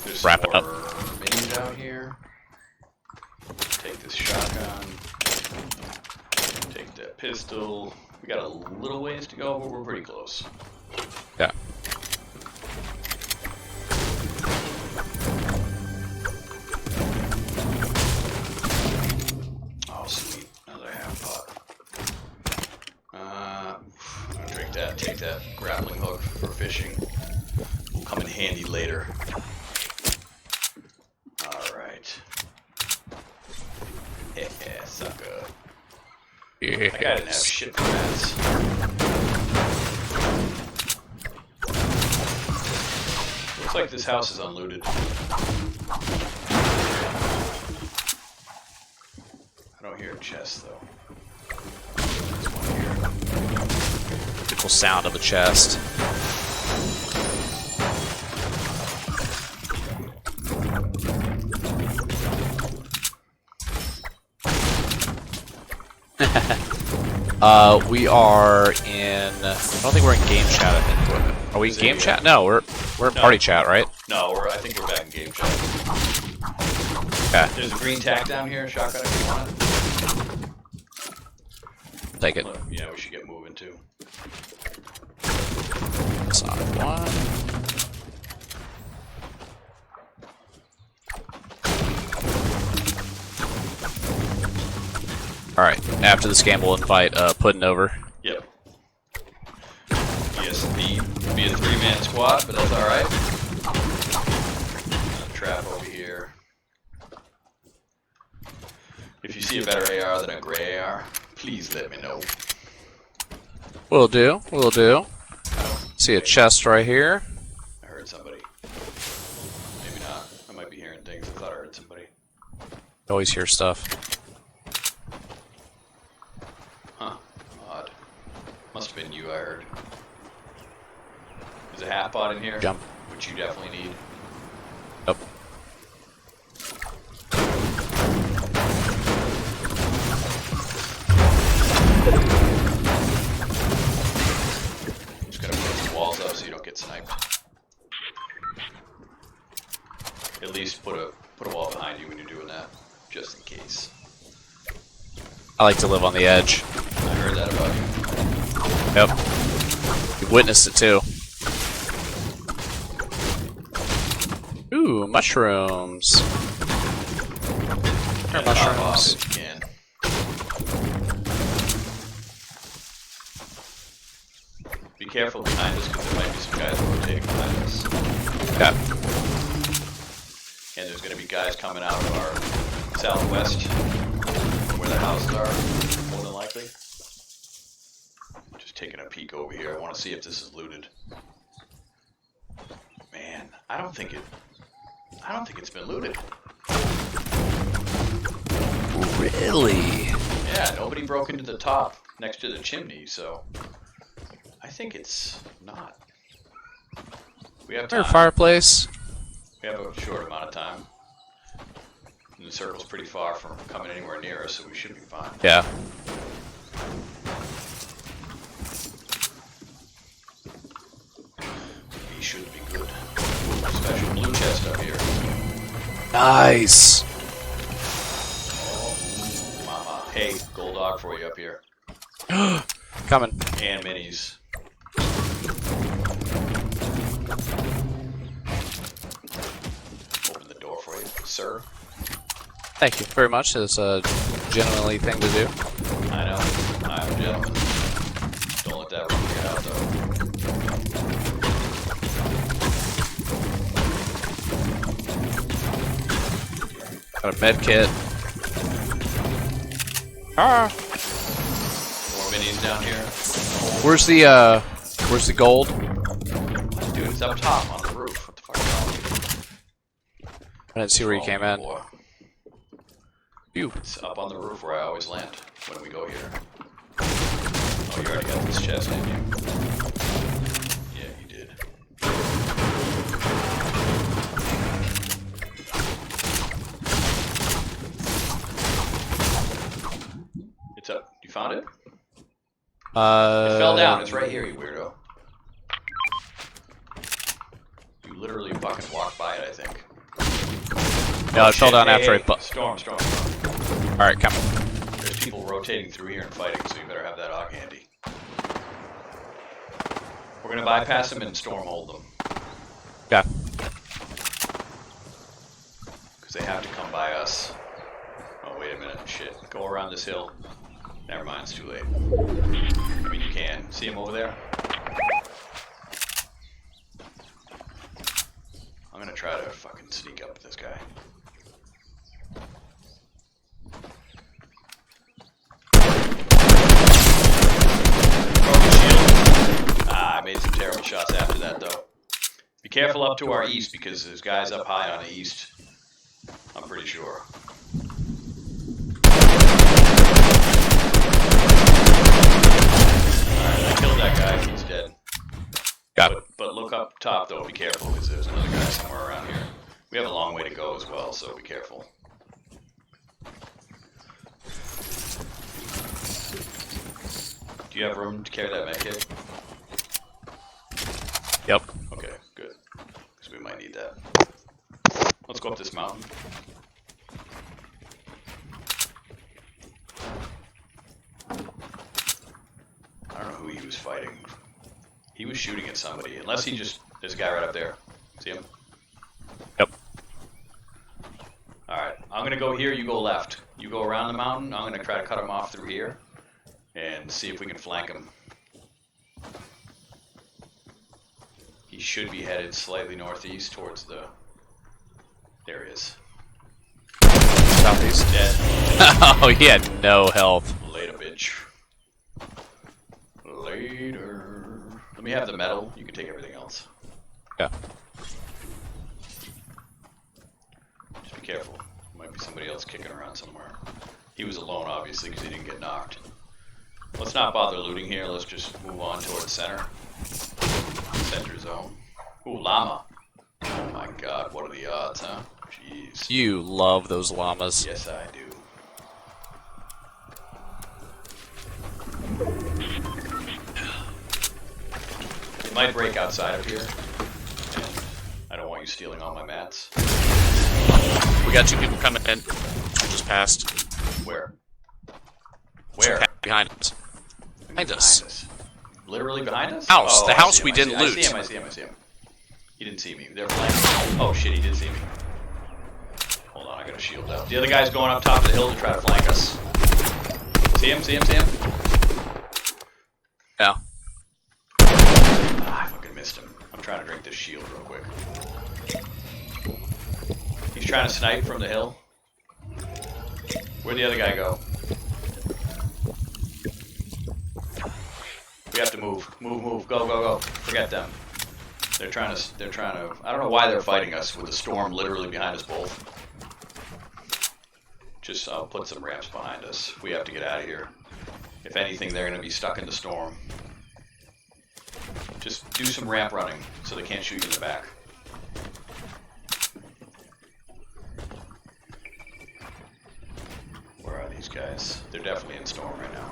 S5: There's
S6: Wrap it
S5: some
S6: up.
S5: more minis out here. Take this shotgun. Take that pistol. We got a little ways to go, but we're pretty close.
S6: Yeah.
S5: Oh, sweet. Another half pot. I'm gonna drink that. Take that grappling hook for fishing. Will come in handy later. Alright. Heh, sucker. That guy didn't have shit for mats. Looks like this house is unlooted. I don't hear a chest though. There's one here.
S6: Typical sound of a chest. We are in. I don't think we're in game chat. I think. Are we in game chat? No, we're in party chat, right?
S5: No, I think we're back in game chat.
S6: Okay,
S5: There's a green tack down here, shotgun if you want it.
S6: take it.
S5: Look, yeah, we should get moving too.
S6: Side one. All right. After this game, we'll invite Puddin' over.
S5: Yep. Yes, indeed. Be a 3-man squad, but that's alright. Trap over here. If you see a better AR than a gray AR, please let me know.
S6: Will do. Will do. See a chest right here.
S5: I heard somebody. Maybe not. I might be hearing things. I thought I heard somebody.
S6: Always hear stuff.
S5: Huh. Odd. Must have been you, I heard. There's a half pot in here.
S6: Jump.
S5: Which you definitely need.
S6: Up.
S5: Just gotta put some walls up so you don't get sniped. At least put a wall behind you when you're doing that, just in case.
S6: I like to live on the edge.
S5: I heard that about you.
S6: Yep. You've witnessed it too. Ooh, mushrooms.
S5: And
S6: Mushrooms.
S5: pop off if you can. Be careful behind us because there might be some guys rotating behind us.
S6: Yeah.
S5: And there's going to be guys coming out of our southwest, where the houses are, more than likely. Just taking a peek over here. I want to see if this is looted. Man, I don't think it's been looted.
S6: Really?
S5: Yeah, nobody broke into the top next to the chimney, so I think it's not. We have
S6: There,
S5: time.
S6: fireplace.
S5: We have a short amount of time. And the circle's pretty far from coming anywhere near us, so we should be fine.
S6: Yeah.
S5: We should be good. Special blue chest up here.
S6: Nice.
S5: Oh, mama. Hey, gold dog for you up here.
S6: Coming.
S5: And minis. sir.
S6: Thank you very much. It's a gentlemanly thing to do.
S5: I know. I'm a gentleman. Don't let that run you out, though.
S6: Got a med kit.
S5: More minis down here.
S6: Where's the gold?
S5: Dude, it's up top on the roof. What the fuck is
S6: I didn't see where you came in.
S5: Boy.
S6: Phew.
S5: It's up on the roof where I always land when we go here. Oh, you already got this chest, didn't you? Yeah, you did. It's up. You found it? It fell down. It's right here, you weirdo. You literally fucking walked by it, I think.
S6: No, it fell down after
S5: Hey,
S6: I.
S5: Storm.
S6: All right, come.
S5: There's people rotating through here and fighting, so you better have that AUG handy. We're gonna bypass them and storm hold them.
S6: Yeah.
S5: Because they have to come by us. Oh, wait a minute. Shit. Go around this hill. Never mind, it's too late. I mean, you can. See him over there? I'm gonna try to fucking sneak up with this guy. Broken shield. Ah, I made some terrible shots after that, though. Be careful up to our east, because there's guys up high on the east. I'm pretty sure. Alright, I killed that guy. He's dead.
S6: Got it.
S5: But look up top, though. Be careful, because there's another guy somewhere around here. We have a long way to go as well, so be careful. Do you have room to carry that medkit?
S6: Yep.
S5: Okay, good. Because we might need that. Let's go up this mountain. I don't know who he was fighting. He was shooting at somebody. Unless he just... There's a guy right up there. See him?
S6: Yep.
S5: Alright, I'm gonna go here, you go left. You go around the mountain, I'm gonna try to cut him off through here. And see if we can flank him. He should be headed slightly northeast towards the... There he is.
S6: Southeast.
S5: Dead.
S6: Oh, he had no health.
S5: Later, bitch. Later. Let me have the metal. You can take everything else.
S6: Yeah.
S5: Just be careful. Might be somebody else kicking around somewhere. He was alone, obviously, because he didn't get knocked. Let's not bother looting here. Let's just move on towards center. Center zone. Ooh, llama. Oh my god, what are the odds, huh? Jeez.
S6: You love those llamas.
S5: Yes, I do. It might break outside of here. And I don't want you stealing all my mats.
S6: We got two people coming in. Just passed.
S5: Where? Where?
S6: Behind us. Behind us.
S5: Literally behind us?
S6: House.
S5: Oh,
S6: The
S5: I
S6: house
S5: see him,
S6: we
S5: I see
S6: didn't
S5: him,
S6: loot.
S5: I see him. He didn't see me. They're flanking. Oh shit, he did see me. Hold on, I got a shield out. The other guy's going up top of the hill to try to flank us. See him?
S6: Yeah.
S5: Ah, I fucking missed him. I'm trying to drink this shield real quick. He's trying to snipe from the hill. Where'd the other guy go? We have to move. Move. Go. Forget them. They're trying to, I don't know why they're fighting us with the storm literally behind us both. Just, I'll put some ramps behind us. We have to get out of here. If anything, they're going to be stuck in the storm. Just do some ramp running so they can't shoot you in the back. Where are these guys? They're definitely in storm right now.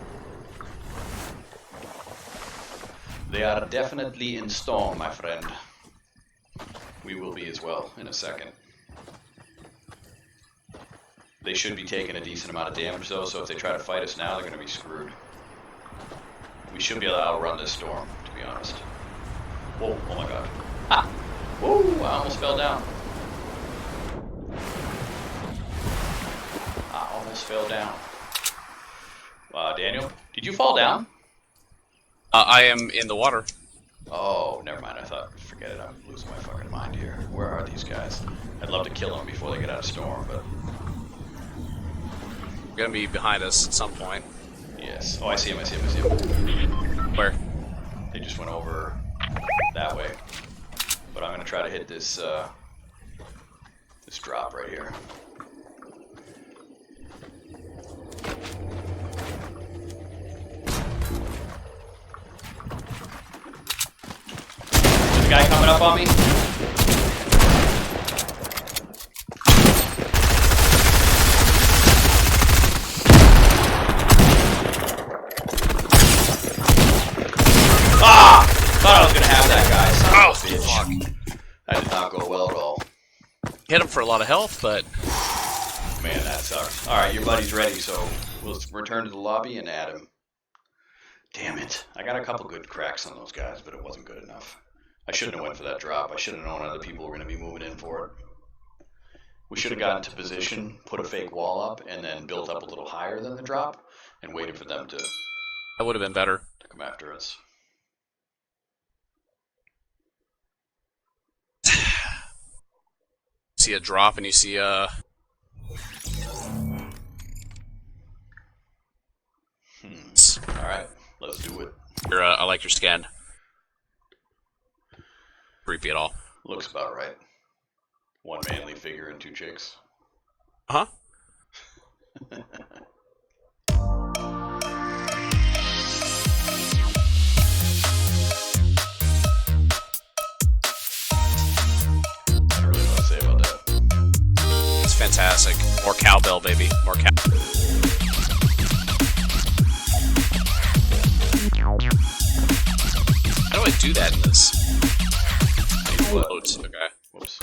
S5: They are definitely in storm, my friend. We will be as well in a second. They should be taking a decent amount of damage though, so if they try to fight us now, they're going to be screwed. We should be able to outrun this storm, to be honest. Whoa, oh my god. Ah! Whoa, I almost fell down. almost fell down. Daniel, did you fall down?
S6: I am in the water.
S5: Oh, never mind. I thought, forget it. I'm losing my fucking mind here. Where are these guys? I'd love to kill them before they get out of storm, but
S6: They're gonna be behind us at some point.
S5: yes. Oh, I see him. I see him. I see him.
S6: Where?
S5: They just went over that way. But I'm gonna try to hit this this drop right here. There's a guy coming up on me. Ah! Thought I was gonna have that guy. Son of a bitch.
S6: Fuck.
S5: That did not go well at all.
S6: Hit him for a lot of health, but
S5: Man, that sucks. Alright, your buddy's ready, so we'll return to the lobby and add him. Damn it. I got a couple good cracks on those guys, but it wasn't good enough. I shouldn't have went for that drop. I should have known other people were going to be moving in for it. We should have gotten to position, put a fake wall up, and then built up a little higher than the drop, and waited for them to
S6: that would have been better.
S5: come after us.
S6: See a drop and you see
S5: Alright, let's do it.
S6: I like your skin. Creepy at all.
S5: Looks about right. One manly figure and two chicks.
S6: Huh?
S5: I don't really know what to say about that.
S6: It's fantastic. More cowbell, baby. More cow. How do I do that in this? Float. Okay.
S5: Whoops.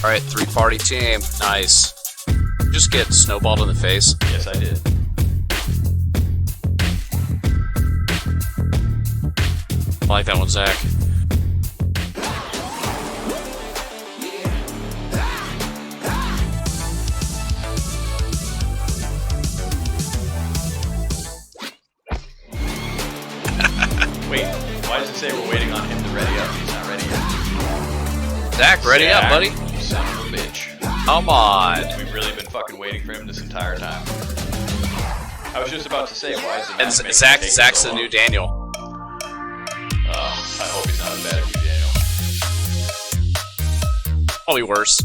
S6: Alright, 3-party team. Nice. Just get snowballed in the face.
S5: Yes, I did.
S6: I like that one, Zach.
S5: Wait, why does it say we're waiting on him to ready up? He's not ready yet.
S6: Zach, ready up, buddy.
S5: You son of a bitch.
S6: Come on.
S5: We've really been fucking waiting for him this entire time. I was just about to say, why is he not
S6: And
S5: making
S6: Zach,
S5: it take
S6: Zach's
S5: so
S6: the
S5: long?
S6: new Daniel.
S5: I hope he's not as bad as you, Daniel.
S6: Probably worse.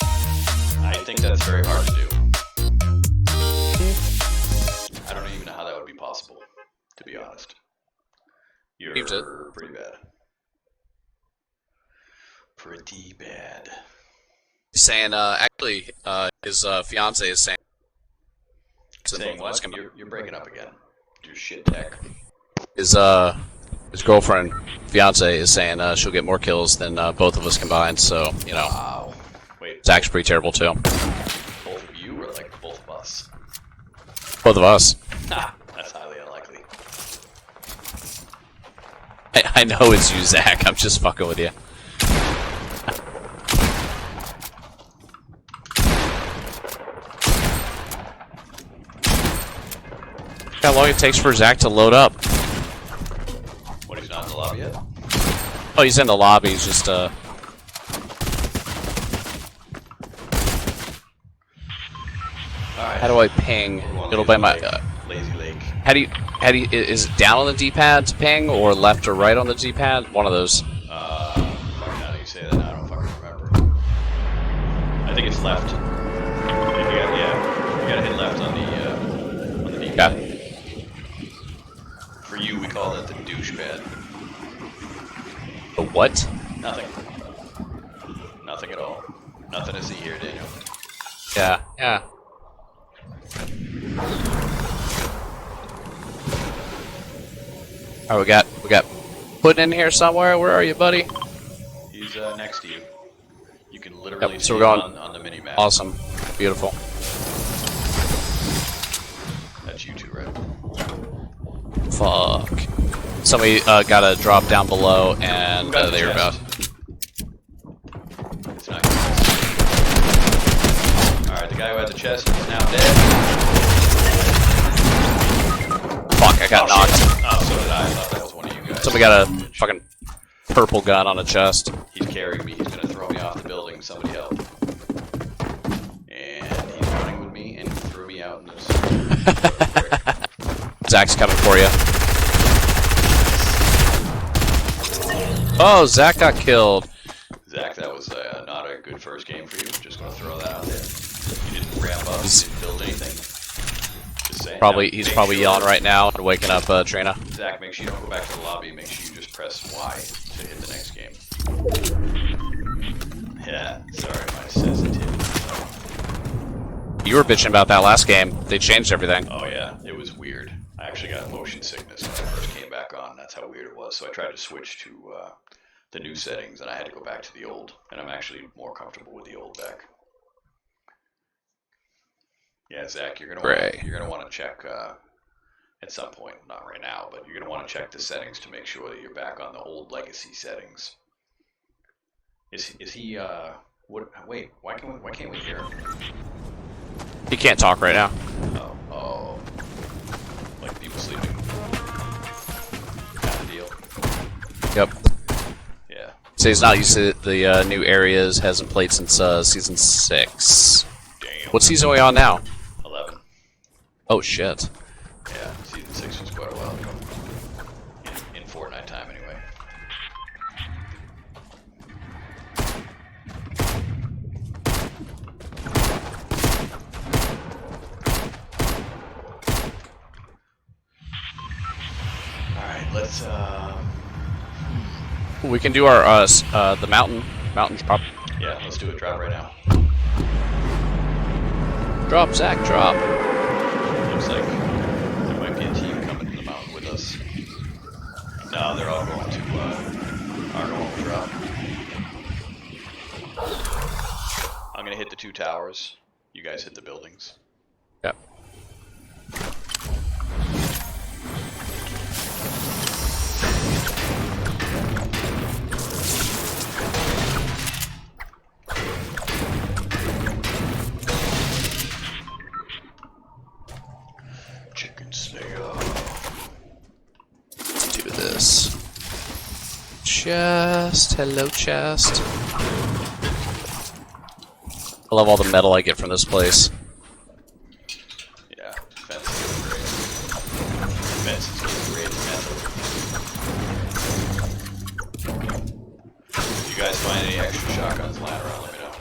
S5: I think that's very hard to do. I don't even know how that would be possible, to be honest. You're
S6: Keeps it.
S5: pretty bad. Pretty bad.
S6: He's saying, actually, his fiance is saying.
S5: Saying what? You're breaking up again. Your shit tech.
S6: His girlfriend, fiance, is saying she'll get more kills than both of us combined. So you know,
S5: Wow. Wait,
S6: Zach's pretty terrible too.
S5: both of you or like both of us?
S6: Both of us.
S5: Ha! That's highly unlikely.
S6: I know it's you, Zach. I'm just fucking with you. How long it takes for Zach to load up?
S5: What, he's not in the lobby yet?
S6: Oh, he's in the lobby. He's just
S5: Alright.
S6: How do I ping? It'll be my.
S5: Lazy Lake.
S6: How do you? Is it down on the D-pad to ping, or left or right on the D-pad? One of those.
S5: Fuck, now that you say that, I don't fucking remember. I think it's left. You gotta hit left on the D-pad.
S6: Okay.
S5: For you, we call that the douchepad.
S6: The what?
S5: Nothing. Nothing at all. Nothing to see here, Daniel.
S6: Yeah. Yeah. All right, we got Puddin in here somewhere. Where are you, buddy?
S5: He's next to you. You can literally
S6: Yep,
S5: see
S6: so we're
S5: it
S6: going-
S5: on the mini map.
S6: Awesome. Beautiful.
S5: That's you two, right?
S6: Fuck. Somebody got a drop down below, and
S5: Got the
S6: they were about.
S5: chest. It's not good. Alright, the guy who had the chest is now dead.
S6: Fuck, I got knocked.
S5: Shit. Oh, so did I. I thought that was one of you guys.
S6: Somebody got a fucking purple gun on a chest.
S5: He's carrying me. He's gonna throw me off the building. Somebody help. And he's running with me, and he threw me out in this.
S6: Zach's coming for you. Oh, Zach got killed.
S5: Zach, that was not a good first game for you. Just gonna throw that out there. You didn't ramp up. You didn't build anything. Just saying.
S6: Probably
S5: Now,
S6: he's
S5: make
S6: probably
S5: sure-
S6: yelling right now and waking up Trina.
S5: Zach, make sure you don't go back to the lobby. Make sure you just press Y to hit the next game. Yeah, sorry, my sensitivity.
S6: You were bitching about that last game. They changed everything.
S5: Oh yeah, it was weird. I actually got motion sickness when I first came back on. That's how weird it was. So I tried to switch to the new settings, and I had to go back to the old. And I'm actually more comfortable with the old deck. Yeah, Zach, you're gonna want to check at some point, not right now, but you're gonna want to check the settings to make sure that you're back on the old legacy settings. Is he what? Wait, why can't we hear him?
S6: He can't talk right now.
S5: Oh, like people sleeping, kind of deal.
S6: Yep.
S5: Yeah.
S6: So he's not used to the new areas. Hasn't played since season 6.
S5: Damn.
S6: What season are we on now?
S5: 11.
S6: Oh shit.
S5: Yeah, season 6 was quite a while ago. In Fortnite time, anyway. Alright, let's,
S6: We can do our the mountains pop.
S5: yeah, let's do a drop right now.
S6: Drop, Zach, drop.
S5: Looks like there might be a team coming to the mountain with us. No, they're all going to our normal drop. I'm gonna hit the 2 towers. You guys hit the buildings.
S6: Yep.
S5: Chicken Slayer.
S6: Let's do this. Chest. Hello, chest. I love all the metal I get from this place.
S5: Yeah, fence is great. Fence is great metal. If you guys find any extra shotguns lying around, let me know.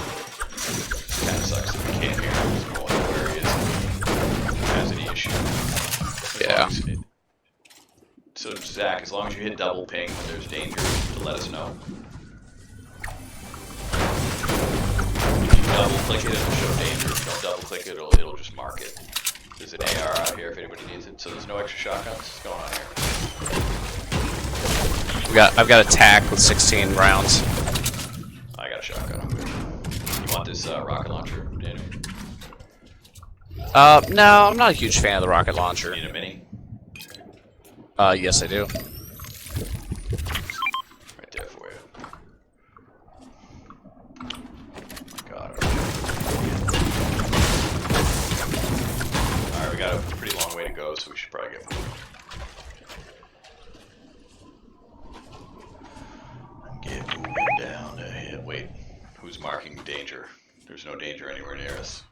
S5: Kind of sucks that we can't hear him. He's going where he is. Has any issue?
S6: Yeah.
S5: So Zach, as long as you hit double ping when there's danger, to let us know. If you double click it, it'll show danger. If you don't double click it, it'll just mark it. There's an AR out here if anybody needs it. So there's no extra shotguns. What's going on here?
S6: I've got a tack with 16 rounds.
S5: I got a shotgun. I'm good. You want this rocket launcher, Daniel?
S6: No, I'm not a huge fan of the rocket launcher.
S5: Need a mini?
S6: Yes, I do.
S5: Right there for you. Got it. Alright, we got a pretty long way to go, so we should probably get moving. Get moving down ahead. Wait, who's marking danger? There's no danger anywhere near us.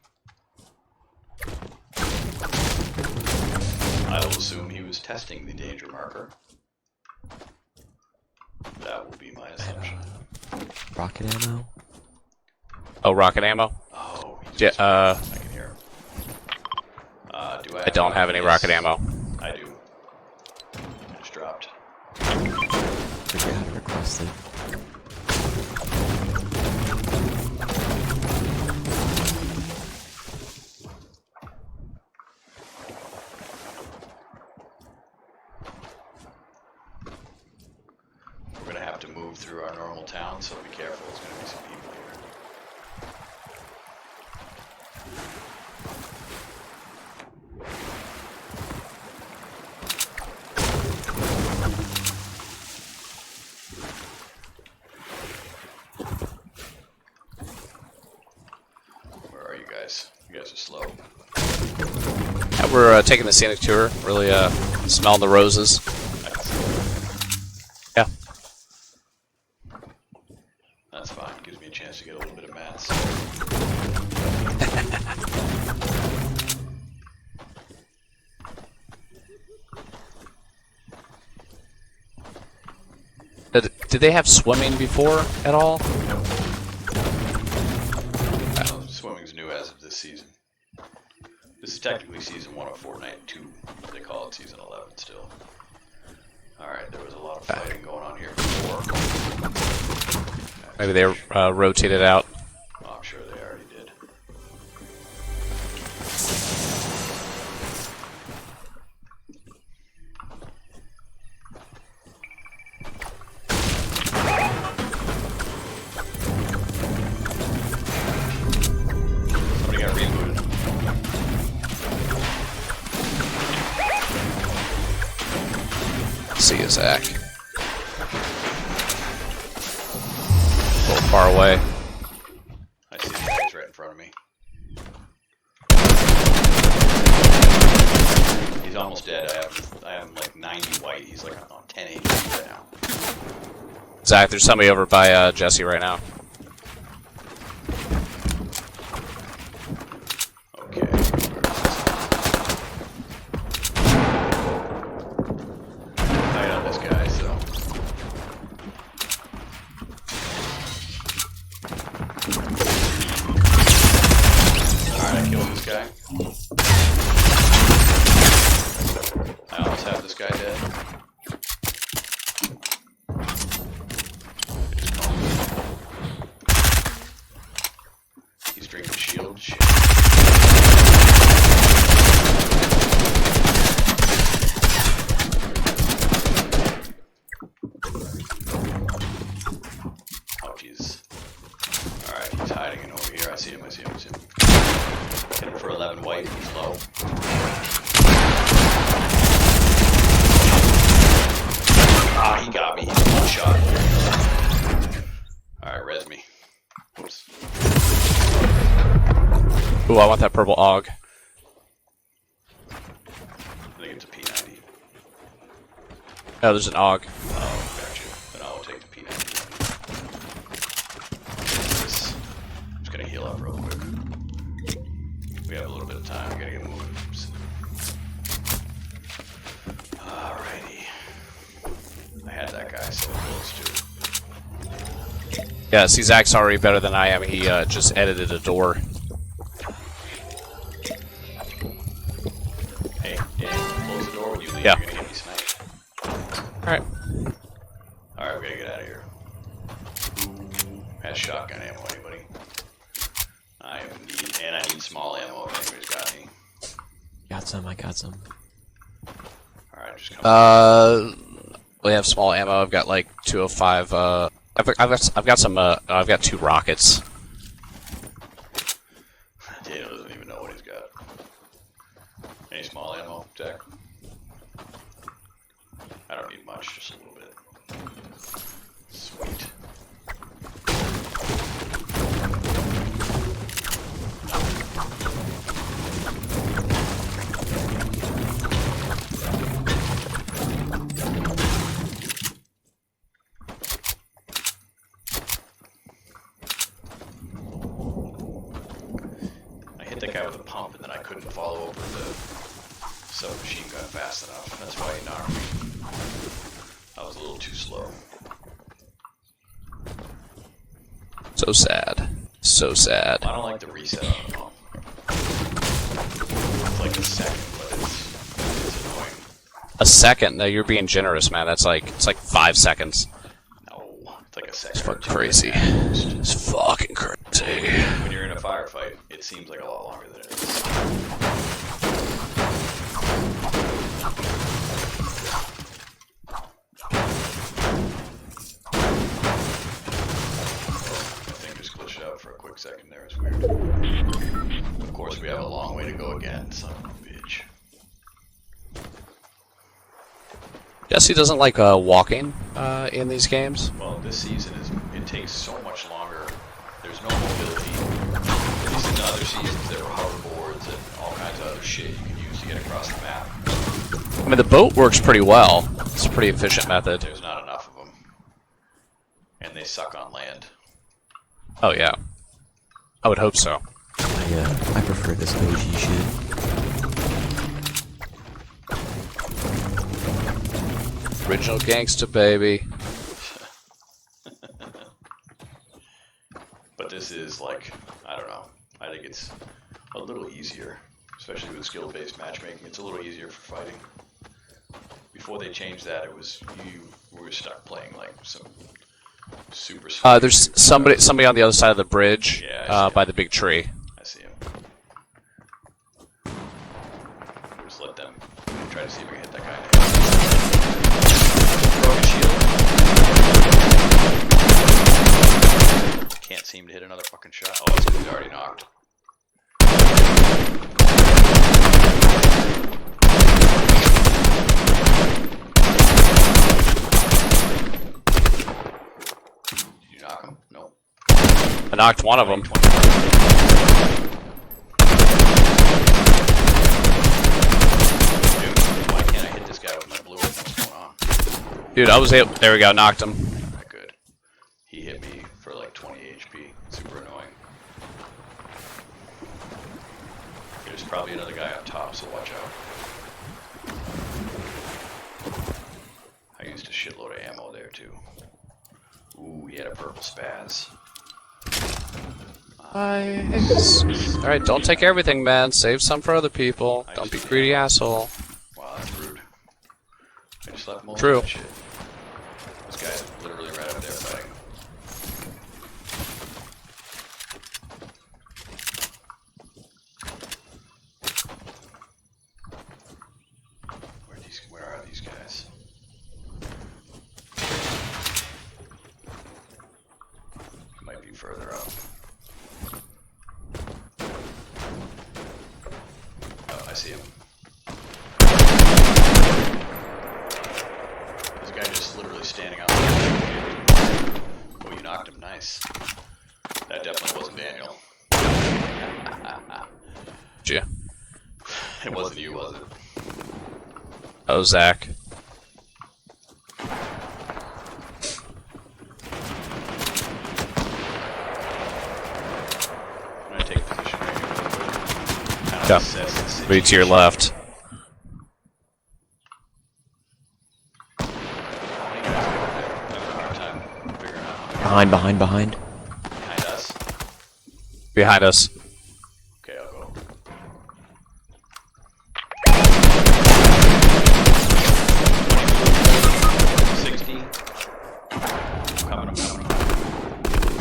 S5: I will assume he was testing the danger marker. That will be my assumption.
S7: Rocket ammo?
S6: Oh, rocket ammo?
S5: Oh, he's
S6: Yeah,
S5: I can hear him. Do
S6: I don't have any
S5: yes,
S6: rocket ammo.
S5: I do. I just dropped.
S7: Forgot requested.
S5: move through our normal town, so be careful. There's going to be some people here. Where are you guys? You guys are slow.
S6: Yeah, we're taking the scenic tour. Really smelling the roses. Yeah.
S5: That's fine. Gives me a chance to get a little bit of mats.
S6: Did they have swimming before at all?
S5: Swimming's new as of this season. This is technically season 1 of Fortnite 2. They call it season 11 still. Alright, there was a lot of fighting going on here before.
S6: Maybe they rotated out.
S5: Oh, I'm sure they already did. Somebody got rebooted.
S6: See you, Zach. A little far away.
S5: I see the guys right in front of me. He's almost dead. I have him like 90 white. He's like on 10 HP right now.
S6: Zach, there's somebody over by Jesse right now.
S5: Okay. Tight on this guy, so. Alright, I killed this guy. I almost have this guy dead. He's drinking shield. Shit. Oh, jeez. Alright, he's hiding in over here. I see him. Hit him for 11 white. He's low. Ah, he got me. He's one shot. Alright, res me. Oops.
S6: Ooh, I want that purple AUG.
S5: I think it's a P90.
S6: Oh, there's an AUG.
S5: Oh, gotcha. Then I'll take the P90. I'm just gonna heal up real quick. We have a little bit of time. We gotta get moving. Alrighty. I had that guy so close to.
S6: Yeah, see, Zach's already better than I am. He just edited a door.
S5: Hey, close the door when you leave.
S6: Yeah.
S5: You're gonna get me sniped.
S6: Alright.
S5: Alright, we gotta get out of here. Has shotgun ammo, anybody? I need small ammo if anybody's got any.
S7: Got some, I got some.
S5: Alright, just come.
S6: We have small ammo. I've got like 205. I've got some. I've got 2 rockets.
S5: Daniel doesn't even know what he's got. Any small ammo, Jack? I don't need much, just a little bit. Sweet. I hit that guy with a pump and then I couldn't follow over the submachine gun fast enough. That's why he knocked me. I was a little too slow.
S6: So sad. So sad.
S5: I don't like the reset on the pump. It's like a second, but it's annoying.
S6: A second? No, you're being generous, man. It's like 5 seconds.
S5: No, it's like a second.
S6: It's
S5: or
S6: fucking
S5: two
S6: crazy.
S5: at most.
S6: It's fucking crazy.
S5: When you're in a firefight, it seems like a lot longer than it is.
S6: Jesse doesn't like walking in these games.
S5: Well, this season it takes so much longer. There's no mobility. At least in the other seasons, there were hoverboards and all kinds of other shit you could use to get across the map.
S6: I mean, the boat works pretty well. It's a pretty efficient method.
S5: There's not enough of them, and they suck on land.
S6: Oh yeah, I would hope so.
S7: I prefer this OG shit.
S6: Original gangsta baby.
S5: But this is like, I don't know. I think it's a little easier, especially with skill-based matchmaking. It's a little easier for fighting. Before they changed that, it was you were stuck playing like some super.
S6: There's somebody on the other side of the bridge,
S5: Yeah,
S6: by the big tree.
S5: I see him. Just let them try to see if we can hit that guy. Broken shield. Can't seem to hit another fucking shot. Oh, it's he's already knocked. Did you knock him? No.
S6: I knocked one of them.
S5: Dude, why can't I hit this guy with my blue? What's going on?
S6: Dude, I was able. There we go. Knocked him.
S5: Not good. He hit me for like 20 HP. Super annoying. There's probably another guy up top, so watch out. I used a shitload of ammo there too. Ooh, he had a purple spaz.
S6: Nice. Alright, don't take everything, man. Save some for other people. Don't be greedy, asshole.
S5: Wow, that's rude. I just left most
S6: True.
S5: of that shit. This guy's literally right up there fighting. Where are these guys? Might be further up. Oh, I see him. This guy just literally standing out there. Oh, you knocked him. Nice. That definitely wasn't Daniel.
S6: Yeah.
S5: It wasn't you, was it?
S6: Oh, Zach.
S5: I'm gonna take a position right here. Kind of
S6: Yeah.
S5: assess the
S6: Be to your
S5: situation.
S6: left.
S5: How many guys are there? I'm having a hard time figuring out how
S7: Behind.
S5: many behind us.
S6: Behind us.
S5: Okay, I'll go. I'm coming.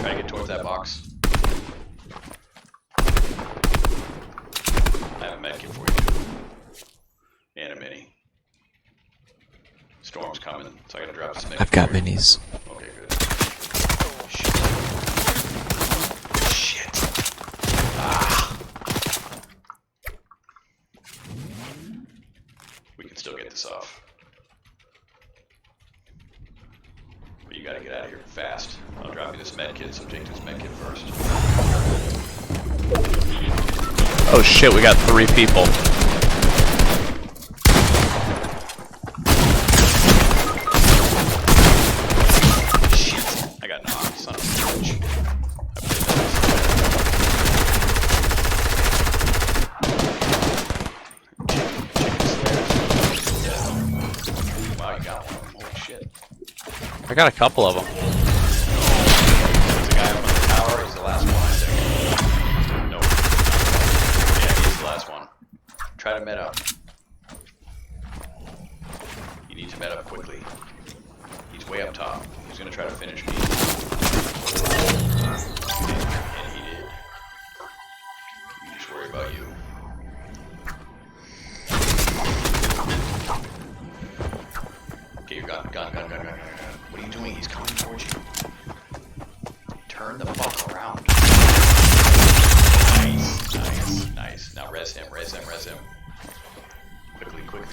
S5: Try to get towards that box. I have a medkit for you. And a mini. Storm's coming, so I gotta drop this medkit.
S7: I've got
S5: for you.
S7: minis.
S5: Okay, good. Shit. We can still get this off. But you gotta get out of here fast. I'll drop you this medkit, so take this medkit first.
S6: Oh shit, we got 3 people.
S5: Shit. I got knocked, son of a bitch. Wow, you got one of them. Holy shit.
S6: I got a couple of them.
S5: There's a guy up on the tower. He's the last one, I think. Nope. Yeah, he's the last one. Try to med up. You need to med up quickly. He's way up top. He's gonna try to finish me. And he did. You just worry about you. Get your gun. Gun. What are you doing? He's coming towards you. Turn the fuck around. Nice. Now res him. Quickly.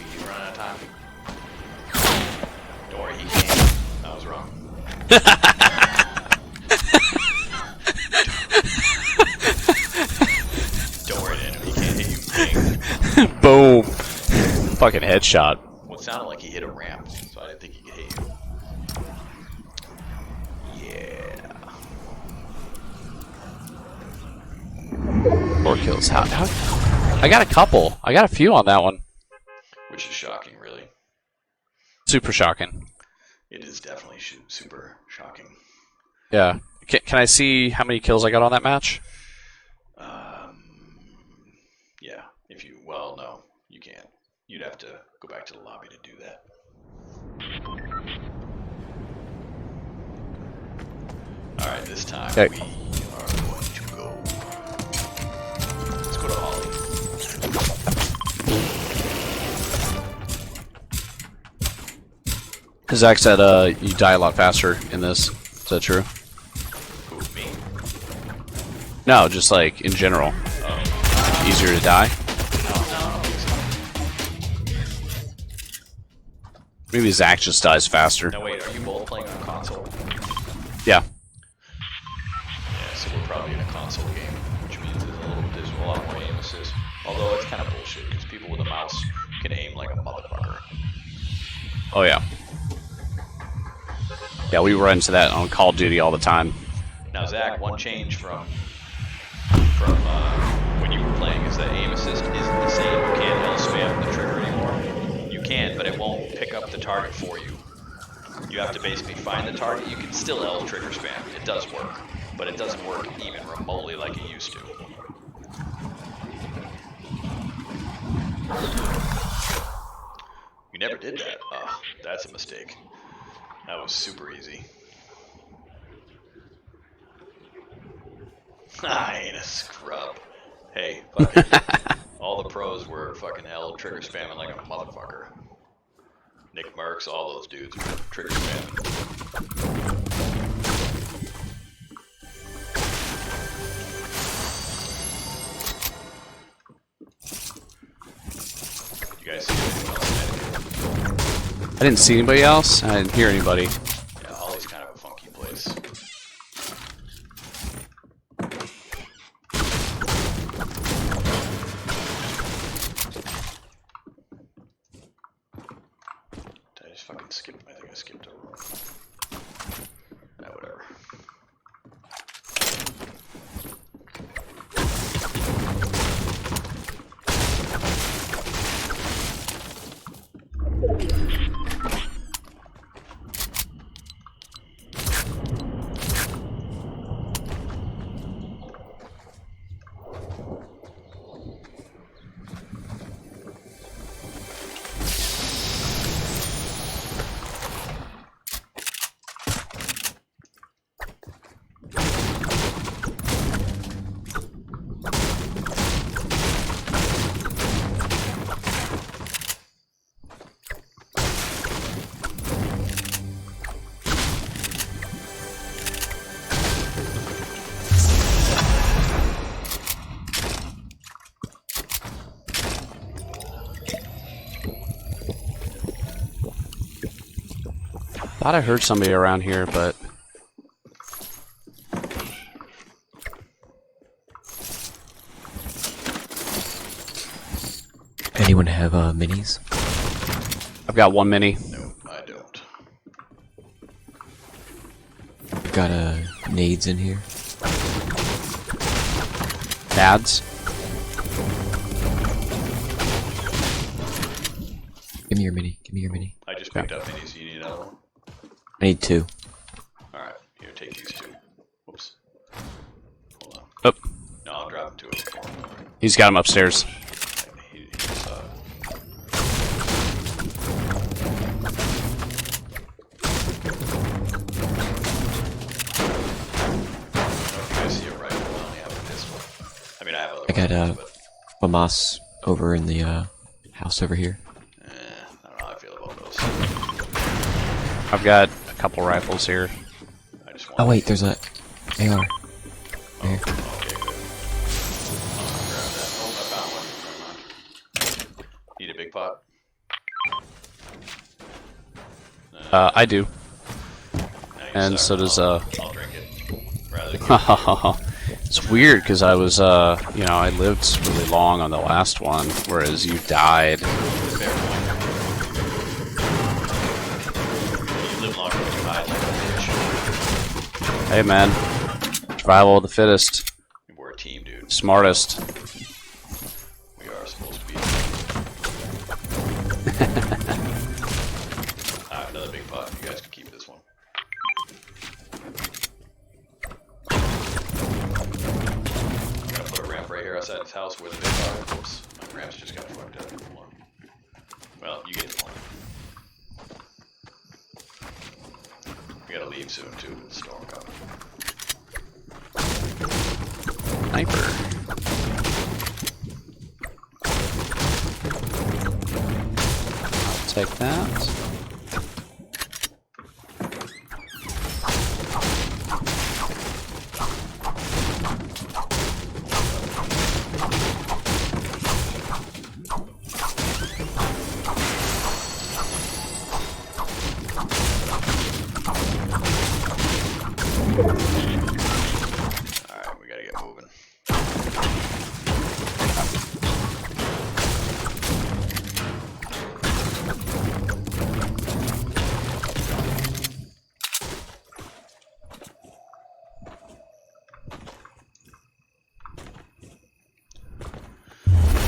S5: He's running out of time. worry, he can't. I was wrong. Don't worry, Daniel. He can't hit you. Bang.
S6: Boom. Fucking headshot.
S5: Well, it sounded like he hit a ramp, so I didn't think he could hit you. Yeah.
S6: 4 kills. How? I got a couple. I got a few on that one.
S5: Which is shocking, really.
S6: Super shocking.
S5: It is definitely super shocking.
S6: Yeah. Can I see how many kills I got on that match?
S5: Yeah. If you, well, no, you can't. You'd have to go back to the lobby to do that. Alright, this time
S6: Okay.
S5: we are going to go. Let's go to Holly.
S6: Zach said you die a lot faster in this. Is that true?
S5: Who, me?
S6: No, just like in general. Easier to die. Maybe Zach just dies faster.
S5: No, wait, are you both playing on console?
S6: Yeah.
S5: Yeah, so we're probably in a console game, which means there's a lot more aim assist. Although it's kind of bullshit, because people with a mouse can aim like a motherfucker.
S6: Oh yeah. Yeah, we run into that on Call of Duty all the time.
S5: Now, Zach, one change from when you were playing is that aim assist isn't the same. You can't L spam the trigger anymore. You can, but it won't pick up the target for you. You have to basically find the target. You can still L trigger spam. It does work, but it doesn't work even remotely like it used to. You never did that. Oh, that's a mistake. That was super easy. I ain't a scrub. Hey, fucking, all the pros were fucking L trigger spamming like a motherfucker. Nick Merckx, all those dudes were trigger spamming. You guys see anything else?
S6: I didn't see anybody else. I didn't hear anybody.
S5: Yeah, Holly's kind of a funky place. Did I just fucking skip? I think I skipped a row. Nah, whatever.
S6: Thought I heard somebody around here, but
S7: Anyone have minis?
S6: I've got one mini.
S5: No, I don't.
S7: I've got nades in here.
S6: Pads.
S7: Give me your mini. Give me your mini.
S5: I just picked up minis. You need another one?
S7: I need 2.
S5: Alright, here, take these two. Whoops. Hold on.
S6: Oh,
S5: No, I'll drop them to him.
S6: he's got him upstairs.
S5: He just, if you guys see a rifle, I only have a pistol. I mean, I have other
S7: I got
S5: weapons, but
S7: Famas over in the house over here.
S5: I don't know how I feel about those.
S6: I've got a couple rifles here.
S5: I just want
S7: Oh wait, there's a AR. There.
S5: Okay, good. I'll grab that. Oh, I found one. Never mind. Need a big pot?
S6: I do.
S5: No, you
S6: And
S5: suck.
S6: so does,
S5: I'll drink it. Rather than give it.
S6: It's weird because I was, you know, I lived really long on the last one, whereas you died.
S5: Fair point. You live longer than you hide like a bitch.
S6: Hey, man. Survival of the fittest.
S5: We're a team, dude.
S6: Smartest.
S5: We are supposed to be. Alright, another big pot. You guys can keep this one. I'm gonna put a ramp right here outside this house where the big pot. Oops, my ramp's just got fucked up. Hold on. Well, you get the point. We gotta leave soon too. With the storm coming.
S6: Sniper. Take that.
S5: Alright, we gotta get moving.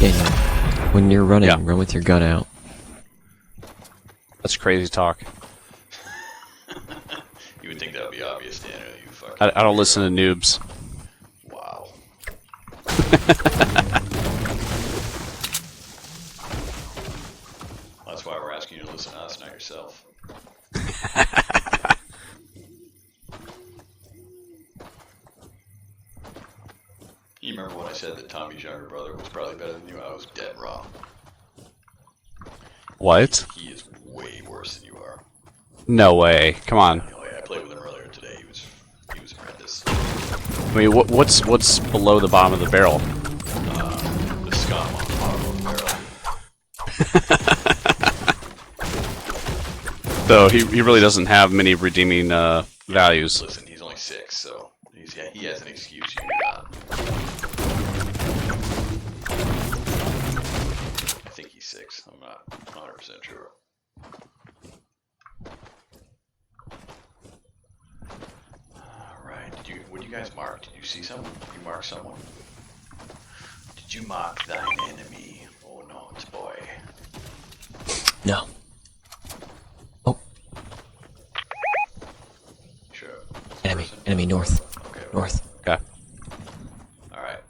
S7: Daniel, when you're running,
S6: Yeah.
S7: run with your gun out.
S6: That's crazy talk.
S5: You would think that would be obvious, Daniel. You fucking.
S6: I don't listen to noobs.
S5: Wow. That's why we're asking you to listen to us, not yourself. You remember when I said that Tommy's younger brother was probably better than you? I was dead wrong.
S6: What?
S5: He is way worse than you are.
S6: No way. Come on.
S5: Anyway, I played with him earlier today. He was horrendous.
S6: I mean, what's below the bottom of the barrel?
S5: The scum on the bottom of the barrel.
S6: So he really doesn't have many redeeming values.
S5: Listen, he's only 6, so he has an excuse. You do not. I think he's 6. I'm not 100% sure. Alright, what did you guys mark? Did you see someone? Did you mark someone? Did you mark thine enemy? Oh no, it's boy.
S7: No. Oh,
S5: Sure.
S7: enemy. Enemy north.
S5: Okay.
S7: North.
S6: Okay.
S5: Alright.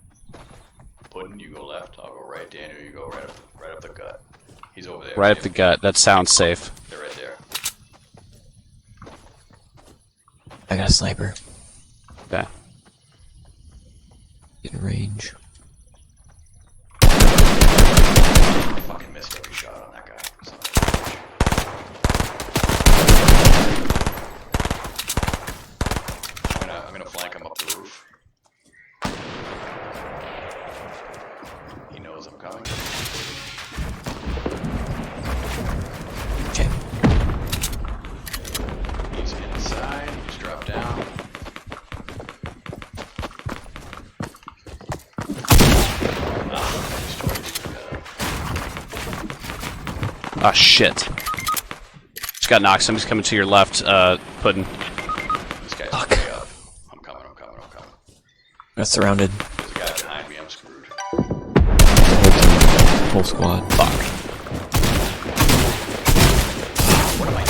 S5: Puddin', you go left, I'll go right. Daniel, you go right up the gut. He's over there.
S6: Right up the gut. That sounds safe.
S5: They're right there.
S7: I got a sniper.
S6: Okay.
S7: In range.
S5: I fucking missed every shot on that guy. Son of a bitch. I'm gonna flank him up the roof. He knows I'm coming.
S7: Okay.
S5: He's inside. He's dropped down.
S6: Ah, shit. Just got knocked. Somebody's coming to your left, Puddin'.
S5: This guy's
S7: Fuck.
S5: way up. I'm coming.
S7: Got surrounded.
S5: There's a guy behind me. I'm screwed.
S7: The whole team. Whole squad.
S6: Fuck.
S5: What am I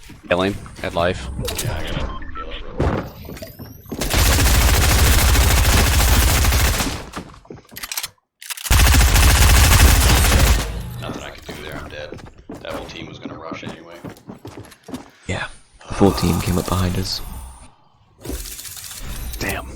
S5: doing?
S6: Killing. Had life.
S5: Yeah, I gotta heal up real quick. Nothing I could do there. I'm dead. That whole team was gonna rush anyway.
S7: Yeah. The full team came up behind us.
S6: Damn.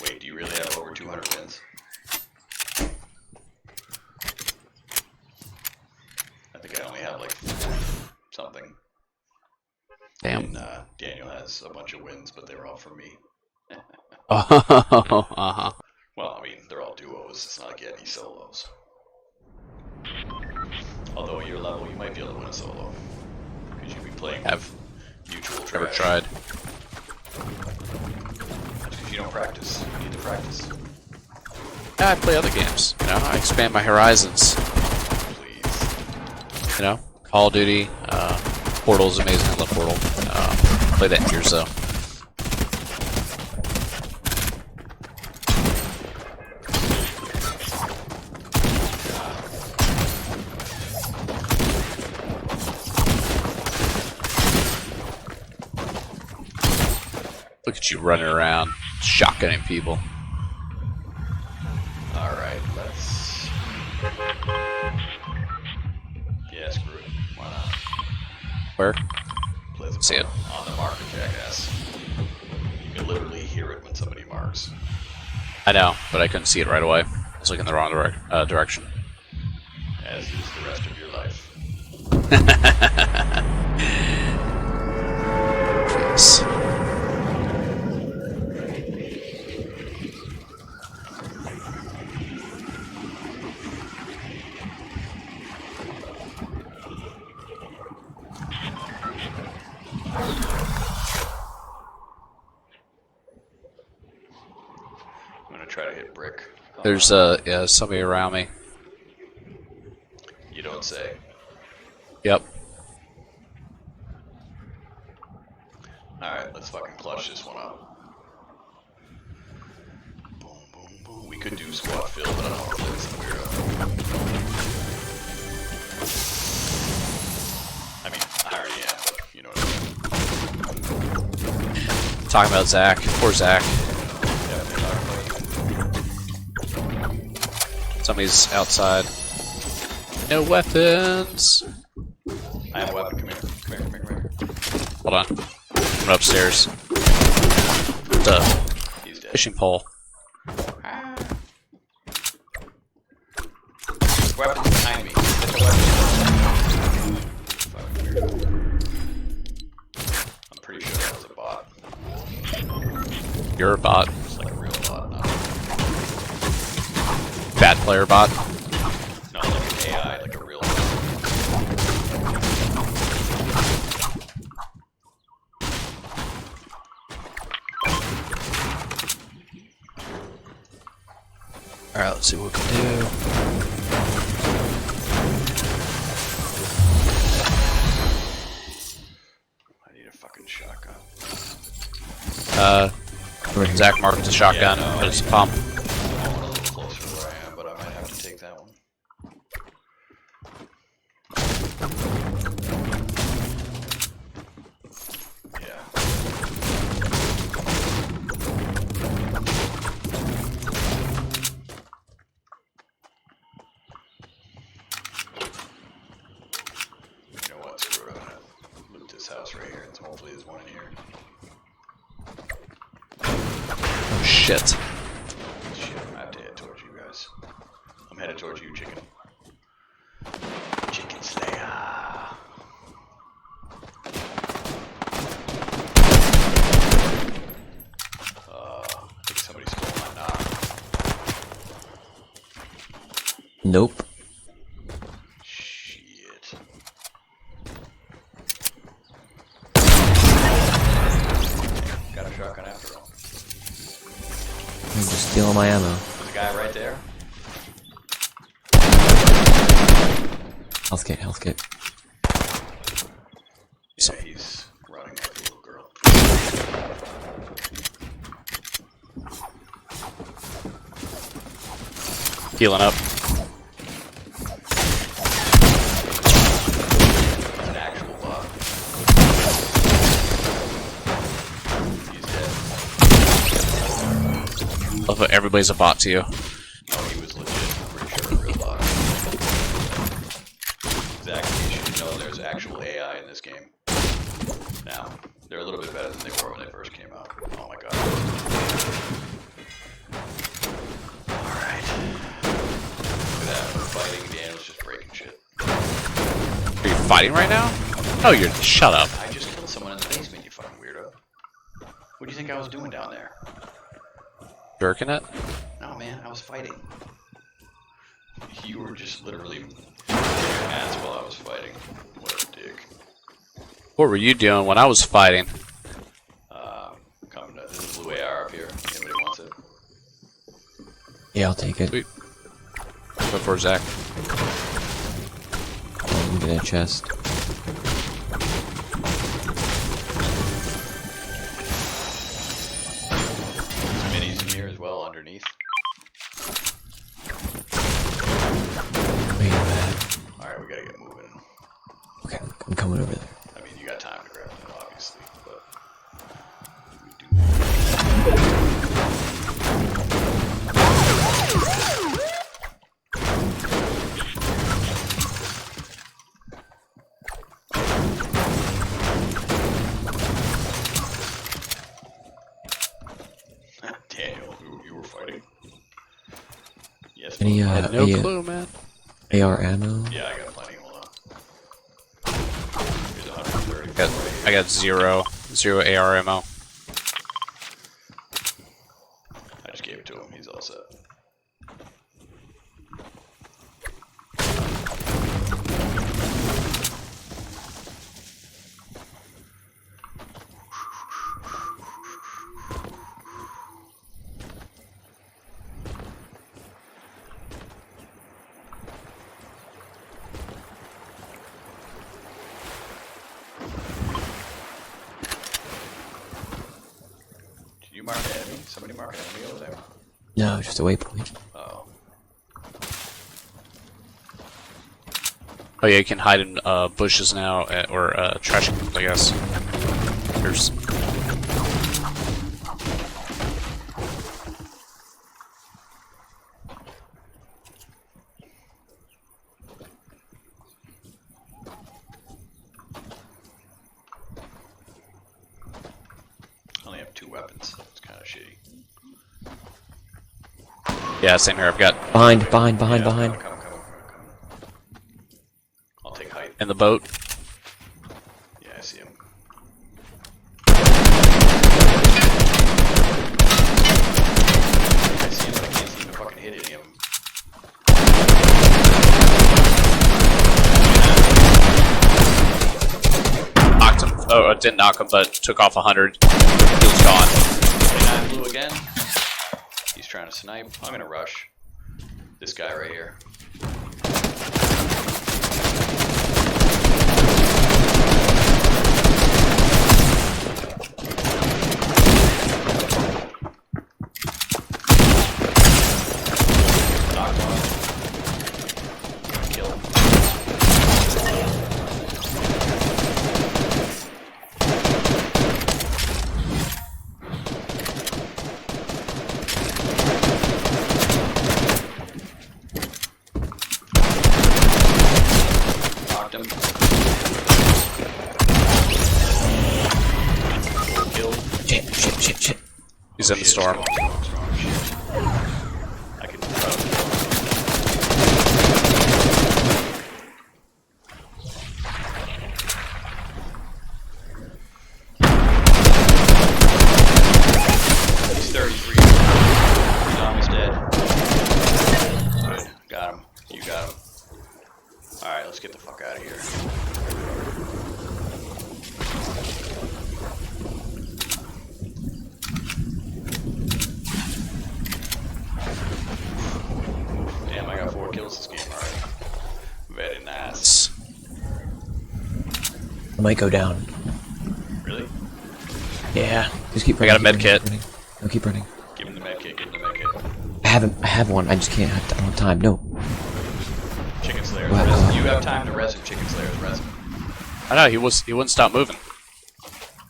S5: Wait, do you really have over 200 wins? I think I only have like something.
S6: Damn.
S5: And Daniel has a bunch of wins, but they were all from me.
S6: Oh, uh-huh.
S5: Well, I mean, they're all duos. It's not like you had any solos. Although at your level, you might be able to win a solo. Because you'd be playing
S6: Have
S5: mutual
S6: never
S5: trash.
S6: tried.
S5: That's because you don't practice. You need to practice.
S6: Yeah, I play other games. You know, I expand my horizons.
S5: Please.
S6: You know, Call of Duty, Portal's amazing. I love Portal. Play that in Gears though. Look at you running around, shotgunning people.
S5: Alright, let's... Yeah, screw it. Why not?
S6: Where?
S5: Play the
S6: See it.
S5: on the marker, jackass. You can literally hear it when somebody marks.
S6: I know, but I couldn't see it right away. I was looking the wrong direction.
S5: As is the rest of your life.
S6: Yes.
S5: I'm gonna try to hit brick.
S6: There's yeah, somebody around me.
S5: You don't say.
S6: Yep.
S5: Alright, let's fucking clutch this one up. Boom, boom, boom. We could do squad fill, but I don't want to play some weirdo. I mean, I already am, but you know what I mean.
S6: Talking about Zach. Poor Zach. Somebody's outside. No weapons.
S5: I have a weapon. Come here. Come here, come here, come here.
S6: Hold on. I'm upstairs. The
S5: He's dead.
S6: fishing pole.
S5: Weapon behind me. Get the weapon. Fucking weirdo. I'm pretty sure that was a bot.
S6: You're a bot.
S5: It's like a real bot, not
S6: Bad player bot.
S5: no, like an AI, like a real bot.
S7: Alright, let's see what we can do.
S5: I need a fucking shotgun.
S6: Zach marked a shotgun,
S5: Yeah, no,
S6: but it's a pump.
S5: I want a little closer to where I am, but I might have to take that one. Yeah. You know what? Screw it. I'm gonna loot this house right here, and hopefully there's one in here.
S6: Oh shit.
S5: Shit, I have to head towards you guys. I'm headed towards you, chicken. Chicken Slayer. I think somebody stole my knock.
S7: Nope.
S5: Shit. Got a shotgun after all.
S7: I'm just stealing my ammo.
S5: There's a guy right there.
S7: Health kit, health kit.
S5: Yeah, he's running like a little girl.
S6: Healing up.
S5: It's an actual bot. He's dead.
S6: Love how everybody's a bot to you.
S5: Oh, he was legit. I'm pretty sure a real bot. Exactly. You should know there's actual AI in this game. Now, they're a little bit better than they were when they first came out. Oh my god. Alright. Look at that. We're fighting. Daniel's just breaking shit.
S6: Are you fighting right now? Oh, you're. Shut up.
S5: I just killed someone in the basement. you think I was doing down there?
S6: Jerking it?
S5: No, man, I was fighting. You were just literally moving your hands while I was fighting. What a dick.
S6: What were you doing when I was fighting?
S5: Coming to this blue AR up here. Anybody wants it?
S7: Yeah, I'll take it.
S6: Sweet. Go for Zach.
S7: I'm gonna chest.
S5: There's minis in here as well underneath.
S7: Wait a minute.
S5: Alright, we gotta get moving.
S7: Okay, I'm coming over there.
S5: I mean, you got time to grab them, obviously, but we do. Daniel, you were fighting? Yes.
S7: Any
S6: I had no clue, man.
S7: AR ammo?
S5: Yeah, I got plenty. Hold on. Here's 130.
S6: I got zero AR ammo.
S5: I just gave it to him. He's all set. Did you mark an enemy? Somebody mark an enemy over there?
S7: No, just a waypoint.
S5: Oh.
S6: Oh yeah, you can hide in bushes now, or trash cans, I guess. There's.
S5: I only have 2 weapons. It's kind of shitty.
S6: Yeah, same here. I've got
S7: Behind.
S5: Yeah,
S6: Oh,
S5: come. I'll take height.
S6: in the boat.
S5: Yeah, I see him. I see him, but I can't seem to fucking hit any of them.
S6: Knocked him. Oh, it didn't knock him, but took off 100. He was gone.
S5: 29 blue again. He's trying to snipe. I'm gonna rush this guy right here. Knocked one. Kill him. Knocked him. Killed.
S7: Shit.
S6: He's in the storm.
S5: Storm, shit. I can He's 33. He's almost dead. Good. Got him. You got him. Alright, let's get the fuck out of here. Damn, I got 4 kills this game already. Very nice.
S7: I might go down.
S5: Really?
S7: Yeah. Just keep
S6: I
S7: running.
S6: got a med kit.
S7: No, keep running.
S5: Give him the med kit, give him the med kit.
S7: I have one. I just can't. I don't have time. No.
S5: Chicken Slayer's
S7: What?
S5: resin. You have time to resin Chicken Slayer's resin.
S6: I know he wouldn't stop moving.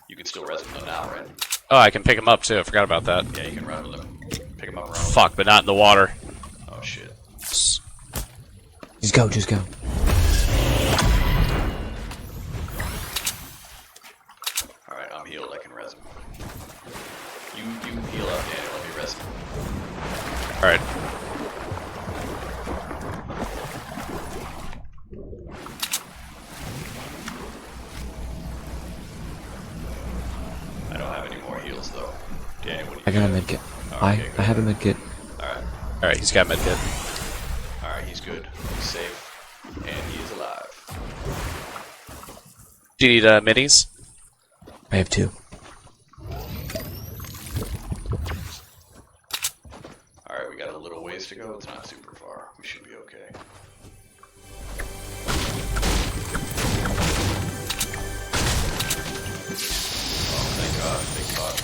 S5: You can still resin them now, right?
S6: Oh, I can pick him up too. I forgot about that.
S5: Yeah, you can run with them. Pick them up and run with
S6: Fuck, but not in the water.
S5: them. Oh shit.
S7: Just go.
S5: Alright, I'm healed, I can resin. You heal up, Daniel, let me resin.
S6: All right.
S5: I don't have any more heals though.
S7: I got a medkit.
S5: Oh, okay,
S7: I have a medkit.
S5: Alright.
S6: Alright, he's got medkit.
S5: Alright, he's good. He's safe. And he is alive.
S6: Do you need minis?
S7: I have 2.
S5: Alright, we got a little ways to go. It's not super far. We should be okay. Oh, thank God. Thank God.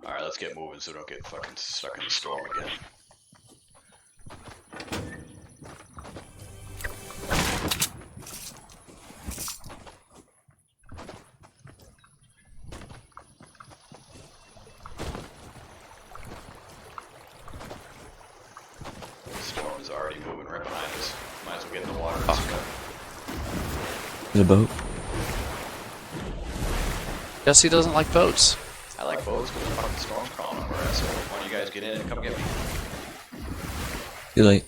S5: Alright, let's get moving so we don't get fucking stuck in the storm again. The storm is already moving right behind us. Might as well get in the water.
S7: There's a boat.
S6: Guess he doesn't like boats.
S5: I like boats because the fucking storm's crawling over us. So why don't you guys get in and come get me?
S7: Too late.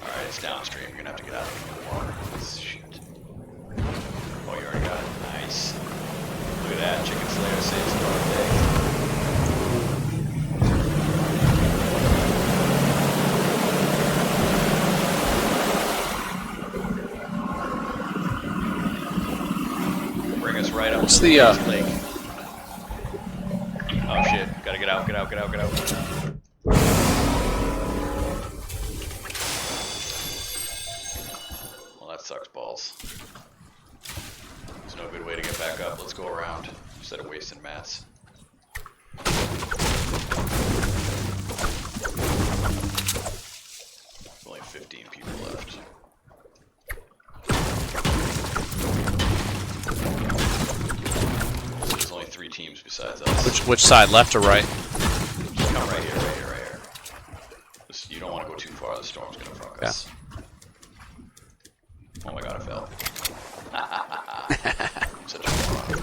S5: Alright, it's downstream. You're gonna have to get out of the water. Shit. Oh, you already got it. Nice. Look at that. Chicken Slayer saves the whole day. Bring us right up
S6: What's
S5: to
S6: the,
S5: lake. Oh shit. Gotta get out, get out, get out, get out. Well, that sucks balls. There's no good way to get back up. Let's go around instead of wasting mats. There's only 15 people left. There's only 3 teams besides us.
S6: Which side, left or right?
S5: Come right here, right here, right here. You don't want to go too far. The storm's gonna fuck us. Oh my god, I fell. I'm such a moron.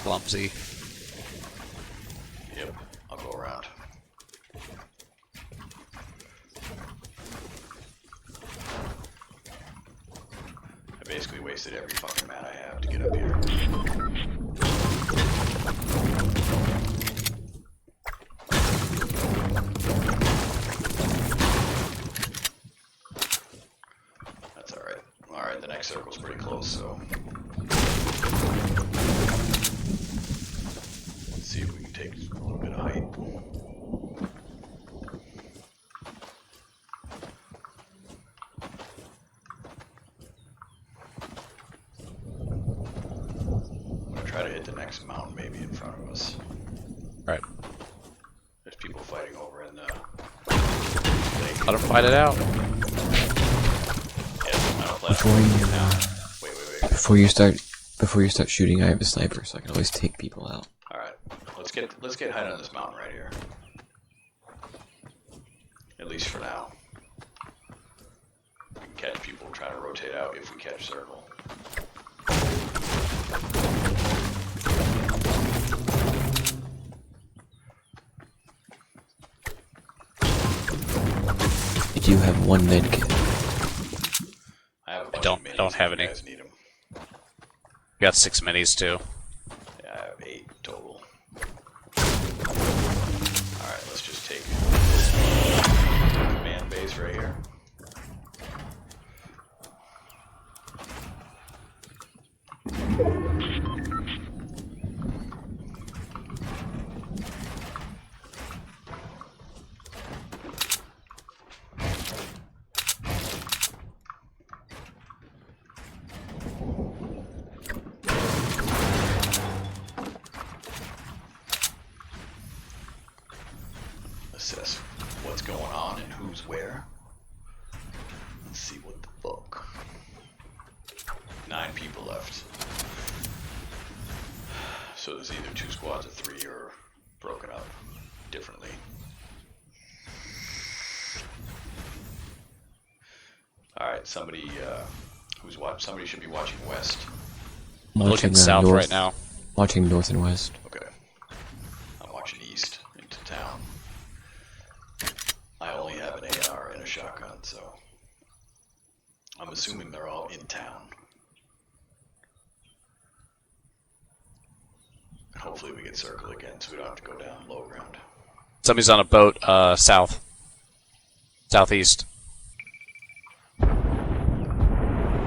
S6: Clumsy.
S5: Yep, I'll go around. I basically wasted every fucking mat I have to get up here. That's alright. Alright, the next circle's pretty close, so. Let's see if we can take a little bit of height. I'm gonna try to hit the next mountain maybe in front of us.
S6: Right.
S5: There's people fighting over in the lake.
S6: Let him fight it out.
S5: Yeah, I don't plan
S7: Before
S5: on
S7: you,
S5: now. Wait.
S7: Before you start shooting, I have a sniper, so I can always take people out.
S5: Alright. Let's get height on this mountain right here. At least for now. We can catch people trying to rotate out if we catch circle.
S7: I do have 1 medkit.
S5: I have a bunch
S6: don't-
S5: of minis
S6: don't have
S5: if
S6: any.
S5: You guys need 'em.
S6: We got 6 minis too.
S5: Yeah, I have 8 total. Alright, let's just take command base right here. Assess what's going on and who's where. Let's see what the fuck. 9 people left. So there's either 2 squads of 3 or broken up differently. Alright, somebody somebody should be watching west.
S6: I'm looking south
S7: north,
S6: right now.
S7: Watching north and west.
S5: Okay. I'm watching east into town. I only have an AR and a shotgun, so I'm assuming they're all in town. And hopefully we get circle again so we don't have to go down low ground.
S6: Somebody's on a boat, southeast.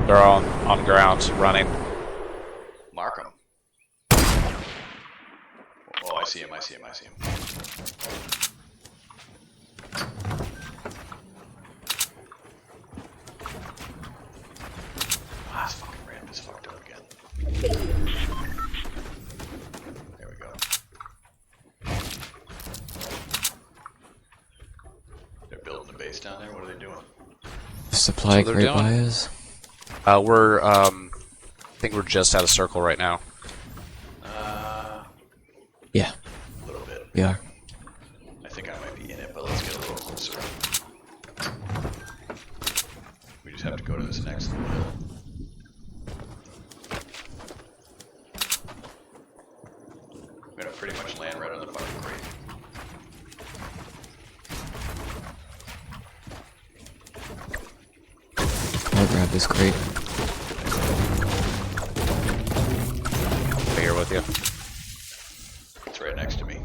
S6: They're all on ground, running.
S5: Mark them. Oh, I see him. Ah, this fucking ramp is fucked up again. There we go. They're building a base down there. What are they doing?
S7: Supply
S6: That's what they're
S7: crate
S6: doing.
S7: by us.
S6: We're, I think we're just out of circle right now.
S7: Yeah,
S5: A little bit.
S7: we are.
S5: I think I might be in it, but let's get a little closer. We just have to go to this next little hill. We're gonna pretty much land right on the fucking crate.
S7: I'll grab this crate.
S6: I'm here with you.
S5: It's right next to me.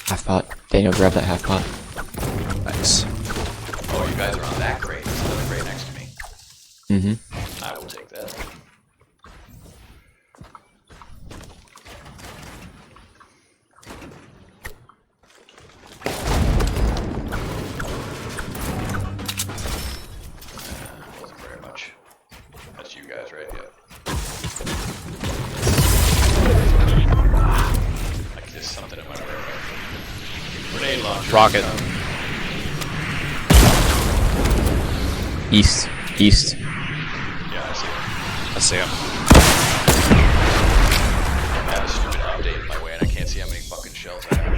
S7: Half pot. Daniel, grab that half pot.
S6: Nice.
S5: Oh, you guys are on that crate. There's another crate next to me.
S7: Mm-hmm.
S5: I will take that. Wasn't very much. That's you guys, right? Yeah. Like there's something in my way. Grenade launcher.
S6: Rocket.
S7: East. East.
S5: Yeah, I see it.
S6: I see him.
S5: I have a stupid update in my way and I can't see how many fucking shells I have.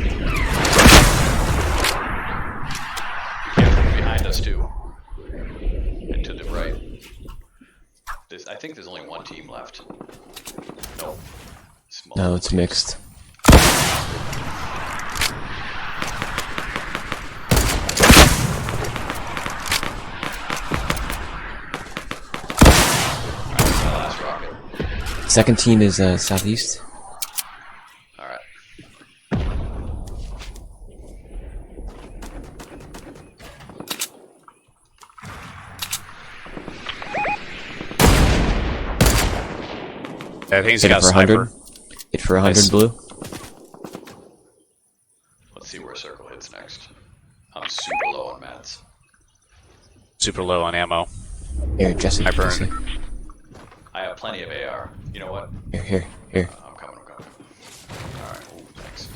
S5: Careful behind us too. And to the right. I think there's only one team left. No. Small.
S7: No, it's mixed.
S5: My last rocket.
S7: Second team is southeast.
S5: Alright.
S6: I think he's
S7: Hit it
S6: got a
S7: for 100.
S6: sniper.
S7: Hit for 100
S6: Nice.
S7: blue.
S5: Let's see where circle hits next. I'm super low on mats.
S6: Super low on ammo.
S7: Here, Jesse.
S6: I burn.
S7: Jesse.
S5: I have plenty of AR. You know what?
S7: Here.
S5: I'm coming. Alright, thanks.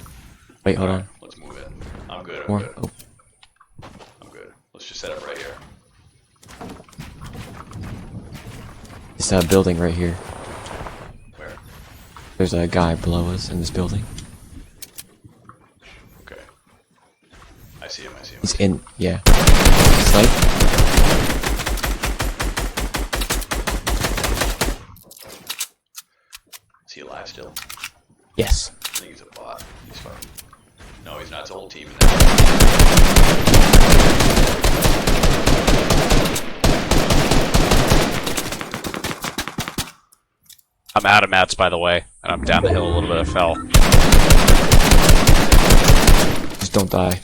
S7: Wait, hold on.
S5: Let's move in. I'm good.
S7: More. Oh,
S5: I'm good. Let's just set up right here.
S7: this building right here.
S5: Where?
S7: There's a guy below us in this building.
S5: Okay. I see him.
S7: He's in. Yeah. Snipe.
S5: Is he alive still?
S7: Yes.
S5: I think he's a bot. He's fucking. No, he's not. It's a whole team in there.
S6: I'm out of mats, by the way, and I'm down the hill a little bit. I fell.
S7: Just don't die.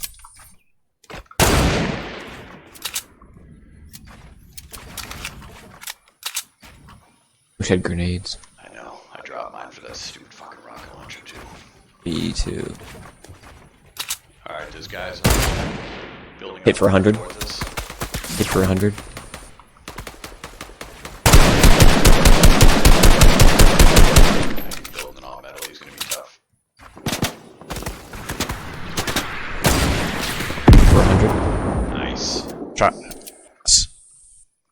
S7: Wish I had grenades.
S5: I know. I dropped mine for that stupid fucking rocket launcher too.
S7: B2.
S5: Alright, there's guys building
S7: Hit
S5: up
S7: for 100.
S5: towards us.
S7: Hit for 100.
S5: He's building all metal. He's gonna be tough.
S7: For 100.
S5: Nice.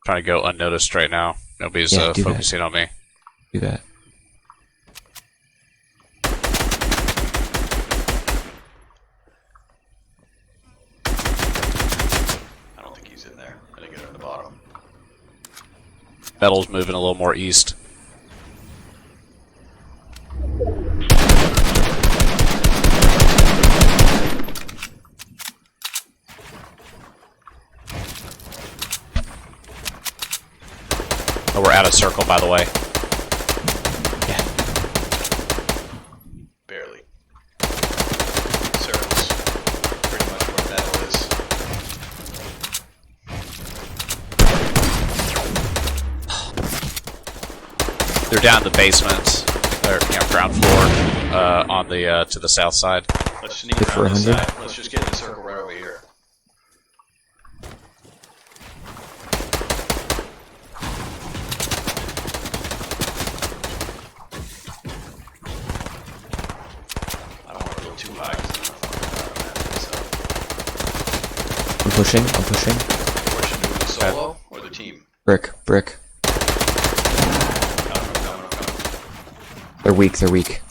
S6: Trying to go unnoticed right now. Nobody's
S7: Yeah, do that.
S6: focusing on me.
S7: Do that.
S5: I don't think he's in there. I think he's at the bottom.
S6: metal's moving a little more east. Oh, we're out of circle, by the way.
S5: Barely. Circles. Pretty much where battle is.
S6: They're down in the basement, or ground floor, on the to the south side.
S5: Let's sneak
S7: Good for
S5: around this
S7: 100.
S5: side. Let's just get in the circle right over here. I don't want to go too high because
S7: I'm pushing. I'm pushing.
S5: Where should we do the solo or the team?
S7: Brick. Brick.
S5: I'm coming.
S7: They're weak. They're weak.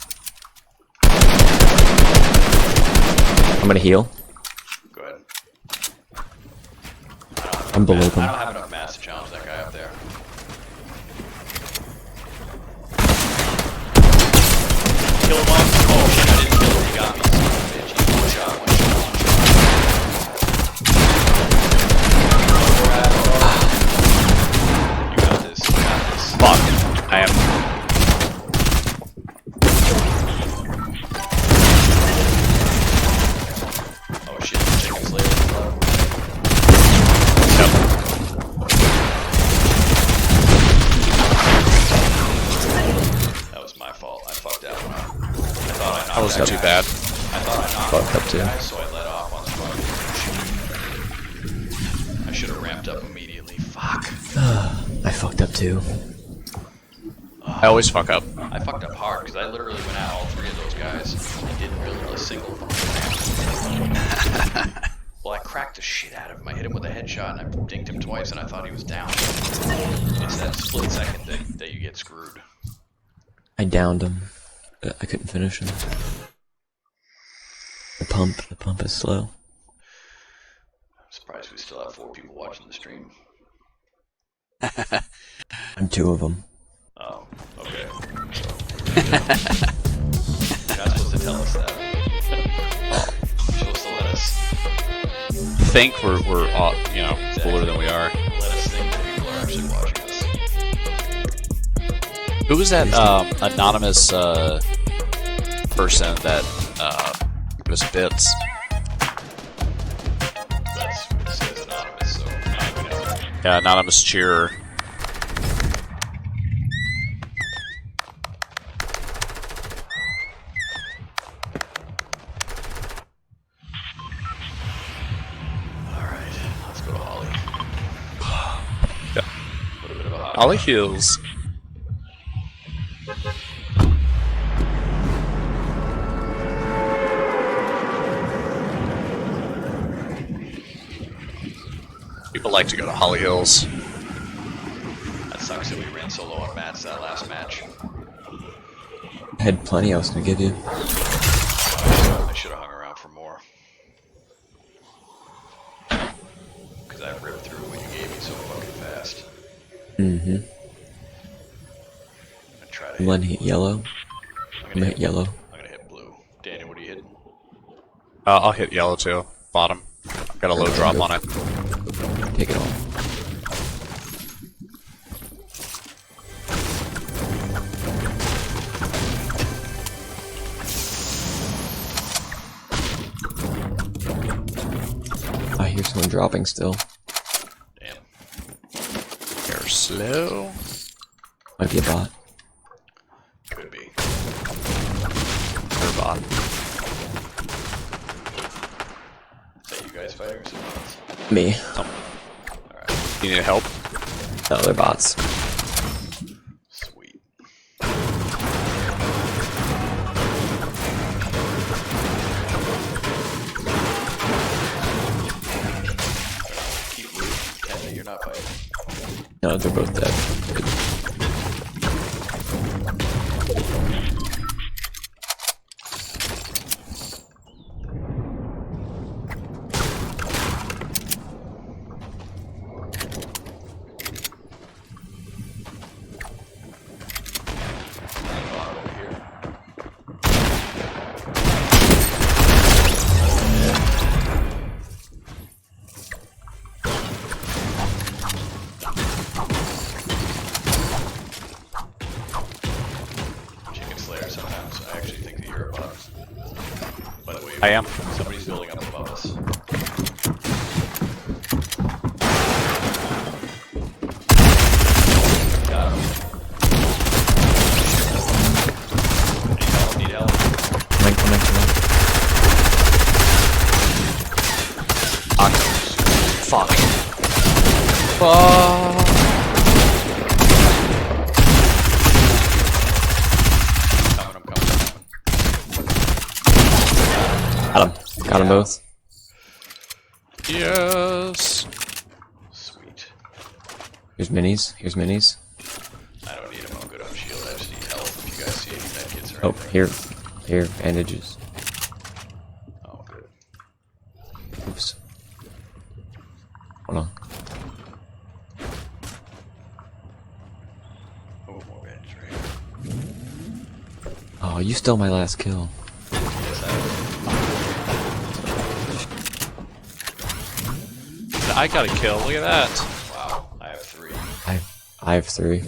S7: I'm gonna heal.
S5: Go ahead.
S7: I'm below
S5: I
S7: them.
S5: don't have enough mass to challenge that guy up there. Kill him off. Oh shit, I didn't kill him. He got me. Son of a bitch. He's one shot. You got this. You got this.
S6: Fuck. I am.
S5: Oh shit, chicken slayer. That was my fault. I fucked that one up. I thought I knocked
S6: That wasn't
S5: that
S6: too
S5: guy.
S6: bad.
S5: I thought I knocked
S7: Fucked up
S5: that
S7: too.
S5: guy, so I let off on the fucking. I should have ramped up immediately. Fuck.
S7: I fucked up too.
S6: I always fuck up.
S5: I fucked up hard because I literally went at all three of those guys and didn't really a single fucking ramp. Well, I cracked the shit out of him. I hit him with a headshot and I dinked him twice and I thought he was down. It's that split second thing that you get screwed.
S7: I downed him, but I couldn't finish him. The pump is slow.
S5: I'm surprised we still have 4 people watching the stream.
S7: I'm 2 of them.
S5: Oh, okay. So, you're not supposed to tell us that. You're supposed to let us
S6: Think we're cooler than we are.
S5: let us think that people are actually watching us.
S6: Who was that anonymous person that gave us bits?
S5: That's what it says anonymous, so now we know.
S6: Yeah, anonymous cheerer.
S5: Alright, let's go to Holly.
S6: Yeah.
S5: Put a bit of a hot
S6: Ollie Hills. People like to go to Holly Hills.
S5: That sucks that we ran solo on mats that last match.
S7: I had plenty I was gonna give you.
S5: I should have hung around for more. Because I ripped through what you gave me so fucking fast.
S7: Mm-hmm.
S5: I try to
S7: I'm letting hit yellow. I'm gonna hit yellow.
S5: I'm gonna hit blue. Daniel, what are you hitting?
S6: I'll hit yellow too. Bottom. Got a low drop on it.
S7: Take it all. I hear someone dropping still.
S5: Damn.
S6: They're slow.
S7: Might be a bot.
S5: Could be.
S6: They're bot.
S5: Is that you guys fighting or someone else?
S7: Me.
S6: You need help?
S7: No, they're bots.
S5: Sweet. Keep looting. Kenny, you're not fighting.
S7: No, they're both dead.
S6: I am.
S5: Somebody's building up above us. Got him. Need help.
S7: Coming.
S6: Octos. Fuck.
S5: I'm coming.
S7: Got them both.
S6: Yes.
S5: Sweet.
S7: Here's minis.
S5: I don't need them. I'm good on shield. I just need help. If you guys see any medkits or
S7: Oh,
S5: anything.
S7: here, bandages.
S5: Oh, good.
S7: Oops. Hold on.
S5: Oh, more bandage right here.
S7: Oh, you stole my last kill.
S5: Yes, I
S6: I got a kill. Look at that.
S5: Wow, I have 3.
S7: I have 3.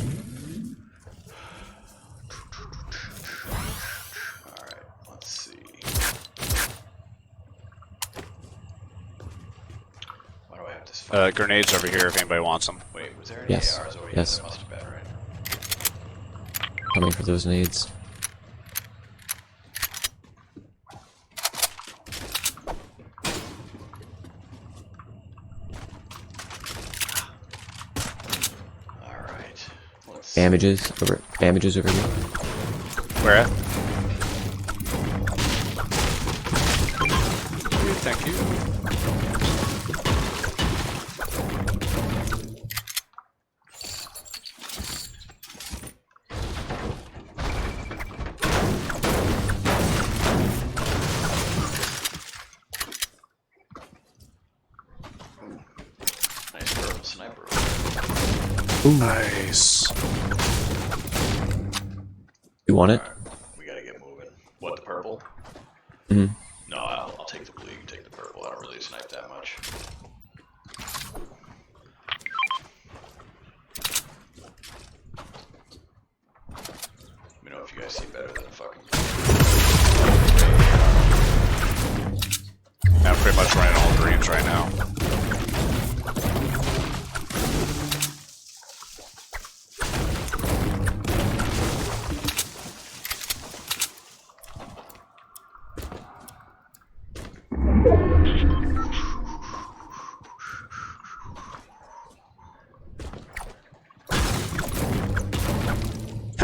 S5: Alright, let's see. Why do I have this fight?
S6: Grenades over here if anybody wants them.
S5: Wait, was there any
S7: Yes,
S5: ARs over here?
S7: yes.
S5: That must have been, right?
S7: Coming for those nades.
S5: Alright, let's see.
S7: Damages over here.
S6: Where at? Thank you.
S5: Nice purple sniper.
S6: Nice.
S7: You want it?
S5: Alright, we gotta get moving. What, the purple?
S7: Mm-hmm.
S5: No, I'll take the blue, you can take the purple. I don't really snipe that much. Let me know if you guys see better than fucking...
S6: I'm pretty much running all greens right now.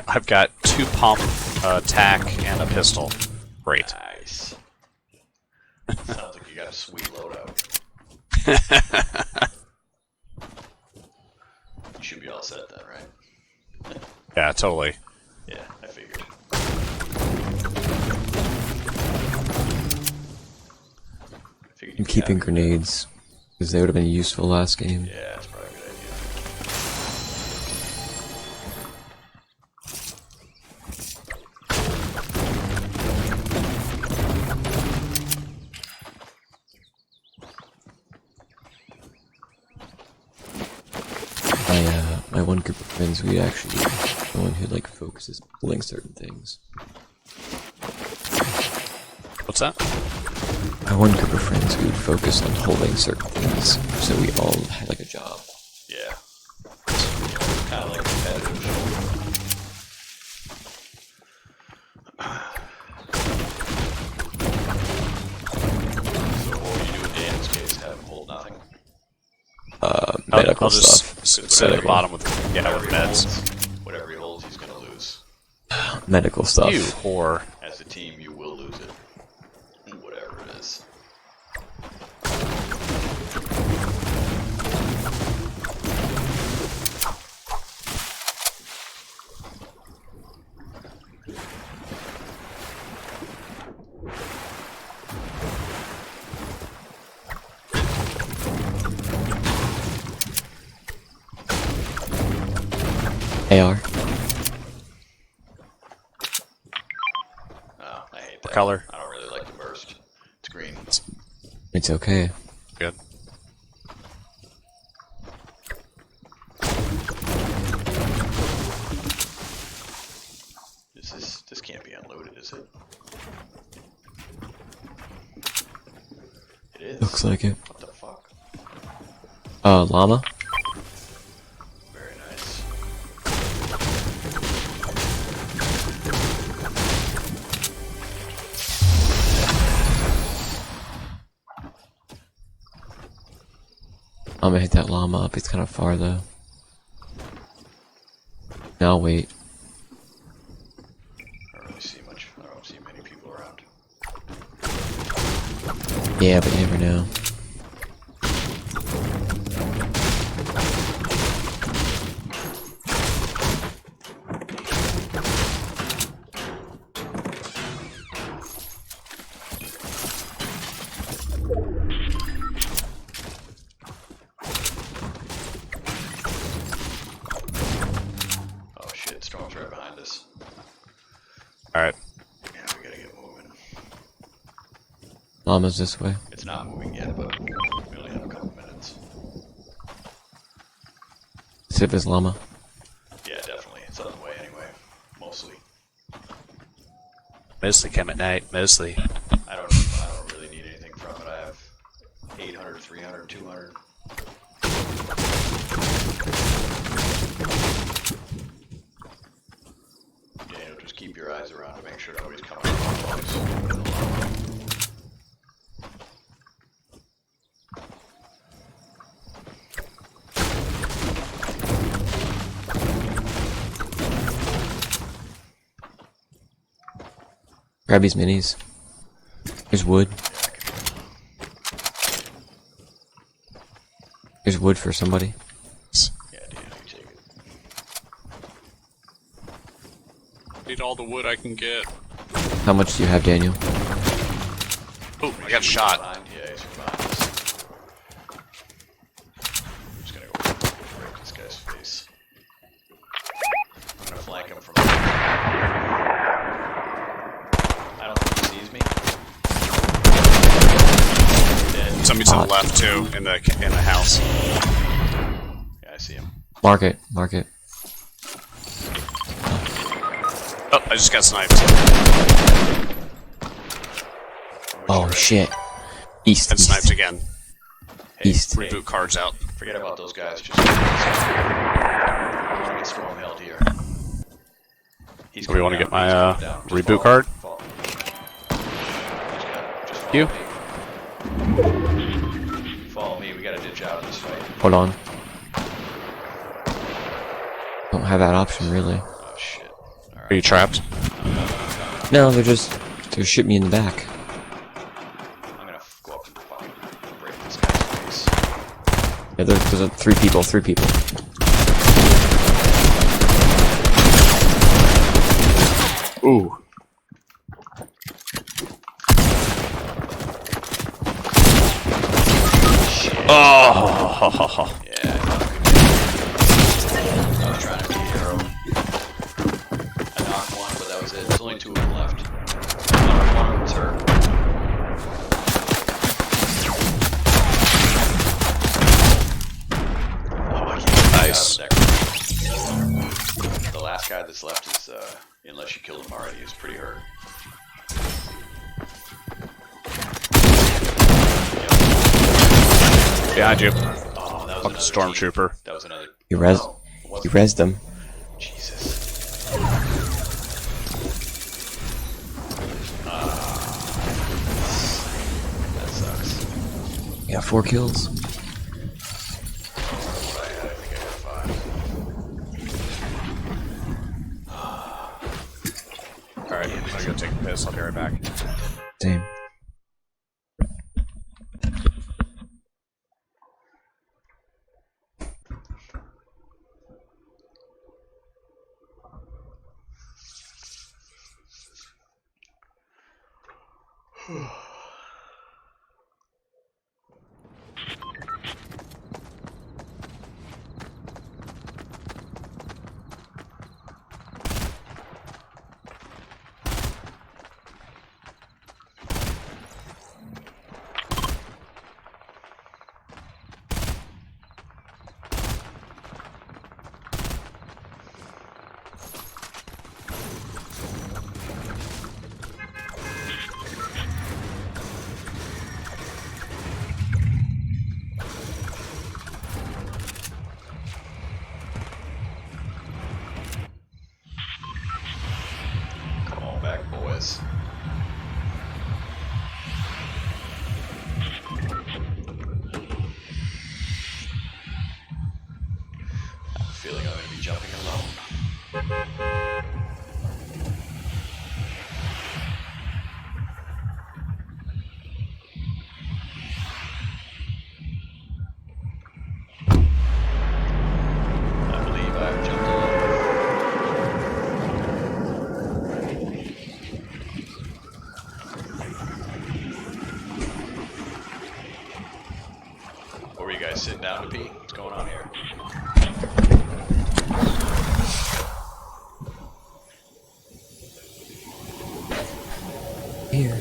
S6: I've got 2 pump, tack, and a pistol. Great.
S5: Nice. Sounds like you got a sweet loadout. You should be all set then, right?
S6: Yeah, totally.
S5: Yeah, I figured.
S7: I'm keeping grenades because they would have been useful last game.
S5: Yeah, that's probably a good idea.
S7: My one group of friends, we actually the one who like focuses on pulling certain things.
S6: What's that?
S7: My one group of friends, we would focus on holding certain things, so we all had like a job.
S5: Yeah. Kind of like competitive. So what would you do in Dan's case? Have him hold nothing?
S7: Medical
S6: I'll just
S7: stuff.
S6: sit at the bottom with, with
S5: Whatever he
S6: meds.
S5: holds, whatever he holds, he's gonna lose.
S7: Medical stuff.
S6: You whore.
S5: As a team, you will lose it. Whatever it is.
S7: AR.
S5: Oh, I hate that.
S6: What color?
S5: I don't really like the burst. It's green.
S7: It's okay.
S6: Good.
S5: This can't be unloaded, is it? It is.
S7: Looks like it.
S5: What the fuck?
S7: Llama?
S5: Very nice.
S7: I'm gonna hit that llama up. It's kind of far though. Now I'll wait.
S5: I don't really see much. I don't see many people around.
S7: Yeah, but you never know.
S5: Oh shit, storm's right behind us.
S6: Alright.
S5: Yeah, we gotta get moving.
S7: Llama's this way.
S5: It's not moving yet, but we only have a couple minutes.
S7: See if it's llama.
S5: Yeah, definitely. It's on the way anyway. Mostly.
S6: Mostly come at night. Mostly.
S5: I don't really need anything from it. I have 800, 300, 200. Daniel, just keep your eyes around to make sure nobody's coming up on us.
S7: Grab these minis. There's wood. There's wood for somebody.
S5: Yeah, Daniel, you take it.
S6: Need all the wood I can get.
S7: How much do you have, Daniel?
S6: Oh, I got shot.
S5: Behind, yeah, he's behind us. I'm just gonna go break this guy's face. I'm gonna flank him from. I don't think he sees me. Dead.
S6: Somebody to the left too, in the house.
S5: Yeah, I see him.
S7: Mark it. Mark it.
S6: Oh, I just got sniped.
S7: Oh shit. East.
S6: And
S7: East.
S6: sniped again.
S5: Hey,
S7: East.
S5: hey,
S6: Reboot cards out.
S5: forget about those guys. Just. I want to get storm held here. He's
S6: So we want to
S5: coming
S6: get
S5: down,
S6: my
S5: he's coming down. Just
S6: reboot
S5: follow
S6: card?
S5: me, follow me. Just follow
S6: You?
S5: me. Follow me. We gotta ditch out of this fight.
S7: Hold on. Don't have that option really.
S5: Oh shit.
S6: Are you trapped?
S7: No, they're shooting me in the back.
S5: I'm gonna go up and fucking break this guy's face.
S7: Yeah, there's three people.
S6: Ooh. Oh.
S5: Yeah, I was trying to be a hero. I knocked one, but that was it. There's only two of them left. One of them's hurt. Oh, I can't get
S6: Nice.
S5: out of that. The last guy that's left is, unless you killed him already, is pretty hurt.
S6: Behind you.
S5: Oh, that was
S6: Fucking
S5: another
S6: stormtrooper.
S5: team. That was another.
S7: You res.
S5: No, it wasn't.
S7: You rezzed them.
S5: Jesus. That sucks.
S7: You got 4 kills.
S5: I think I got 5.
S6: Alright, I'm gonna go take a piss. I'll be right back.
S7: Same.
S5: I believe I've jumped off. What were you guys sitting down to pee? What's going on here?
S7: Here.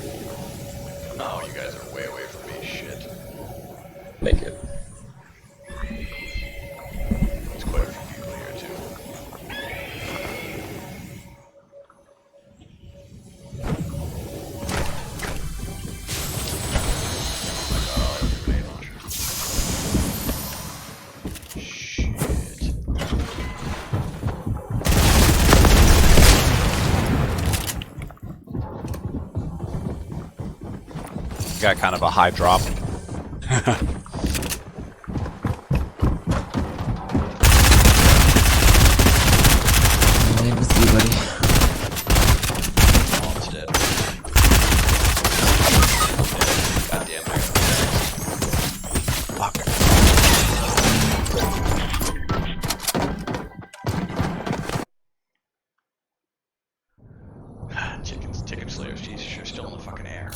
S5: Oh, you guys are way away from me. Shit.
S7: Make it.
S5: There's quite a few people here too. Oh, I have a grenade launcher. Shit.
S6: Got kind of a high drop.
S7: I'm with you, buddy.
S5: Almost dead. God damn it.
S7: Fuck.
S5: Chicken slayers, Jesus, you're still in the fucking air.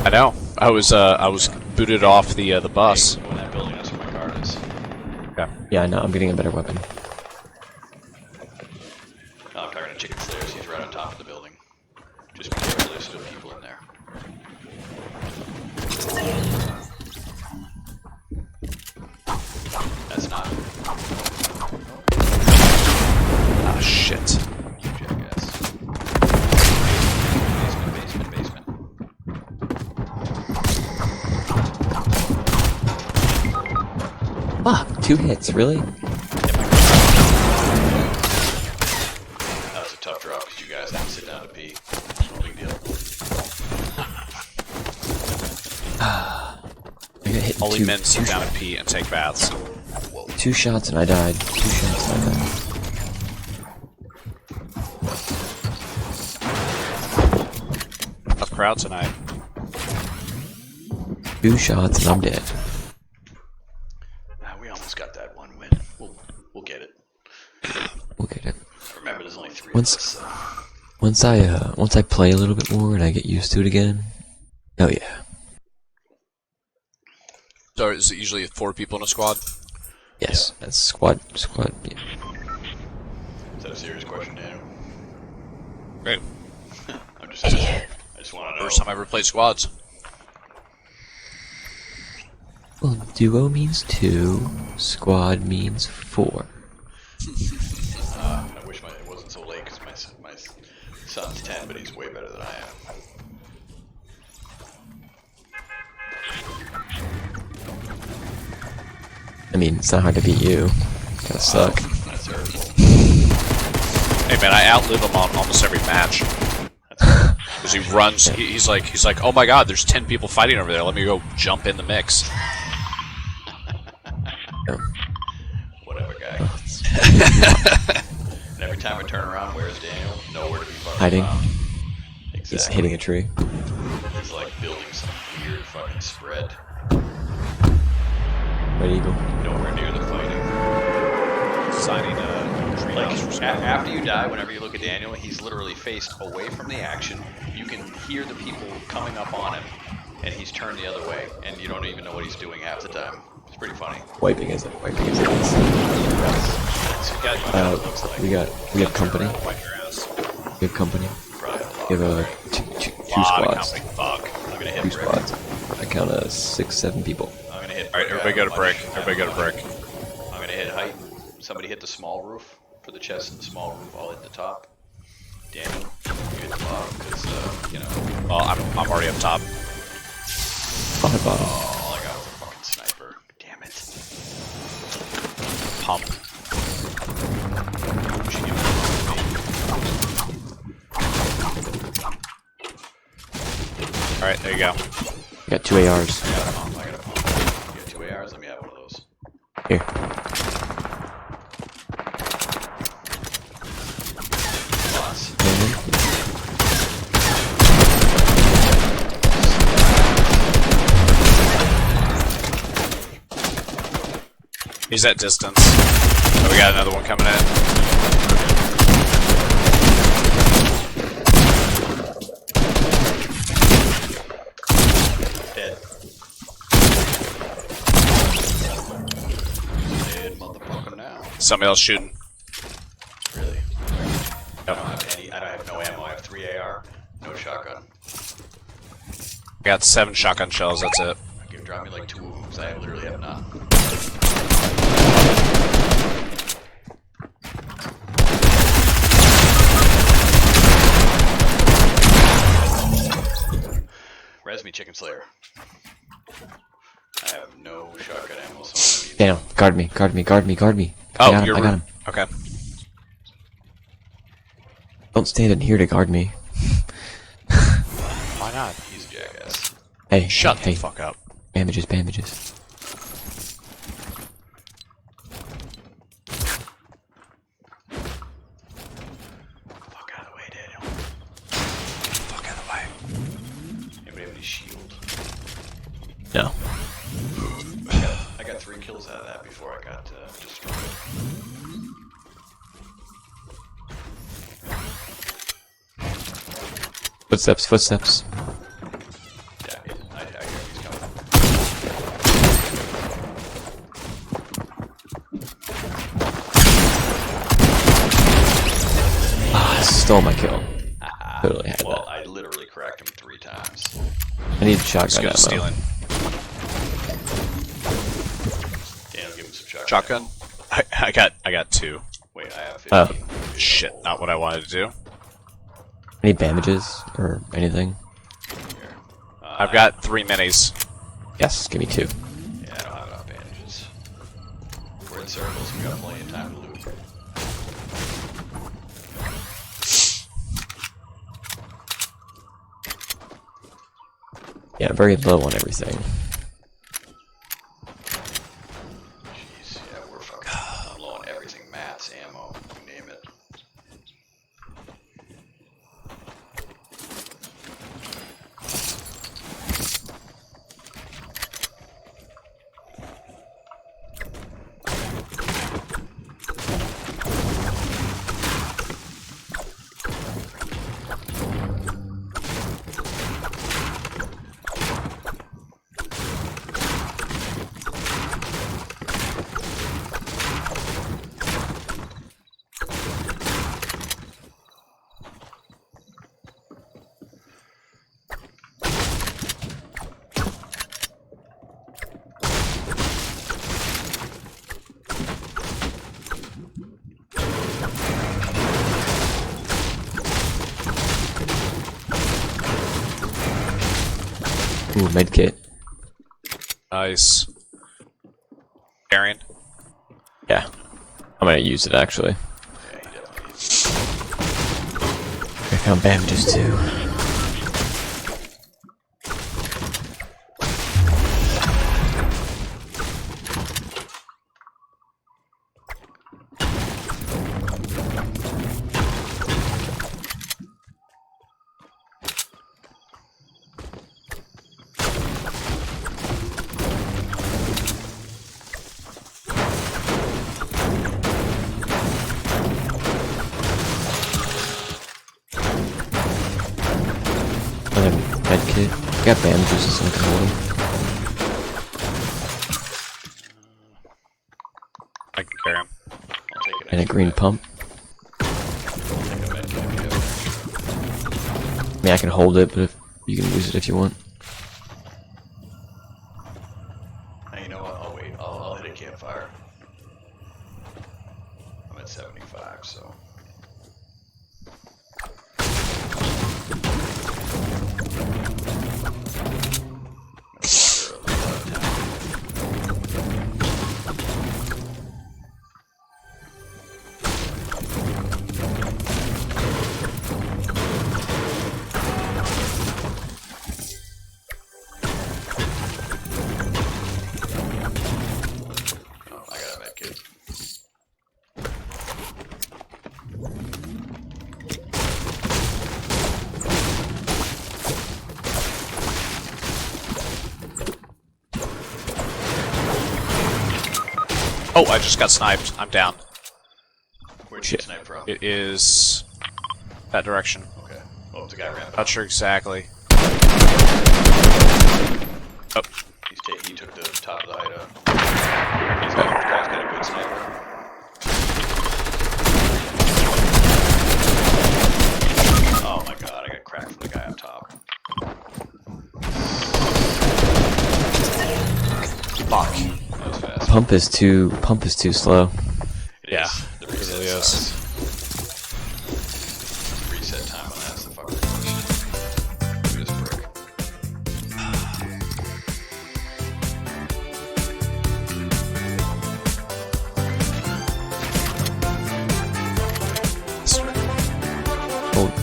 S6: I know. I was booted off the bus.
S5: Hey, go in that building, that's where my card is.
S6: Okay.
S7: Yeah, no, I'm getting a better weapon.
S5: No, I'm talking to chicken slayers, he's right on top of the building. Just be careful, there's still people in there. That's not
S6: Ah, shit.
S5: jackass. Basement.
S7: Fuck, 2 hits, really?
S5: That was a tough drop because you guys had to sit down to pee. No big deal.
S7: I got hit in
S6: Only
S7: two,
S6: men
S7: two,
S6: sit down and pee and take baths.
S7: 2 shots and I died. 2 shots and I died.
S6: Tough crowd tonight.
S7: 2 shots and I'm dead.
S5: We almost got that one win. We'll get it.
S7: We'll get it.
S5: Remember, there's only 3
S7: Once-
S5: of us. So.
S7: Once I play a little bit more and I get used to it again. Oh yeah.
S6: So is it usually 4 people in a squad?
S7: Yes. That's squad. Yeah.
S5: Is that a serious question, Daniel?
S6: Great.
S5: I'm just asking. I just want to know.
S6: First time I ever played squads.
S7: Well, duo means 2. Squad means 4.
S5: I wish it wasn't so late because my son's 10, but he's way better than I am.
S7: I mean, it's not hard to beat you. Kinda suck.
S5: That's hurtful.
S6: Hey man, I outlive him on almost every match.
S5: That's hurtful.
S6: Because he runs, he's like, oh my god, there's 10 people fighting over there. Let me go jump in the mix.
S5: Whatever, guy. And every time I turn around, where's Daniel? Nowhere to be fucking
S7: Hiding.
S5: found.
S7: He's
S5: Exactly.
S7: hitting a tree.
S5: He's like building some weird fucking spread.
S7: Red Eagle.
S5: Nowhere near the fighting.
S6: Signing a tree
S5: Like,
S6: house for squad.
S5: after you die, whenever you look at Daniel, he's literally faced away from the action. You can hear the people coming up on him, and he's turned the other way, and you don't even know what he's doing half the time. It's pretty funny.
S7: Wiping his hands.
S5: That's what it looks like.
S7: We have company.
S6: Wipe your ass.
S7: We have company.
S5: Probably have a lot
S7: We have
S5: of
S7: two
S6: Lot of
S7: squads.
S6: company. Fuck.
S5: I'm gonna
S7: 2
S5: hit brick.
S7: squads. I count 6, 7 people.
S5: I'm gonna hit
S6: Alright,
S5: brick.
S6: everybody go to
S5: I have
S6: brick.
S5: much-
S6: Everybody go to brick.
S5: I'm gonna hit height. Somebody hit the small roof for the chest and the small roof. I'll hit the top. Daniel, you hit the bottom because you know.
S6: Well, I'm already up top.
S7: Bottom.
S5: All I got was a fucking sniper. Damn it.
S6: Pump. Alright, there you go.
S7: We got 2 ARs.
S5: I got a pump. You got 2 ARs? Let me have one of those.
S7: Here.
S6: He's at distance. Oh, we got another one coming in.
S5: Dead. Dead motherfucker now.
S6: Somebody else shooting.
S5: Really?
S6: Yep.
S5: I don't have no ammo. I have 3 AR. No shotgun.
S6: We got 7 shotgun shells, that's it.
S5: Drop me like 2 of them, because I literally have none. Res me, Chicken Slayer. I have no shotgun ammo, so I'm
S7: Damn, guard me, guard me, guard me, guard me.
S6: Oh,
S7: I
S6: you're
S7: got him.
S6: Okay.
S7: Don't stand in here to guard me.
S6: Why not?
S5: he's a jackass.
S7: Hey,
S6: Shut
S7: hey,
S6: the fuck up.
S7: bandages, bandages.
S5: Fuck out of the way, Daniel.
S6: Fuck out of the way.
S5: Anybody have any shield?
S7: No.
S5: I got 3 kills out of that before I got destroyed.
S7: Footsteps, footsteps.
S5: Yeah, I hear he's coming.
S7: Ah, stole my kill. Totally had
S5: Well,
S7: that.
S5: I literally cracked him 3 times.
S7: I need
S6: Let's
S7: shotgun
S6: go
S7: ammo.
S6: stealing.
S5: Daniel, give him some shotgun.
S6: Shotgun? I got 2.
S5: Wait, I have 50.
S7: Oh,
S6: Shit, not what I wanted to do.
S7: any bandages or anything?
S5: Here.
S6: I've got 3 minis.
S7: Yes, give me 2.
S5: Yeah, I don't have enough bandages. We're in circles, we got plenty of time to loot.
S7: Yeah, very low on everything.
S5: Jeez, yeah, we're fucking low on everything. Mats, ammo, you name it.
S7: Ooh, medkit.
S6: Nice. Carrying.
S7: Yeah. I'm gonna use it actually.
S5: Yeah, he definitely is.
S7: I found bandages too. Another medkit. I got bandages so I can hold them.
S6: I can carry him.
S5: I'll take an
S7: And a
S5: extra
S7: green
S5: med.
S7: pump.
S5: I'll take a med kit if you have it.
S7: I mean, I can hold it, but if you can use it if you want.
S5: Hey, you know what? I'll wait. I'll hit a campfire. I'm at 75, so. Oh, I got a med kit.
S6: Oh, I just got sniped. I'm down.
S5: Where'd you get sniped from?
S6: It is that direction.
S5: Okay. Oh, the guy ran
S6: Not
S5: back.
S6: sure exactly. Oh,
S5: He took the top of the hideout. The guy's got a good sniper. Oh my god, I got cracked from the guy up top.
S6: fuck.
S5: That was fast.
S7: Pump is too slow.
S5: It
S6: Yeah,
S5: is. The
S6: it
S5: reset
S6: really is.
S5: sucks. Reset time on that's the fucking worst. Look at this brick.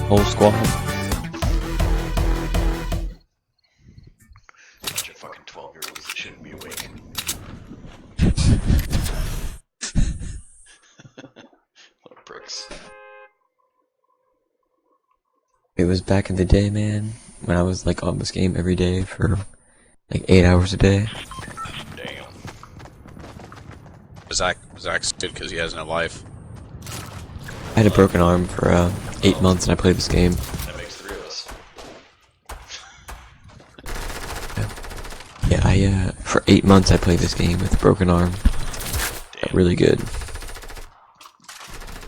S7: Whole squad.
S5: Bunch of fucking 12-year-olds that shouldn't be awake. Little pricks.
S7: It was back in the day, man, when I was like on this game every day for like 8 hours a day.
S5: Damn.
S6: Zach's good because he has no life.
S7: I had a broken arm for 8 months and I played this game.
S5: That makes 3 of us.
S7: Yeah, for 8 months I played this game with a broken arm. Got really good.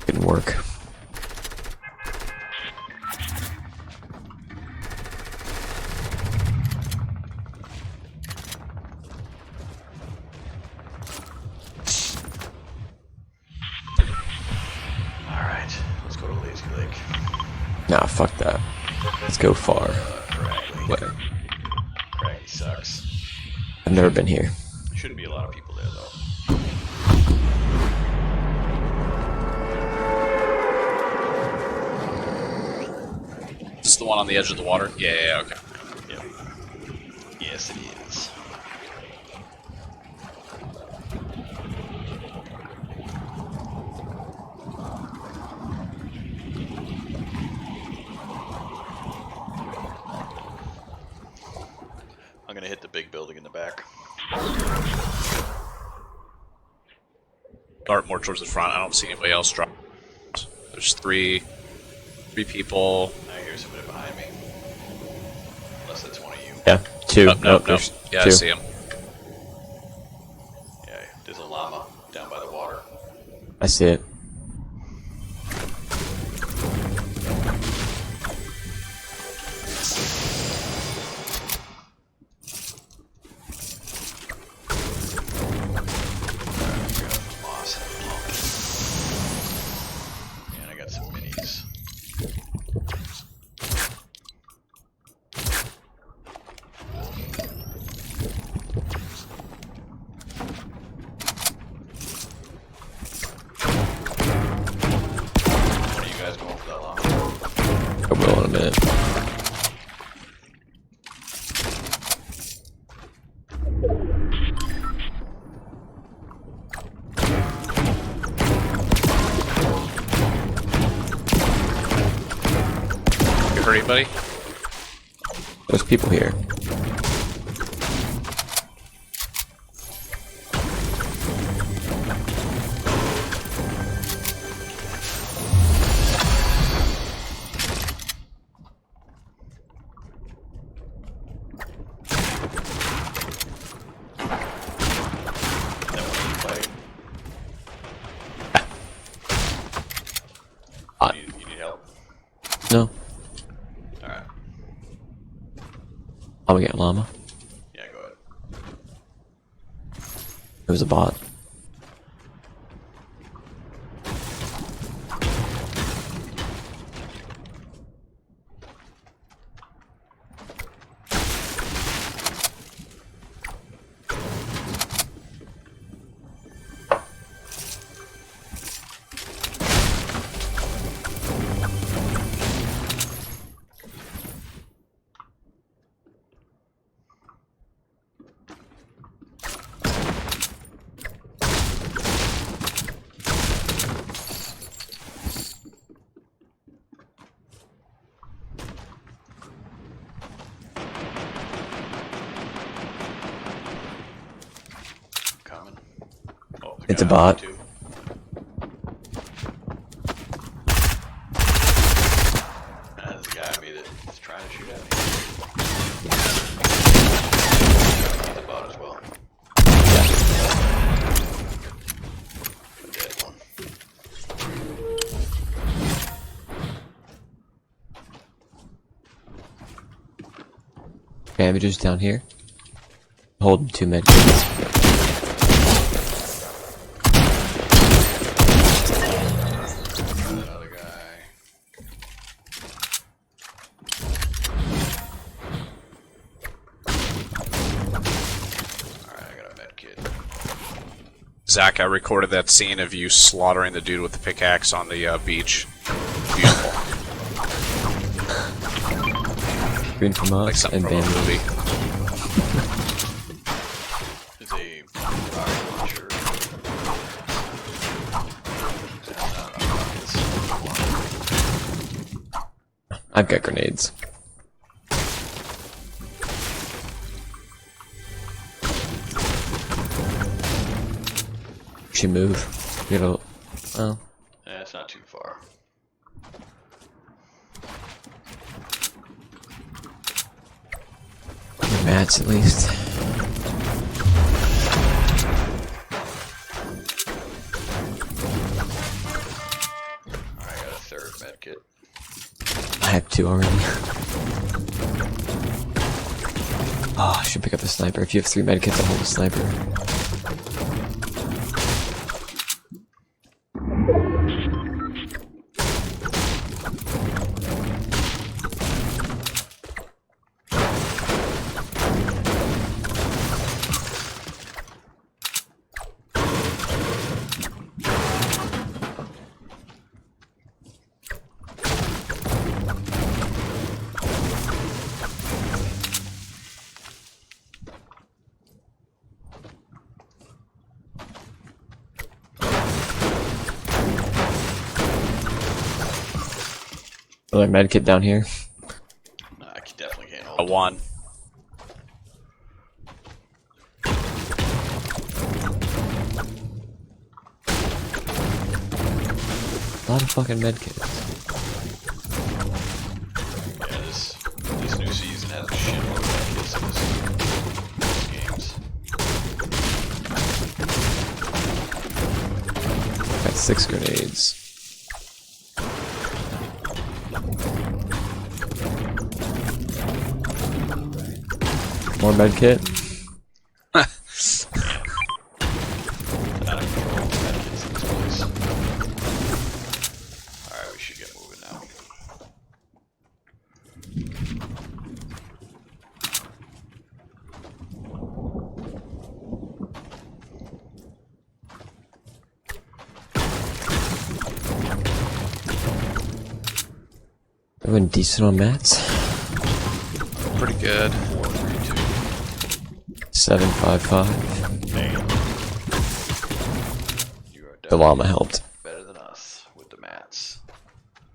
S7: Didn't work.
S5: Alright, let's go to Lazy Lake.
S7: Nah, fuck that. Let's go far.
S5: Craggy.
S7: Way.
S5: Craggy sucks.
S7: I've never been here.
S5: Shouldn't be a lot of people there though.
S6: This is the one on the edge of the water? Yeah, okay.
S5: Yep. Yes, it is. I'm gonna hit the big building in the back.
S6: Dart more towards the front. I don't see anybody else drop. There's three people.
S5: I hear somebody behind me. Unless that's one of you.
S7: Yeah, two.
S6: Oh, no.
S7: There's
S6: Yeah,
S7: two.
S6: I see him.
S5: Yeah, there's a llama down by the water.
S7: I see it.
S5: Moss and a pump. And I got some minis. What are you guys going for that llama?
S7: I will in a minute.
S6: You hurt anybody?
S7: There's people here.
S5: That one you fight. You need help?
S7: No,
S5: Alright.
S7: I'll get llama.
S5: Yeah, go ahead.
S7: It was a bot. It's a bot.
S5: Too. There's a guy at me that's trying to shoot at me. He's a bot as well. A dead one.
S7: Damages down here. Holding 2 medkits.
S5: Another guy. Alright, I got a med kit.
S6: Zach, I recorded that scene of you slaughtering the dude with the pickaxe on the beach. Beautiful.
S7: Green from
S6: Like
S7: us
S6: something
S7: and
S6: from a
S7: bamboo.
S6: movie.
S5: Is a rocket launcher.
S7: I've got grenades. Should move. You know. Oh.
S5: Yeah, it's not too far.
S7: Mats at least.
S5: Alright, I got a third med kit.
S7: I have 2 already. Oh, I should pick up a sniper. If you have 3 medkits, I'll hold a sniper. Another medkit down here.
S5: Nah, I definitely can't
S6: A
S5: hold.
S6: 1.
S7: A lot of fucking medkits.
S5: Yeah, this new season has a shitload of med kits in these games.
S7: Got 6 grenades. More medkit.
S5: Out of control with med kits in this place. Alright, we should get moving now.
S7: Doing decent on mats.
S6: Pretty good.
S5: 4, 3,
S7: 755.
S5: 2. Damn. You are
S7: The llama helped.
S5: better than us with the mats.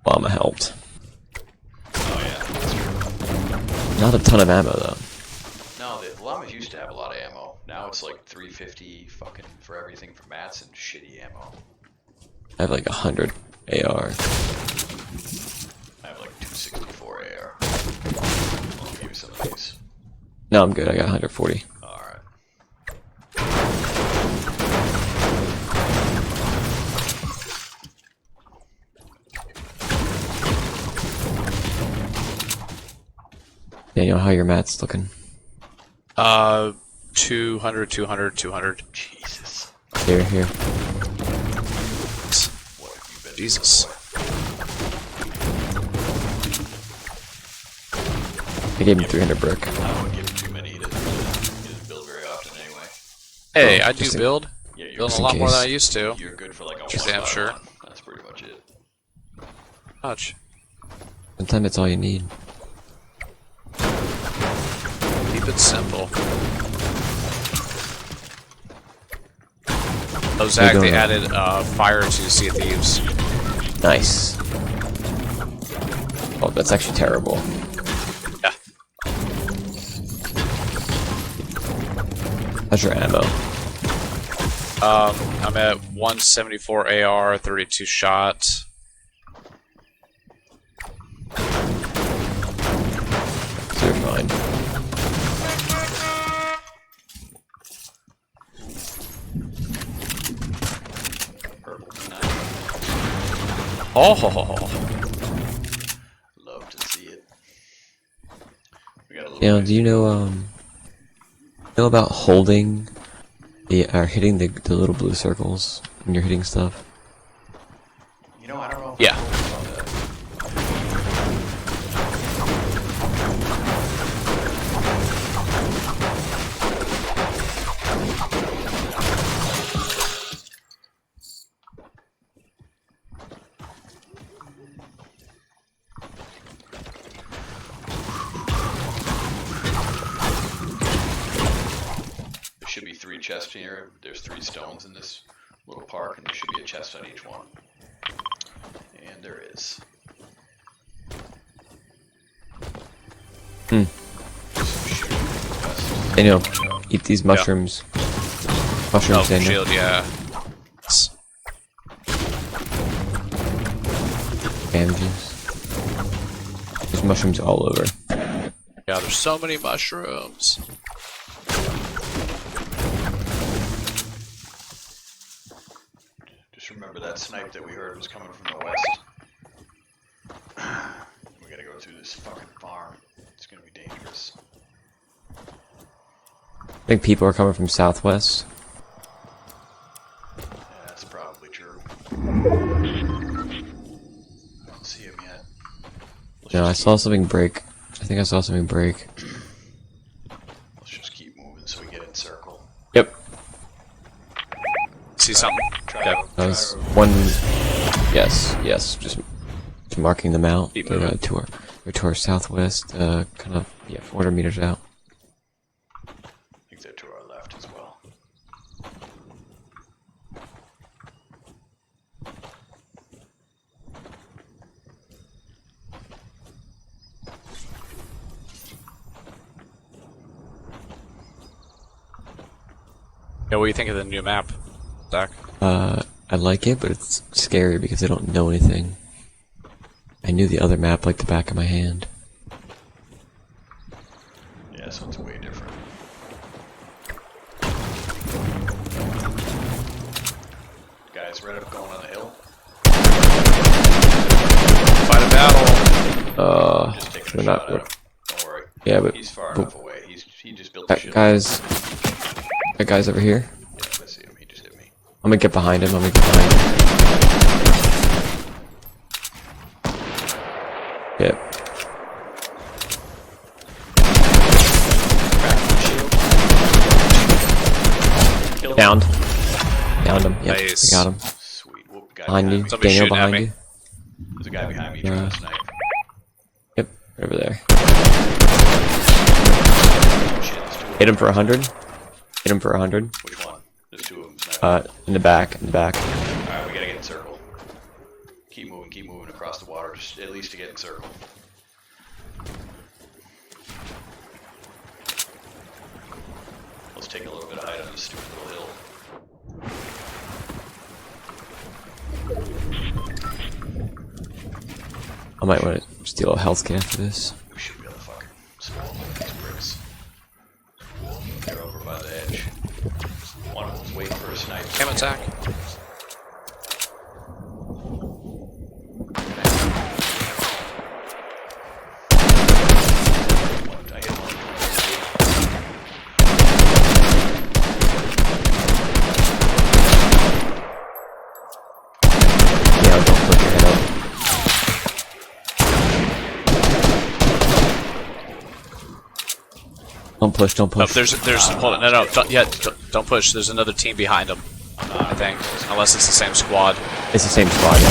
S7: Llama helped.
S5: Oh yeah, that's true.
S7: Not a ton of ammo though.
S5: No, the llamas used to have a lot of ammo. Now it's like 350 fucking for everything for mats and shitty ammo.
S7: I have like 100 AR.
S5: I have like 264 AR. I'll give you some of these.
S7: No, I'm good. I got 140.
S5: Alright.
S7: Daniel, how your mats looking?
S6: 200, 200, 200.
S5: Jesus.
S7: Here.
S5: What have you been
S6: Jesus.
S7: I gave him 300 brick.
S5: I don't give him too many. He doesn't build very often anyway.
S6: Hey,
S7: Oh,
S6: I do
S7: just in-
S6: build.
S5: Yeah, you're,
S6: Building
S7: just
S6: a
S7: in
S6: lot more than I
S7: case.
S6: used to.
S5: you're good for like a
S6: Just
S5: 1
S6: damn
S5: by
S6: sure.
S5: 1. That's pretty much it.
S6: Much.
S7: Sometimes it's all you need.
S6: Keep it simple. Oh, Zach,
S7: going
S6: they
S7: on?
S6: added fire to Sea of Thieves.
S7: Nice. Oh, that's actually terrible.
S6: Yeah.
S7: How's your ammo?
S6: I'm at 174 AR, 32 shot.
S7: You're fine.
S6: Oh,
S5: Love to see it. We got a little
S7: Now, do you know about holding or hitting the little blue circles when you're hitting stuff?
S5: You know, I don't know. If
S6: yeah.
S5: There should be 3 chests here. There's 3 stones in this little park, and there should be a chest on each one. And there is.
S7: I know. Eat these mushrooms. Mushrooms,
S6: Oh,
S7: Daniel.
S6: shield, yeah.
S7: Bandages. There's mushrooms all over.
S6: Yeah, there's so many mushrooms.
S5: Just remember that snipe that we heard was coming from the west. We gotta go through this fucking farm. It's gonna be dangerous.
S7: I think people are coming from southwest.
S5: Yeah, that's probably true. I don't see him yet.
S7: No, I saw something break. I think I saw something break.
S5: Let's just keep moving so we get in circle.
S7: Yep.
S6: See something?
S5: Try
S6: Yeah.
S5: to,
S7: That was one. Yes. Just marking them out.
S6: Keep
S7: They're
S6: moving.
S7: to our southwest, kind of 400 meters out.
S5: I think they're to our left as well.
S6: Yeah, what do you think of the new map, Zach?
S7: I like it, but it's scary because I don't know anything. I knew the other map like the back of my hand.
S5: Yeah, this one's way different. Guys, right up going on the hill.
S6: Fight a battle!
S5: Just taking
S7: they're
S5: a
S7: not.
S5: shot at him. Don't worry.
S7: Yeah, but
S5: He's far enough away. He just built the
S7: that
S5: shit.
S7: guy's over here.
S5: Yeah, I see him. He just hit me.
S7: I'm gonna get behind him. Yep. Downed. Downed him. Yep.
S6: Nice.
S7: I got him.
S5: Sweet. Whoop, guy
S7: Behind you.
S5: me.
S6: Somebody
S7: Daniel
S6: shooting at
S7: behind
S6: me.
S7: you.
S5: There's a guy behind me trying to snipe.
S7: Yep. Over there.
S5: Oh, shit, there's 2 of them.
S7: Hit him for 100. Hit him for 100.
S5: Which one? There's 2 of them sniping.
S7: In the back.
S5: Alright, we gotta get in circle. Keep moving across the water, just at least to get in circle. Let's take a little bit of height on this stupid little hill.
S7: I might want to steal a health kit after this.
S5: We should be able to fucking swallow these bricks. They're over by the edge. One of them's waiting for a snipe.
S6: Cam attack.
S5: I hit one.
S7: Yeah, don't put your head up. Don't push.
S6: Oh, there's, hold on, no, don't push. There's another team behind them, I think. Unless it's the same squad.
S7: It's the same squad. Yeah.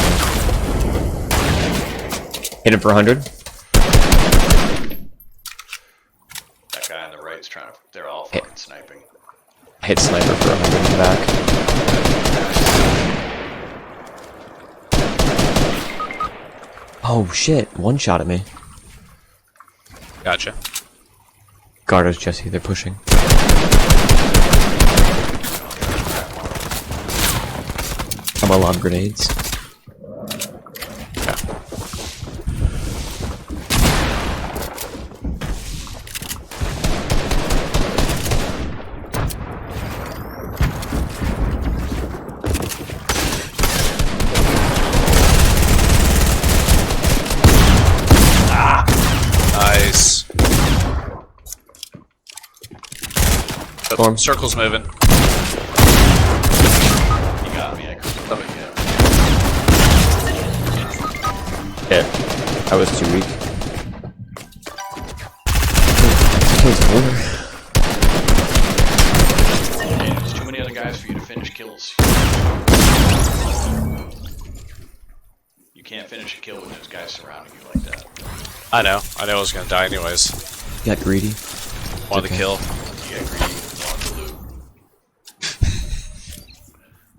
S7: Hit him for 100.
S5: That guy on the right's trying to. They're all fucking sniping.
S7: Hit sniper for 100 in the back. Oh shit! One shot at me.
S6: Gotcha.
S7: Gardos, Jesse, they're pushing. I'm a lob grenades.
S6: Nice.
S7: Storm.
S6: Circle's moving.
S5: You got me. I couldn't do it yet.
S7: Yeah, I was too weak.
S5: Hey, there's too many other guys for you to finish kills. You can't finish a kill when there's guys surrounding you like that.
S6: I know I was gonna die anyways.
S7: Got greedy.
S6: Wanted to kill.
S5: You get greedy, you want to loot.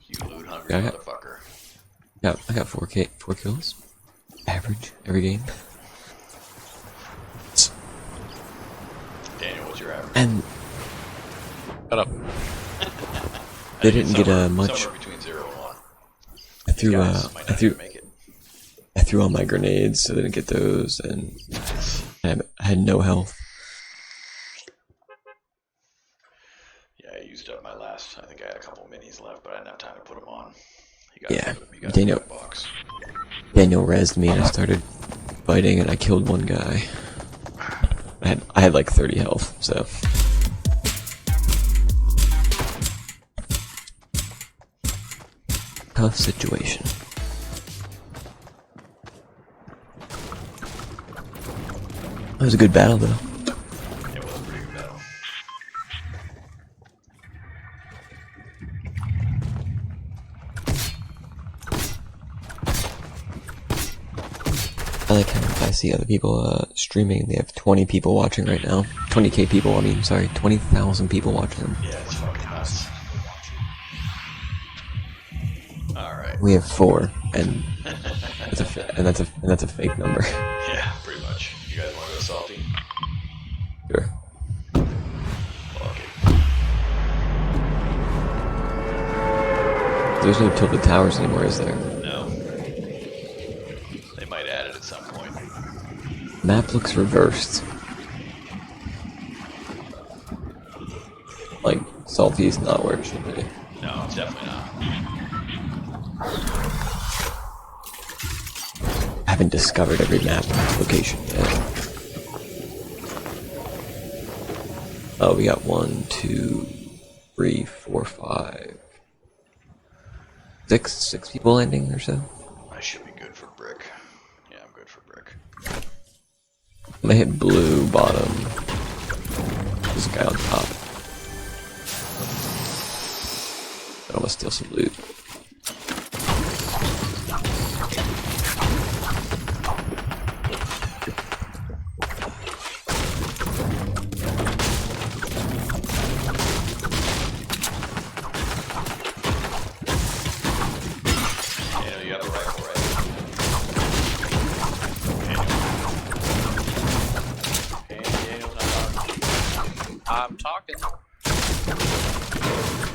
S5: You loot hungry
S7: Yeah,
S5: motherfucker.
S7: Yeah, I got 4 kills. Average every game.
S5: Daniel, what's your average?
S7: And
S6: Shut up.
S7: they didn't get much.
S5: Somewhere between 0 and 1.
S7: I threw
S5: Guys might not even make it.
S7: I threw all my grenades, so I didn't get those, and I had no health.
S5: Yeah, I used up my last. I think I had a couple of minis left, but I didn't have time to put them on.
S7: Yeah,
S5: You got
S7: Daniel.
S5: a box.
S7: Daniel rezzed me, and I started fighting, and I killed one guy. I had like 30 health, so. Tough situation. That was a good battle, though.
S5: It was a pretty good battle.
S7: I like how I see other people streaming. They have 20 people watching right now. 20k people. I mean, sorry, 20,000 people watching them.
S5: Yeah, it's fucking nuts. All right.
S7: We have 4, and that's a fake number.
S5: Yeah, pretty much. You guys want to go salty?
S7: Sure.
S5: Fuck it.
S7: There's no tilted towers anymore, is there?
S5: No. They might add it at some point.
S7: Map looks reversed. Like, salty is not where it should be.
S5: No, it's definitely not.
S7: I haven't discovered every map location yet. Oh, we got 1, 2, 3, 4, 5, 6 people landing or so.
S5: I should be good for brick. Yeah, I'm good for brick.
S7: I'm gonna hit blue bottom. There's a guy on top. I'm gonna steal some loot.
S5: Daniel, you have the rifle, right? Daniel's not talking.
S6: I'm talking.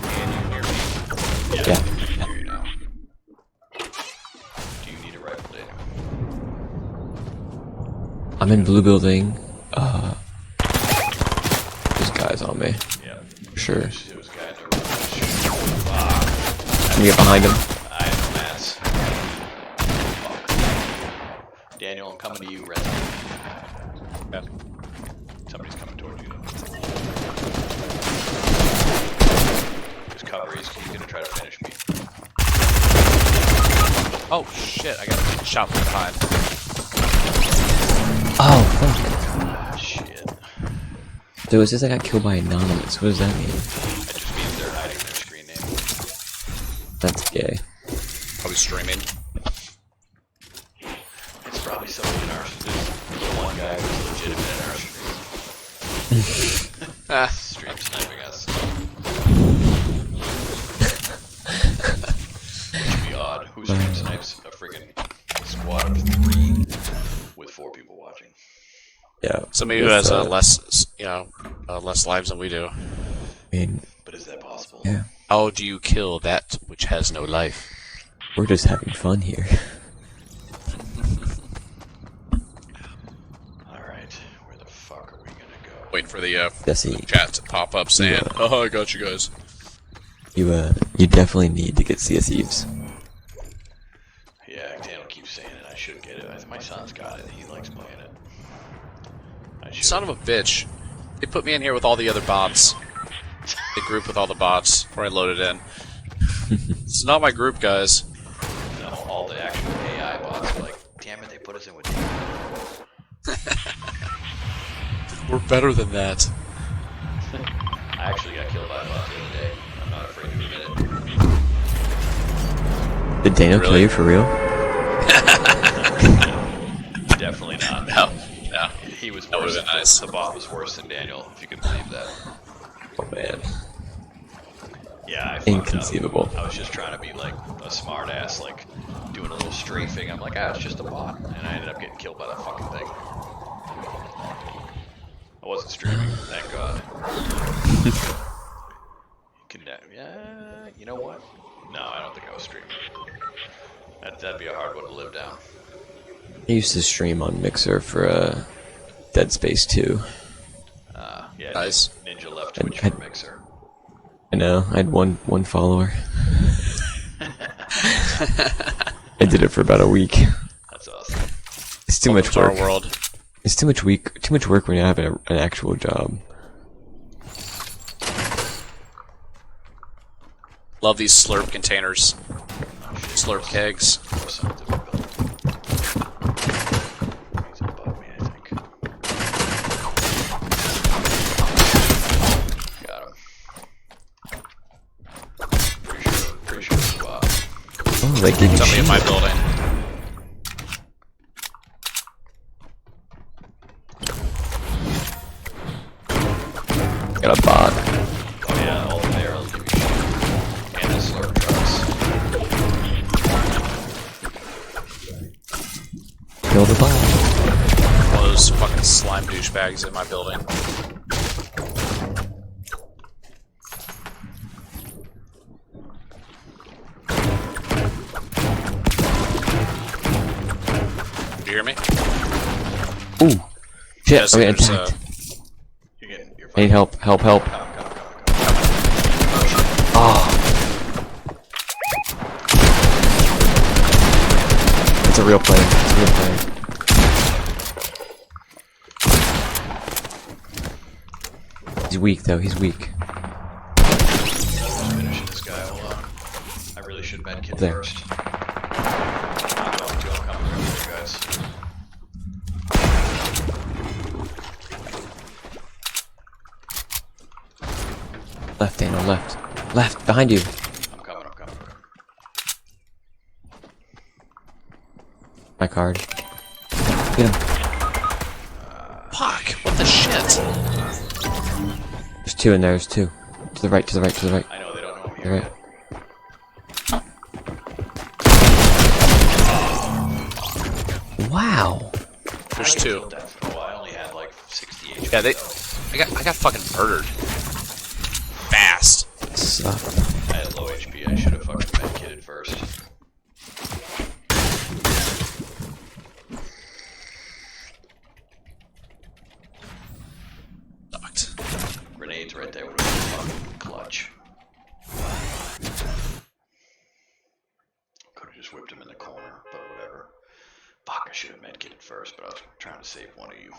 S6: Can you hear me?
S5: Yeah.
S7: Yeah.
S5: I can hear you now. Do you need a rifle, Daniel?
S7: I'm in blue building. There's guys on me.
S5: Yeah.
S7: Sure.
S5: There was a guy in the room. Fuck.
S7: Can you get behind him?
S5: I have mats. Fuck. Daniel, I'm coming to you, Red.
S6: Yeah.
S5: Somebody's coming towards you. Just cover. He's gonna try to finish me.
S6: Oh shit! I got shot from behind.
S7: Oh, fuck.
S5: Ah, shit.
S7: So it says I got killed by Anonymous. What does that mean?
S5: That just means they're hiding their screen name.
S7: That's gay.
S6: Probably streaming.
S5: It's probably somebody in our. There's one guy who's legitimate in our stream.
S6: Ah.
S5: Stream sniping us. Which would be odd. Who stream snipes a friggin' squad of 3 with 4 people watching?
S7: Yeah.
S6: Somebody who has less, less lives than we do.
S7: I mean,
S5: But is that possible?
S7: yeah.
S6: How do you kill that which has no life?
S7: We're just having fun here.
S5: Alright, where the fuck are we gonna go?
S6: Waiting for the
S7: Jesse,
S6: chat to pop up saying, "Oh, I got you guys."
S7: you definitely need to get CS Eves.
S5: Yeah, Daniel keeps saying it. I should get it. My son's got it. He likes playing it. I should.
S6: Son of a bitch. They put me in here with all the other bots. The group with all the bots where I loaded in. It's not my group, guys.
S5: No, all the actual AI bots are like, damn it, they put us in with
S6: We're better than that.
S5: I actually got killed by a bot the other day. I'm not afraid to admit it.
S7: Did Daniel kill you for real?
S5: Definitely not.
S6: No.
S5: He was
S6: That
S5: worse.
S6: would've been nice.
S5: The bot was worse than Daniel, if you can believe that.
S7: Oh man.
S5: Yeah, I fucked
S7: Inconceivable.
S5: up. I was just trying to be like a smart ass, like doing a little strafing. I'm like, it's just a bot. And I ended up getting killed by that fucking thing. I wasn't streaming, thank God. Yeah, you know what? No, I don't think I was streaming. That'd be a hard one to live down.
S7: I used to stream on Mixer for Dead Space 2.
S5: Yeah,
S6: Nice.
S5: Ninja left Twitch for Mixer.
S7: I know, I had one follower. I did it for about a week.
S5: That's awesome.
S7: It's too much
S6: Our
S7: work.
S6: world.
S7: It's too much work when you have an actual job.
S6: Love these slurp containers. Slurp kegs.
S5: He's above me, I think. Got him. Pretty sure it's Bob.
S7: Oh, they give you
S6: Somebody in my building.
S7: got a bot.
S5: Oh yeah, all the barrels give you shit. And the slurp trucks.
S7: Kill the bot.
S6: One of those fucking slime douchebags in my building. Do you hear me?
S7: Ooh. Shit,
S6: Jesse,
S7: okay,
S6: there's,
S7: attacked.
S5: You're
S7: I need help.
S5: Come.
S7: Oh. It's a real player. It's a real player. He's weak though, he's weak.
S5: Finish this guy. Hold on. I really should medkit
S7: There.
S5: first. I'm going to. I'm coming over here, guys.
S7: Left, Daniel, left. Left, behind you.
S5: I'm coming.
S7: My card. Get him.
S6: Fuck! What the shit?
S7: There's two in there, there's two. To the right, to the right, to the right.
S5: I know they don't know I'm
S7: To
S5: here
S7: the right.
S5: yet.
S7: Wow.
S6: There's two.
S5: Oh, I only had like 60 HP.
S6: Yeah, I got fucking murdered. Fast.
S7: Suck.
S5: I had low HP. I should have fucking medkitted first.
S6: Sucked.
S5: Grenades right there would have been fucking clutch. Could have just whipped him in the corner, but whatever. Fuck, I should have medkitted first, but I was trying to save one of you.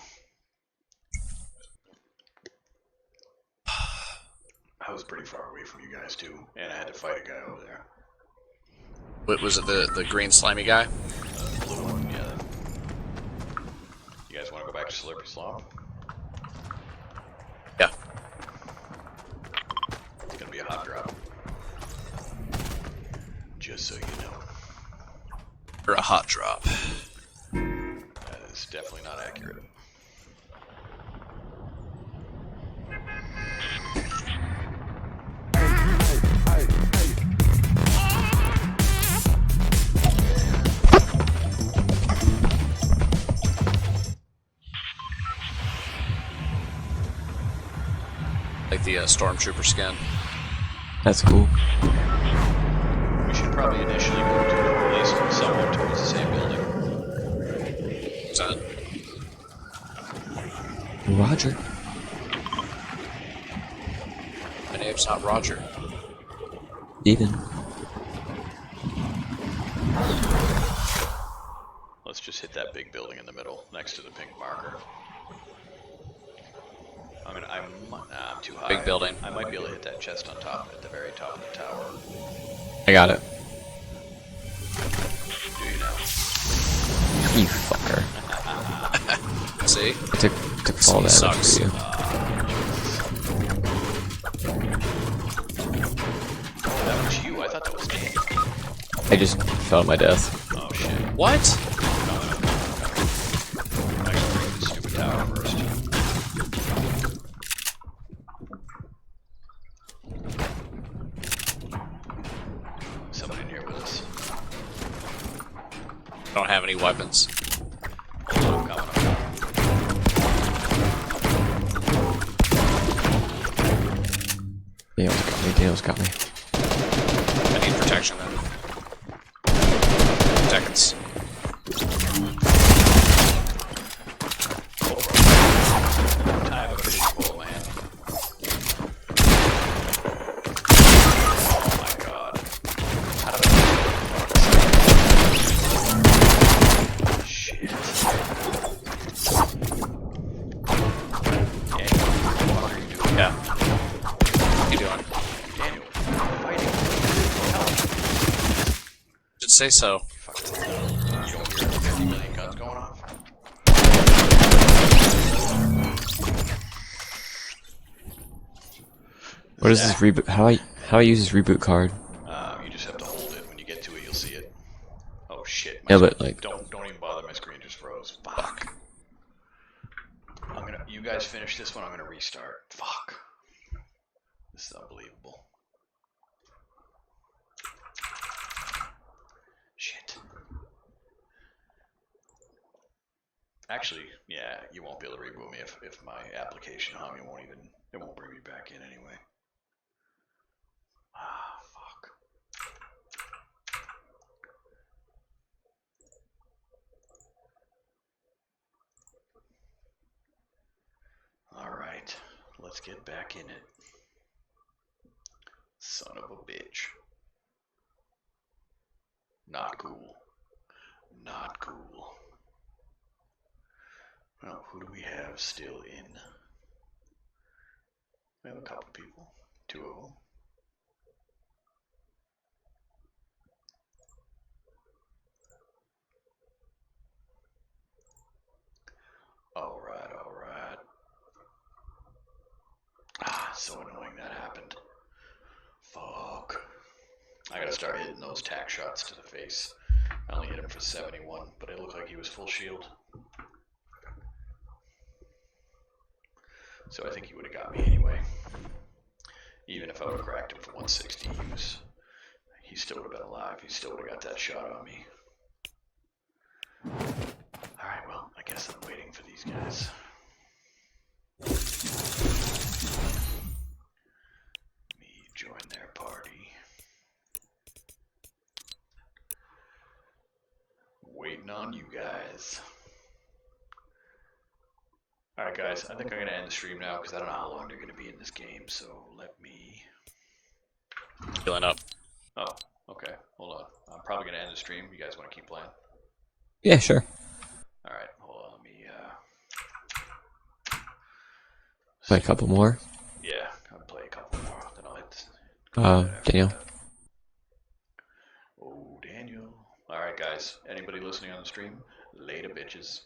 S5: I was pretty far away from you guys too, and I had to fight a guy over there.
S6: What was it? The green slimy guy?
S5: The blue one, yeah. You guys want to go back to Slurpy Slump?
S6: Yeah.
S5: It's gonna be a hot drop. Just so you know.
S6: Or a hot drop.
S5: That is definitely not accurate.
S6: Like the stormtrooper skin.
S7: That's cool.
S5: We should probably initially go to facing somewhat towards the same building.
S6: What's that?
S7: Roger.
S6: My name's not Roger.
S7: Even.
S5: Let's just hit that big building in the middle, next to the pink marker. I'm too high.
S6: Big building.
S5: I might be able to hit that chest on top, at the very top of the tower.
S7: I got it.
S5: Do you now?
S7: You fucker.
S6: See?
S7: I took fall damage
S6: sucks.
S7: for you.
S5: That was you? I thought that was me.
S7: I just fell to my death.
S5: Oh shit.
S6: What?
S5: I gotta break this stupid tower first. Somebody in here with us.
S6: I don't have any weapons.
S5: Hold on, I'm coming.
S7: Daniel's got me.
S6: I need protection then. Seconds.
S5: I have a fishing pole in my hand. Oh my god. How did I... Shit. Daniel, what are you doing?
S6: Yeah. What are you doing?
S5: Daniel, fighting. Help.
S6: Should say so.
S5: Fuck. You don't hear 50 million guns going off?
S7: What is this reboot? How I use this reboot card?
S5: You just have to hold it. When you get to it, you'll see it. Oh shit.
S7: Yeah, but like,
S5: Don't even bother. My screen just froze. Fuck. You guys finish this one. I'm gonna restart. Fuck. This is unbelievable. Shit. Actually, yeah, you won't be able to reboot me if my application hung. It won't bring me back in anyway. Ah, fuck. Alright, let's get back in it. Son of a bitch. Not cool. Not cool. Well, who do we have still in? We have a couple people. 2 of them. Alright, alright. Ah, so annoying that happened. Fuck. I gotta start hitting those tack shots to the face. I only hit him for 71, but it looked like he was full shield. So I think he would have got me anyway. Even if I would have cracked him for 160, he still would have been alive. He still would have got that shot on me. Alright, well, I guess I'm waiting for these guys. Me join their party. Waiting on you guys. Alright guys, I think I'm going to end the stream now because I don't know how long they're going to be in this game, so let me...
S6: Healing up.
S5: Oh, okay, hold on. I'm probably going to end the stream. You guys want to keep playing?
S7: yeah, sure.
S5: Alright, hold on, let me,
S7: Play a couple more.
S5: yeah, I'll play a couple more, then I'll hit this.
S7: Daniel.
S5: Oh, Daniel. Alright guys, anybody listening on the stream, later bitches.